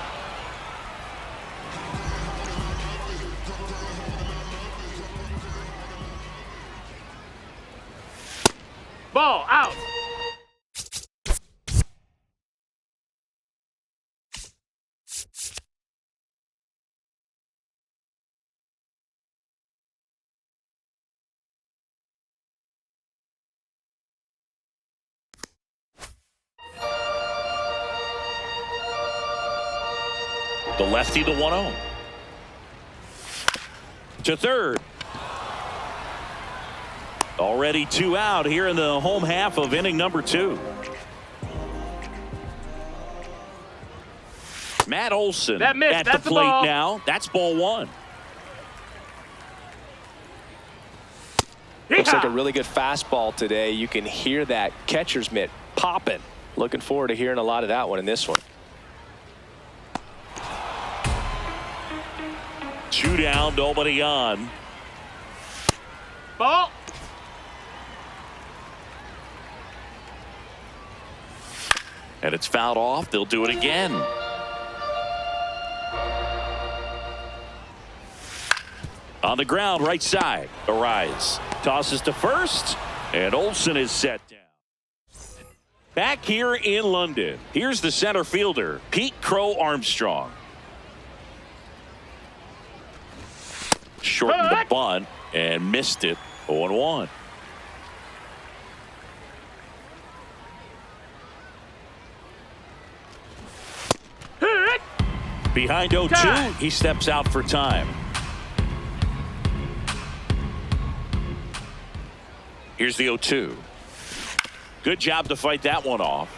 Ball out. The lefty to 1-0. To third. Already 2 out here in the home half of inning number 2. Matt Olson at the plate now. That's ball 1. Looks like a really good fastball today. You can hear that catcher's mitt popping. Looking forward to hearing a lot of that one in this one. 2 down, nobody on. Ball. And it's fouled off. They'll do it again. On the ground, right side. Arise. Tosses to first. And Olson is set down. Back here in London, here's the center fielder, Pete Crow Armstrong. Shortened the bunt and missed it. 0-1. Behind 0-2, he steps out for time. Here's the 0-2. Good job to fight that one off.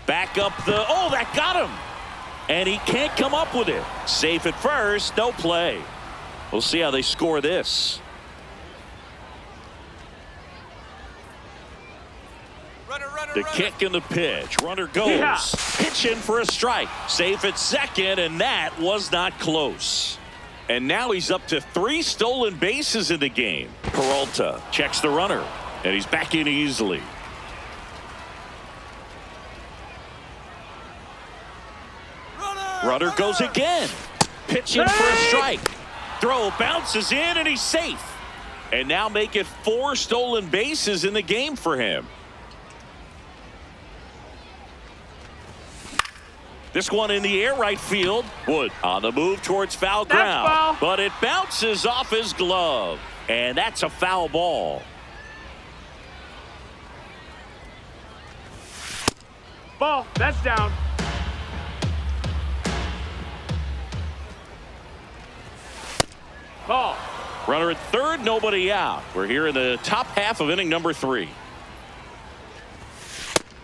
Back up the, oh, that got him. And he can't come up with it. Safe at first, no play. We'll see how they score this. The kick and the pitch. Runner goes. Pitch in for a strike. Safe at second, and that was not close. And now he's up to 3 stolen bases in the game. Peralta checks the runner, and he's back in easily. Runner goes again. Pitch in for a strike. Throw bounces in, and he's safe. And now make it 4 stolen bases in the game for him. This one in the air, right field. Wood on the move towards foul ground. But it bounces off his glove. And that's a foul ball. Ball. That's down. Ball. Runner at third, nobody out. We're here in the top half of inning number 3.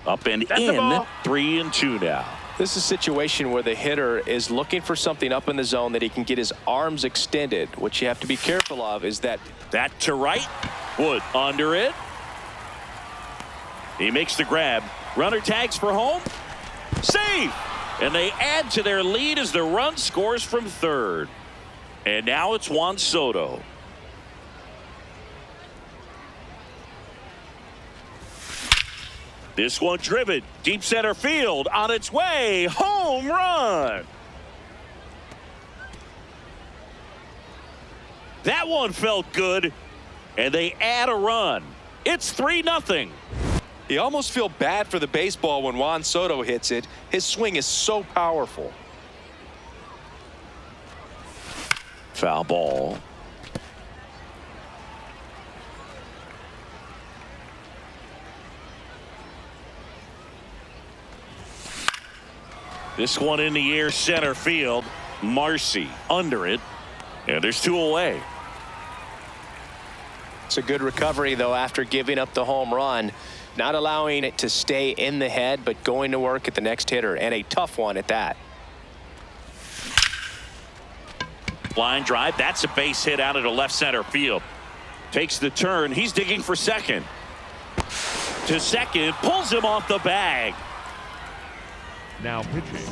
Up and in, 3-2 now. This is a situation where the hitter is looking for something up in the zone that he can get his arms extended. What you have to be careful of is that to right. Wood under it. He makes the grab. Runner tags for home. Safe. And they add to their lead as the run scores from third. And now it's Juan Soto. This one driven deep center field, on its way, home run. That one felt good, and they add a run. It's 3-0. you almost feel bad for the baseball when Juan Soto hits it. His swing is so powerful. Foul ball. This one in the air, center field. Marcy under it, and there's 2 away. It's a good recovery, though, after giving up the home run. Not allowing it to stay in the head, but going to work at the next hitter, and a tough one at that. Line drive. That's a base hit out into left center field. Takes the turn. He's digging for second. To second. Pulls him off the bag. Now pitching.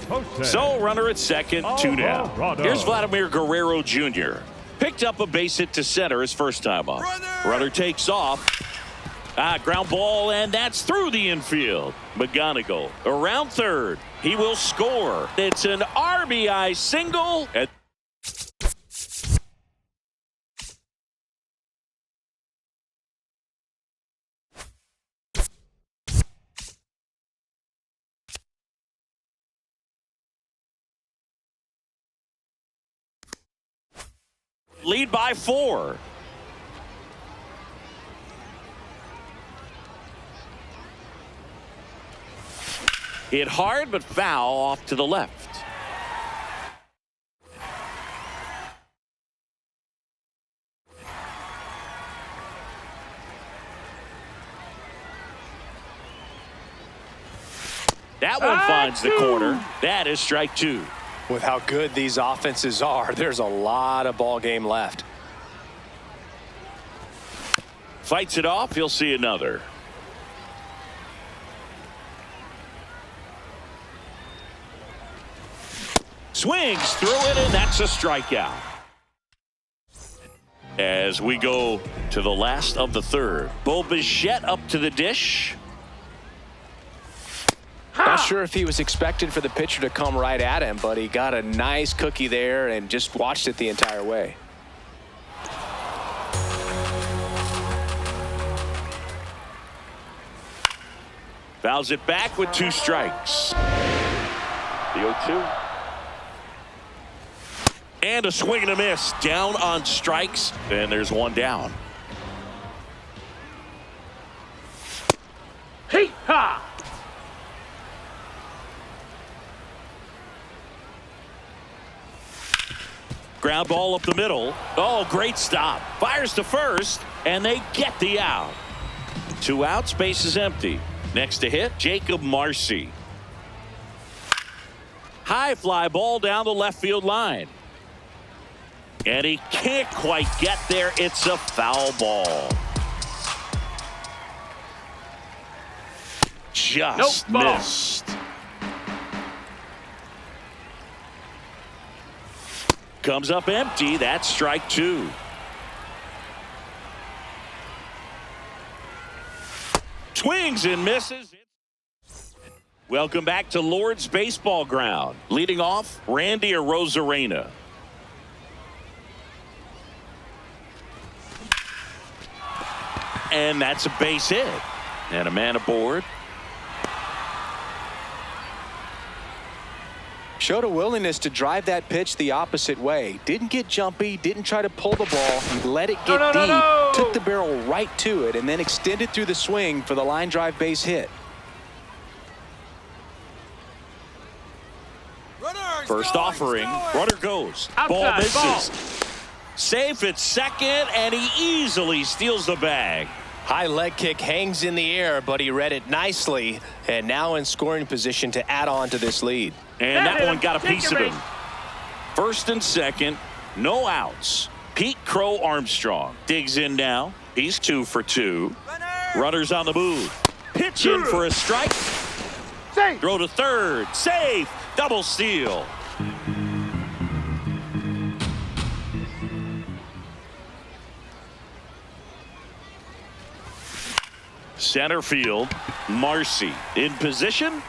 Jose So runner at second, 2 down. Alvarado. Here's Vladimir Guerrero Jr. Picked up a base hit to center his first time up. Runner takes off. Ground ball, and that's through the infield. McGonigal around third. He will score. It's an RBI single. Lead by 4. Hit hard, but foul off to the left. That one finds the corner. That is strike 2. With how good these offenses are, there's a lot of ball game left. Fights it off. He'll see another. Swings through it, and that's a strikeout. As we go to the last of the third. Bo Bichette up to the dish. Not sure if he was expected for the pitcher to come right at him, but he got a nice cookie there and just watched it the entire way. Fouls it back with 2 strikes. The 0-2. And a swing and a miss. Down on strikes, and there's 1 down. Hey, ha! Ground ball up the middle. Oh, great stop. Fires to first, and they get the out. 2 outs, base is empty. Next to hit, Jacob Marcy. High fly ball down the left field line. And he can't quite get there. It's a foul ball. Just missed. Comes up empty. That's strike 2. Swings and misses. Welcome back to Lord's Baseball Ground. Leading off, Randy Arozarena. And that's a base hit. And a man aboard. Showed a willingness to drive that pitch the opposite way. Didn't get jumpy, didn't try to pull the ball. He let it get deep, took the barrel right to it, and then extended through the swing for the line drive base hit. First offering, runner goes. Ball misses. Safe at second, and he easily steals the bag. High leg kick hangs in the air, but he read it nicely, and now in scoring position to add on to this lead. And that one got a piece of him. First and second, no outs. Pete Crow Armstrong digs in now. He's 2 for 2. Runners on the move. Pitch in for a strike. Safe. Throw to third. Safe. Double steal. Center field, Marcy in position.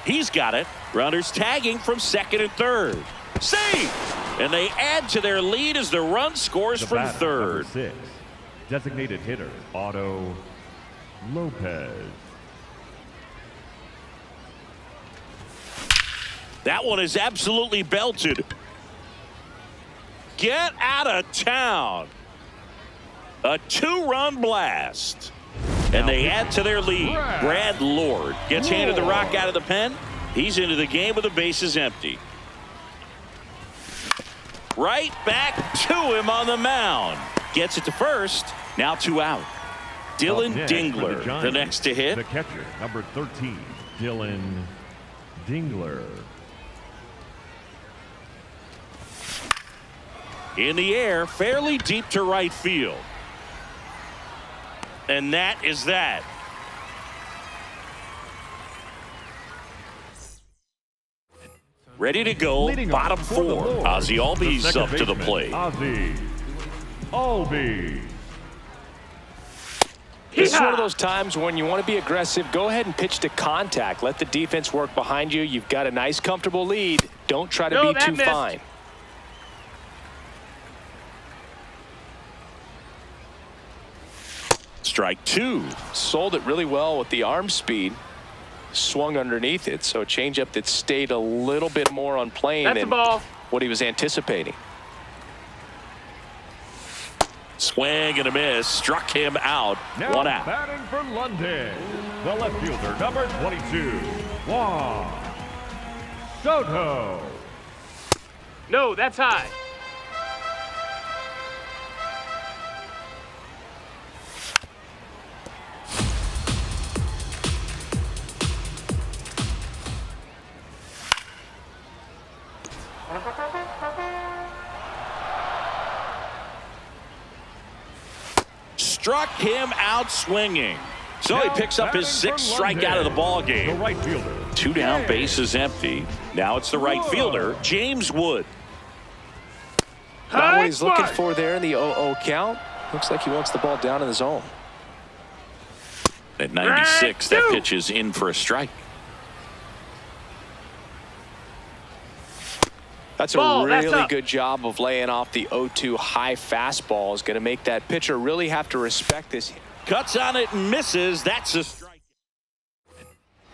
He's got it. Runners tagging from second and third. Safe! And they add to their lead as the run scores from third. Number 6, designated hitter, Otto Lopez. That one is absolutely belted. Get out of town. A 2-run blast. And they add to their lead. Brad Lord gets handed the rock out of the pen. He's into the game with the bases empty. Right back to him on the mound. Gets it to first. Now 2 out. Dylan Dingler, the next to hit. The catcher, number 13, Dylan Dingler. In the air, fairly deep to right field. And that is that. Ready to go, Leading bottom off for the 4. Lords, Ozzie Albies second up to the baseman, plate. Ozzie Albies. This is one of those times when you want to be aggressive. Go ahead and pitch to contact. Let the defense work behind you. You've got a nice, comfortable lead. Don't try to be too fine. Strike 2. Sold it really well with the arm speed. Swung underneath it, so a changeup that stayed a little bit more on plane than what he was anticipating. Swing and a miss. Struck him out. Now 1 out. batting for London, the left fielder, number 22, Juan Soto. No, that's high. Struck him out swinging. So he picks up his 6th strikeout of the ball The game. right fielder. 2 down, bases empty. Now it's the right fielder, James Wood. Not what he's looking for there in the 0-0 count. Looks like he wants the ball down in the zone. At 96, that pitch is in for a strike. That's a really good job of laying off the 0-2 high fastball. Is going to make that pitcher really have to respect this. Cuts on it and misses. That's a strike.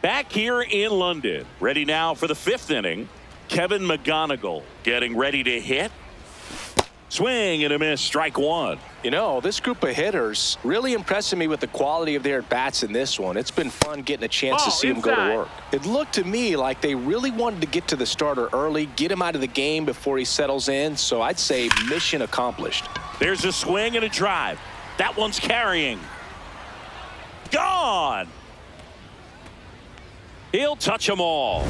Back here in London. Ready now for the 5th inning. Kevin McGonigal getting ready to hit. Swing and a miss. Strike 1. You know, this group of hitters really impressing me with the quality of their at-bats in this one. It's been fun getting a chance to see them go to work. It looked to me like they really wanted to get to the starter early, get him out of the game before he settles in. So I'd say mission accomplished. There's a swing and a drive. That one's carrying. Gone. He'll touch them all.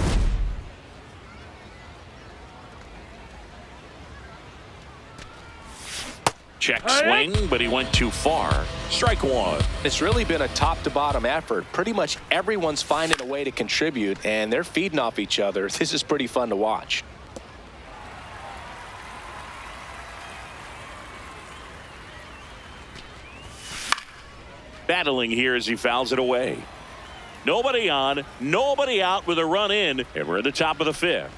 Check swing, but he went too far. Strike 1. It's really been a top-to-bottom effort. Pretty much everyone's finding a way to contribute, and they're feeding off each other. This is pretty fun to watch. Battling here as he fouls it away. Nobody on, nobody out with a run in, and we're at the top of the 5th.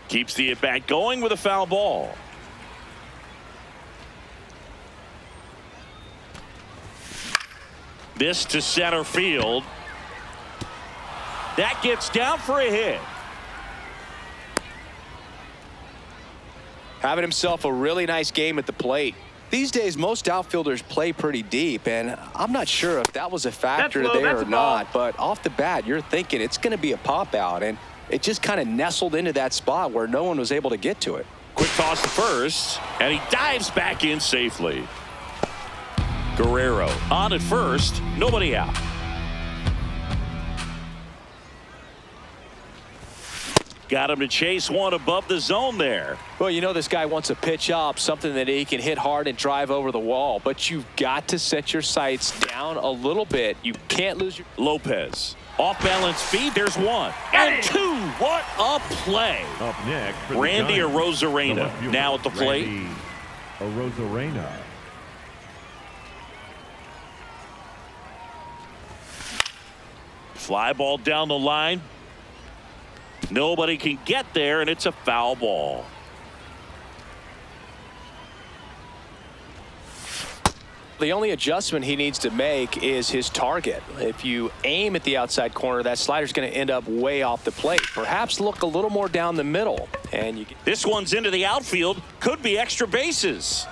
Keeps the at-bat going with a foul ball. This to center field. That gets down for a hit. Having himself a really nice game at the plate. These days, most outfielders play pretty deep, and I'm not sure if that was a factor there or not, but off the bat, you're thinking it's going to be a pop-out, and it just kind of nestled into that spot where no one was able to get to it. Quick toss to first, and he dives back in safely. Guerrero on at first, nobody out. Got him to chase one above the zone there. Well, you know this guy wants a pitch up, something that he can hit hard and drive over the wall. But you've got to set your sights down a little bit. You can't lose your... Lopez. Off-balance feed. There's one. And two. What a play. Up next for the Randy Giants, Arozarena the left fielder, now at the plate. Randy Arozarena. Fly ball down the line. Nobody can get there, and it's a foul ball. The only adjustment he needs to make is his target. If you aim at the outside corner, that slider's going to end up way off the plate. Perhaps look a little more down the middle. And you get... This one's into the outfield. Could be extra bases.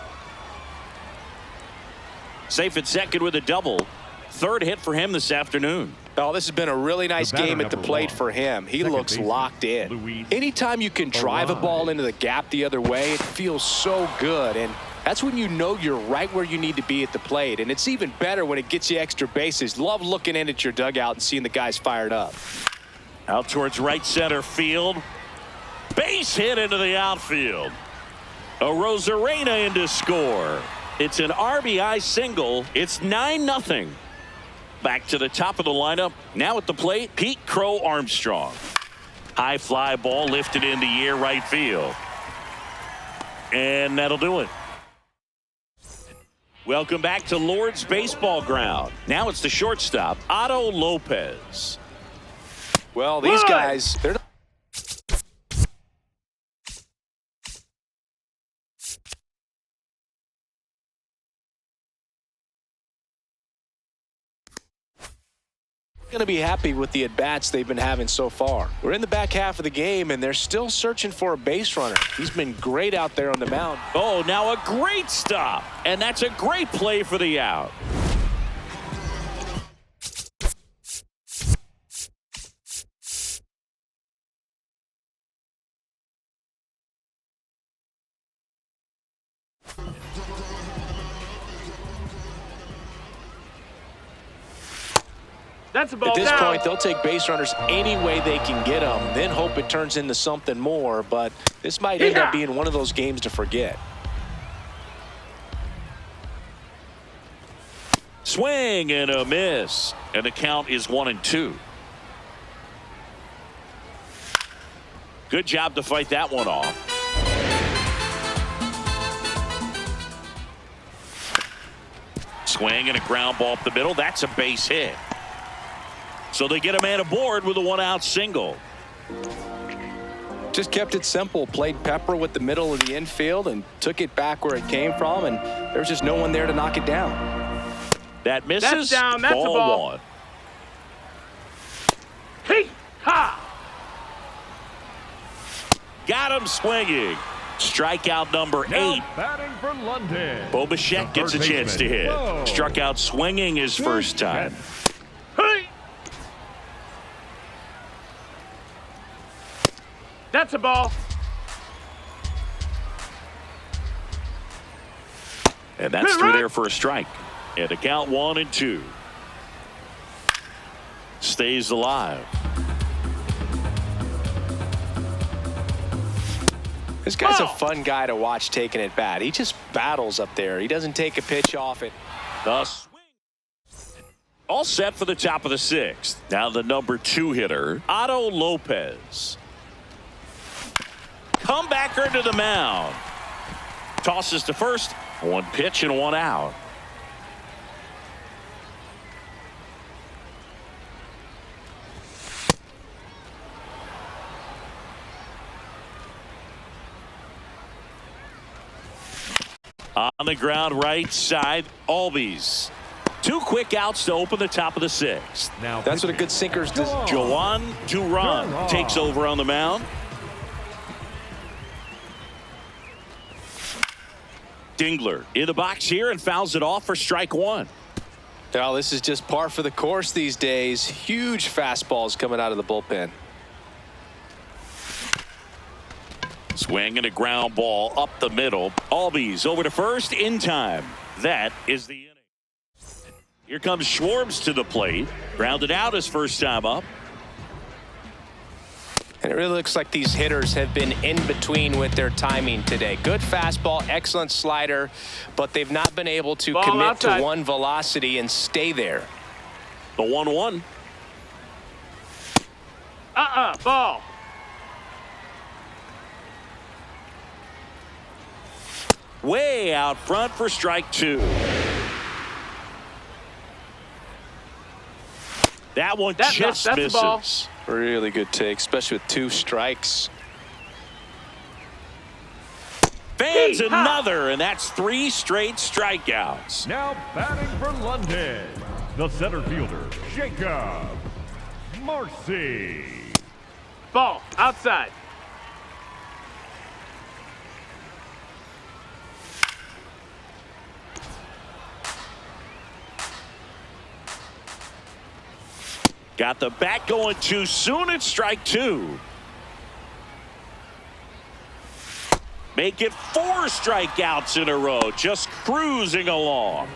Safe at second with a double. Third hit for him this afternoon. Oh, this has been a really nice game at the plate for him. He looks locked in. Anytime you can drive a ball into the gap the other way, it feels so good. And that's when you know you're right where you need to be at the plate. And it's even better when it gets you extra bases. Love looking in at your dugout and seeing the guys fired up. Out towards right center field. Base hit into the outfield. Arozarena in to score. It's an RBI single. It's 9-0. Back to the top of the lineup. Now at the plate, Pete Crow Armstrong. High fly ball lifted in the air right field. And that'll do it. Welcome back to Lord's Baseball Ground. Now it's the shortstop, Otto Lopez. Well, these guys, they're... going to be happy with the at-bats they've been having so far. We're in the back half of the game, and they're still searching for a base runner. He's been great out there on the mound. Oh, now a great stop. And that's a great play for the out. That's a ball. At this down. point, they'll take base runners any way they can get them, then hope it turns into something more. But this might end up being one of those games to forget. Swing and a miss. And the count is 1-2. Good job to fight that one off. Swing and a ground ball up the middle. That's a base hit. So they get a man aboard with a one-out single. Just kept it simple. Played pepper with the middle of the infield and took it back where it came from, and there's just no one there to knock it down. That misses. That's down. That's a ball. One. Hey, ha! Got him swinging. Strikeout number 8. Batting for London. Bo Bichette gets a chance to hit. Whoa. Struck out swinging his first time. Hey! That's a ball. And that's through there for a strike. And the count 1-2. Stays alive. This guy's a fun guy to watch taking at bat. He just battles up there. He doesn't take a pitch off it. The swing. All set for the top of the 6th. Now the number 2 hitter, Otto Lopez. Comebacker to the mound. Tosses to first. One pitch and one out. On the ground right side, Albies. 2 quick outs to open the top of the 6th. Now That's what a good sinker's does. Joan Duran takes over on the mound. Dingler in the box here and fouls it off for strike 1. Well, this is just par for the course these days. Huge fastballs coming out of the bullpen. Swing and a ground ball up the middle. Albies over to first in time. That is the Here comes Schwartz to the plate. Grounded out his first time up. And it really looks like these hitters have been in between with their timing today. Good fastball, excellent slider, but they've not been able to commit outside to one velocity and stay there. The 1-1. Ball. Way out front for strike 2. That one just that's the ball. misses. Really good take, especially with 2 strikes. Fans another, and that's 3 straight strikeouts. Now batting for London, the center fielder, Jacob Marcy. Ball. Outside. Got the bat going too soon. It's strike 2. Make it 4 strikeouts in a row. Just cruising along.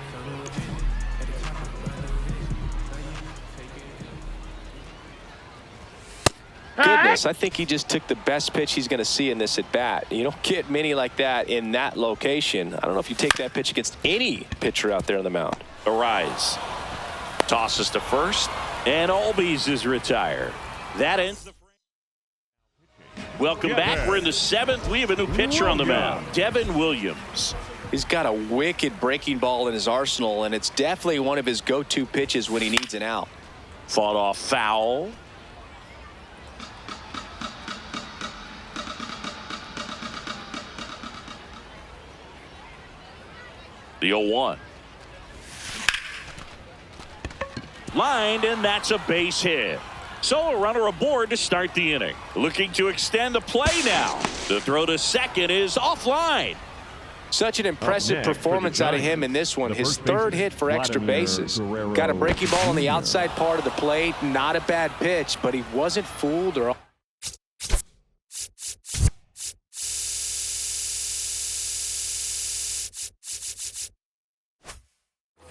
Goodness, I think he just took the best pitch he's going to see in this at bat. You don't get many like that in that location. I don't know if you take that pitch against any pitcher out there on the mound. The rise. Tosses to first, and Albies is retired. That ends the frame. Welcome back. We're in the 7th. We have a new pitcher on the mound, Devin Williams. He's got a wicked breaking ball in his arsenal, and it's definitely one of his go-to pitches when he needs an out. Fought off foul. The 0-1. Lined, and that's a base hit. So a runner aboard to start the inning. Looking to extend the play now. The throw to second is offline. Such an impressive performance out of him in this one. His 3rd hit for extra bases. Got a breaking ball on the outside part of the plate. Not a bad pitch, but he wasn't fooled or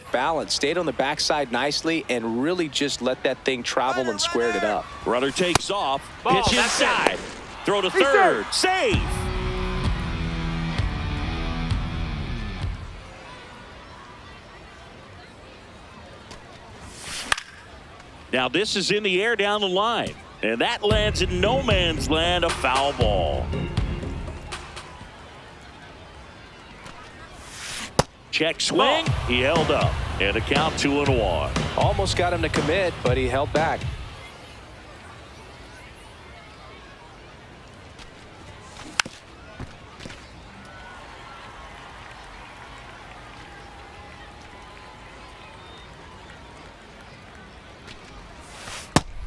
balance. Stayed on the backside nicely and really just let that thing travel and squared it up. Runner takes off. Ball, Pitch that's inside. Throw to He's third. there. Safe. Now this is in the air down the line. And that lands in no man's land, a foul ball. Check swing. He held up. And a count 2-1. Almost got him to commit, but he held back.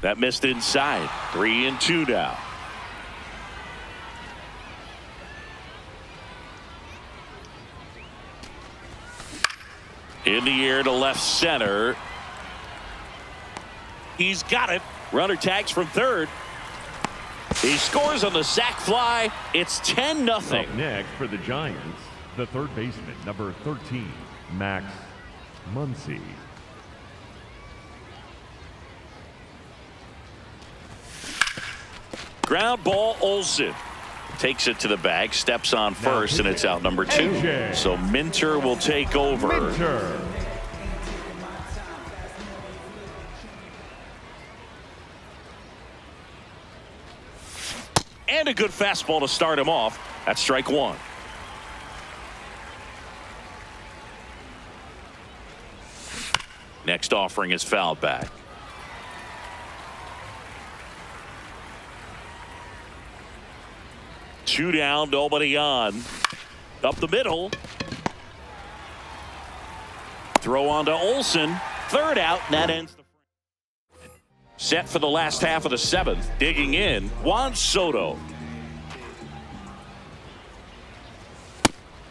That missed inside. 3-2 now. In the air to left center. He's got it. Runner tags from third. He scores on the sac fly. It's 10-0. Up next for the Giants, the third baseman, number 13, Max Muncy. Ground ball, Olsen. Takes it to the bag, steps on first, and it's out number 2. AJ. So Minter will take over. Minter. And a good fastball to start him off. That's strike 1. Next offering is fouled back. Two down, nobody on. Up the middle. Throw on to Olsen. Third out, and that ends the frame. Set for the last half of the 7th. Digging in, Juan Soto.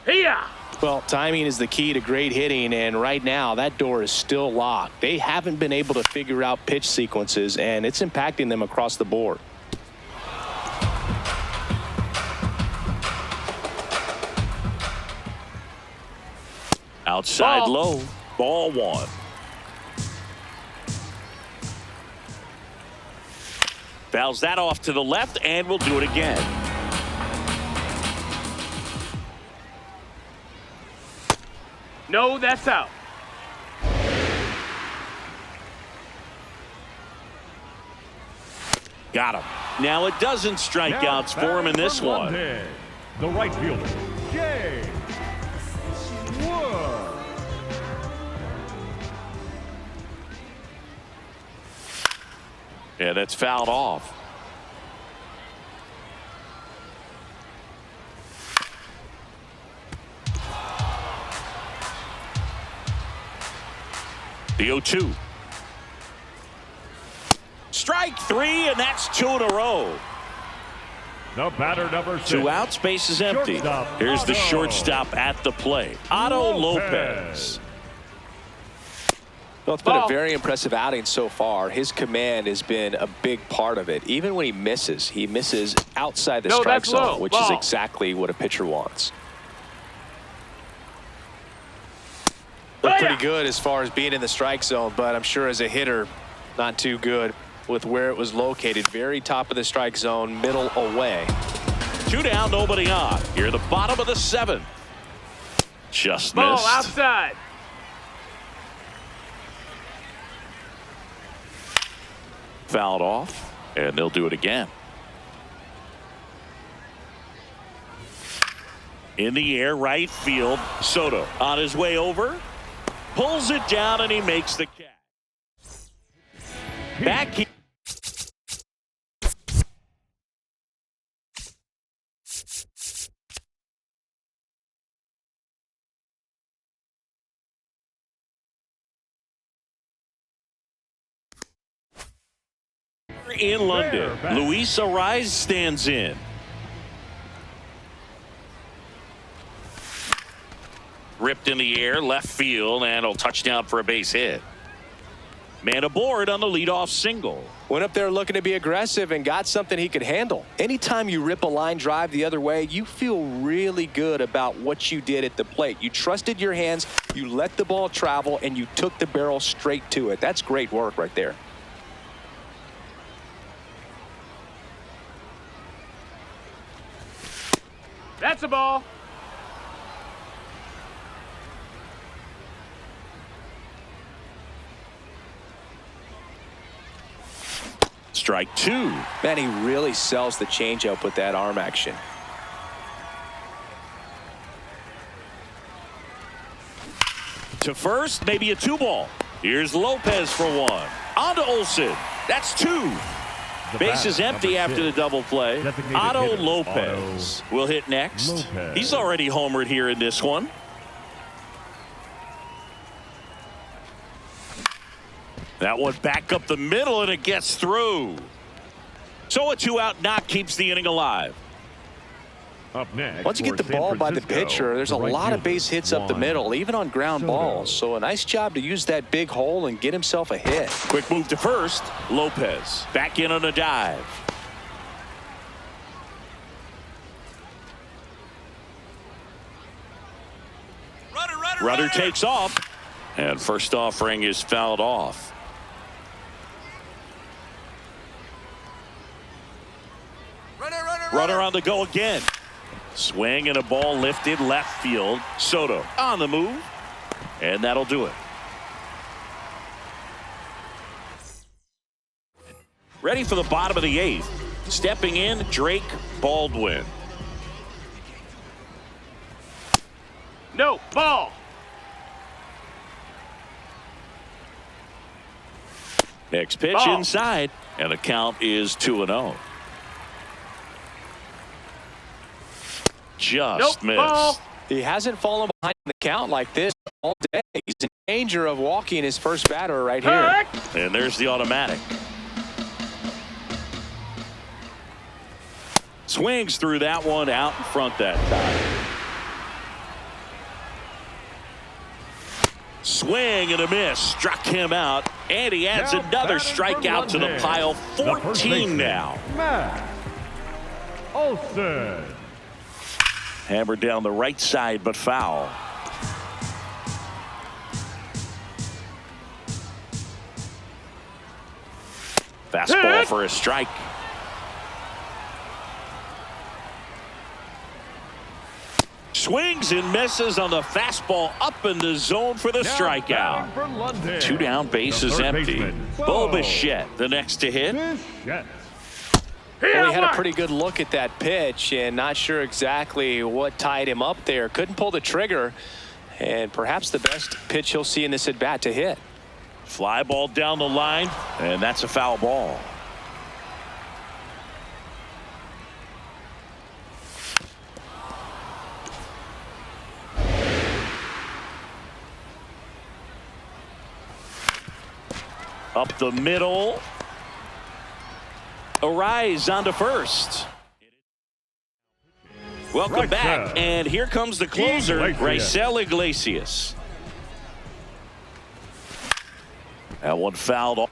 Here. Well, timing is the key to great hitting, and right now that door is still locked. They haven't been able to figure out pitch sequences, and it's impacting them across the board. Outside low, ball 1. Fouls that off to the left, and we'll do it again. No, that's out. Got him. Now it doesn't strikeouts for him in this one. The right fielder, Jay Wood. Yeah, that's fouled off. The 0-2. Strike three, and that's 2 in a row. The batter, number 6. 2 outs, base is empty. Shortstop, Here's the Otto. shortstop at the plate, Otto Lopez. Well, it's been a very impressive outing so far. His command has been a big part of it. Even when he misses outside the strike zone, which is exactly what a pitcher wants. Looked pretty good as far as being in the strike zone, but I'm sure as a hitter, not too good with where it was located. Very top of the strike zone, middle away. 2 down, nobody on. Here, the bottom of the 7th. Just Ball missed. outside. Fouled off, and they'll do it again. In the air, right field. Soto on his way over. Pulls it down, and he makes the catch. Back here. In London, Luis Ariz stands in. Ripped in the air, left field, and he'll touchdown for a base hit. Man aboard on the leadoff single. Went up there looking to be aggressive and got something he could handle. Anytime you rip a line drive the other way, you feel really good about what you did at the plate. You trusted your hands, you let the ball travel, and you took the barrel straight to it. That's great work right there. That's a ball. Strike 2. Man, he really sells the changeup with that arm action. To first, maybe a 2-ball. Here's Lopez for 1. On to Olsen. That's 2. Base is empty after the double play. Otto Lopez will hit next. He's already homered here in this one. That one back up the middle, and it gets through. So a 2-out knock keeps the inning alive. Up next, once you get the ball by the pitcher, there's a lot of base hits up the middle, even on ground balls. So a nice job to use that big hole and get himself a hit. Quick move to first. Lopez back in on a dive. Runner takes off, and first offering is fouled off. Runner on the go again. Swing and a ball lifted left field. Soto on the move, and that'll do it. Ready for the bottom of the 8th. Stepping in, Drake Baldwin. No, ball. Next pitch inside, and the count is 2-0. Just missed. Ball. He hasn't fallen behind the count like this all day. He's in danger of walking his first batter right here. And there's the automatic. Swings through that one out in front that time. Swing and a miss. Struck him out. And he adds another strikeout to the pile. 14 now. Matt Olson. Hammered down the right side, but foul. Fastball for a strike. Swings and misses on the fastball up in the zone for the strikeout. 2 down, bases empty. Bo Bichette, the next to hit. Bichette. Well, he had a pretty good look at that pitch and not sure exactly what tied him up there. Couldn't pull the trigger, and perhaps the best pitch he'll see in this at bat to hit. Fly ball down the line, and that's a foul ball. Up the middle. Arise onto first. Welcome back, and here comes the closer, Raisel Iglesias. That one fouled off.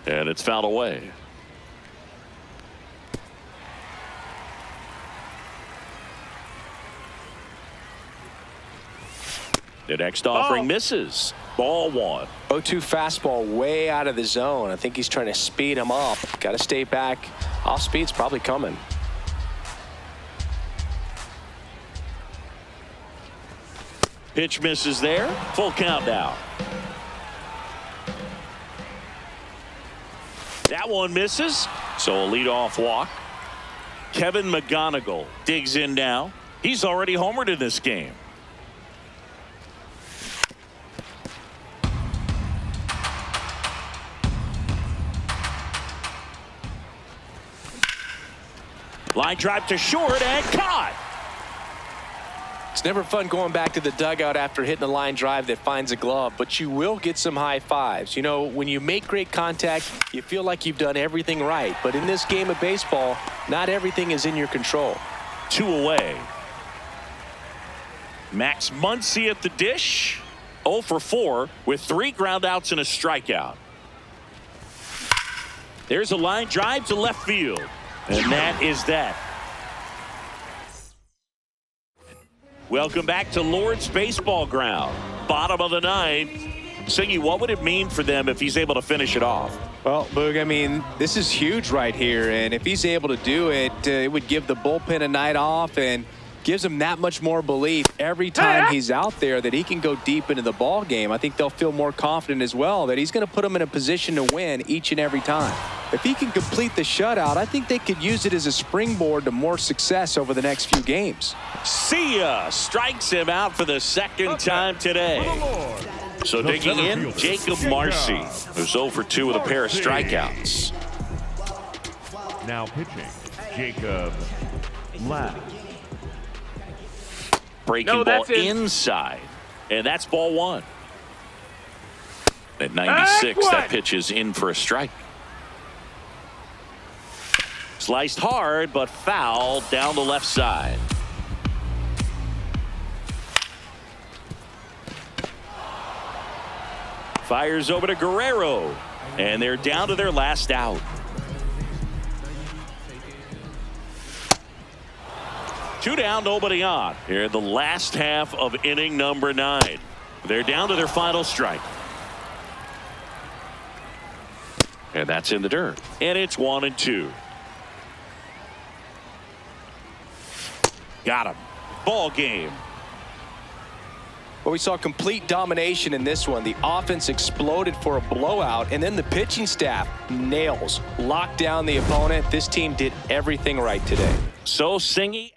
And it's fouled away. The next offering misses. Ball 1. 0-2 fastball way out of the zone. I think he's trying to speed him up. Got to stay back. Off speed's probably coming. Pitch misses there. Full count now. That one misses, so a leadoff walk. Kevin McGonigal digs in now. He's already homered in this game. Line drive to short and caught. It's never fun going back to the dugout after hitting a line drive that finds a glove, but you will get some high fives. You know, when you make great contact, you feel like you've done everything right. But in this game of baseball, not everything is in your control. 2 away. Max Muncy at the dish. 0 for 4 with 3 groundouts and a strikeout. There's a line drive to left field. And that is that. Welcome back to Lord's Baseball Ground. Bottom of the 9th. Singy, what would it mean for them if he's able to finish it off? Well, Boog, I mean, this is huge right here. And if he's able to do it, it would give the bullpen a night off and gives him that much more belief every time he's out there that he can go deep into the ball game. I think they'll feel more confident as well that he's going to put them in a position to win each and every time. If he can complete the shutout, I think they could use it as a springboard to more success over the next few games. See ya! Strikes him out for the second time today. So digging in, Jacob Marcy, who's 0 for 2 with a pair of strikeouts. Now pitching, Jacob Ladd. Breaking ball inside, and that's ball 1. At 96, that pitch is in for a strike. Sliced hard, but foul down the left side. Fires over to Guerrero, and they're down to their last out. Two down, nobody on. Here in the last half of inning number 9. They're down to their final strike. And that's in the dirt. And it's 1-2. Got him. Ball game. Well, we saw complete domination in this one. The offense exploded for a blowout, and then the pitching staff nails, locked down the opponent. This team did everything right today. So Singy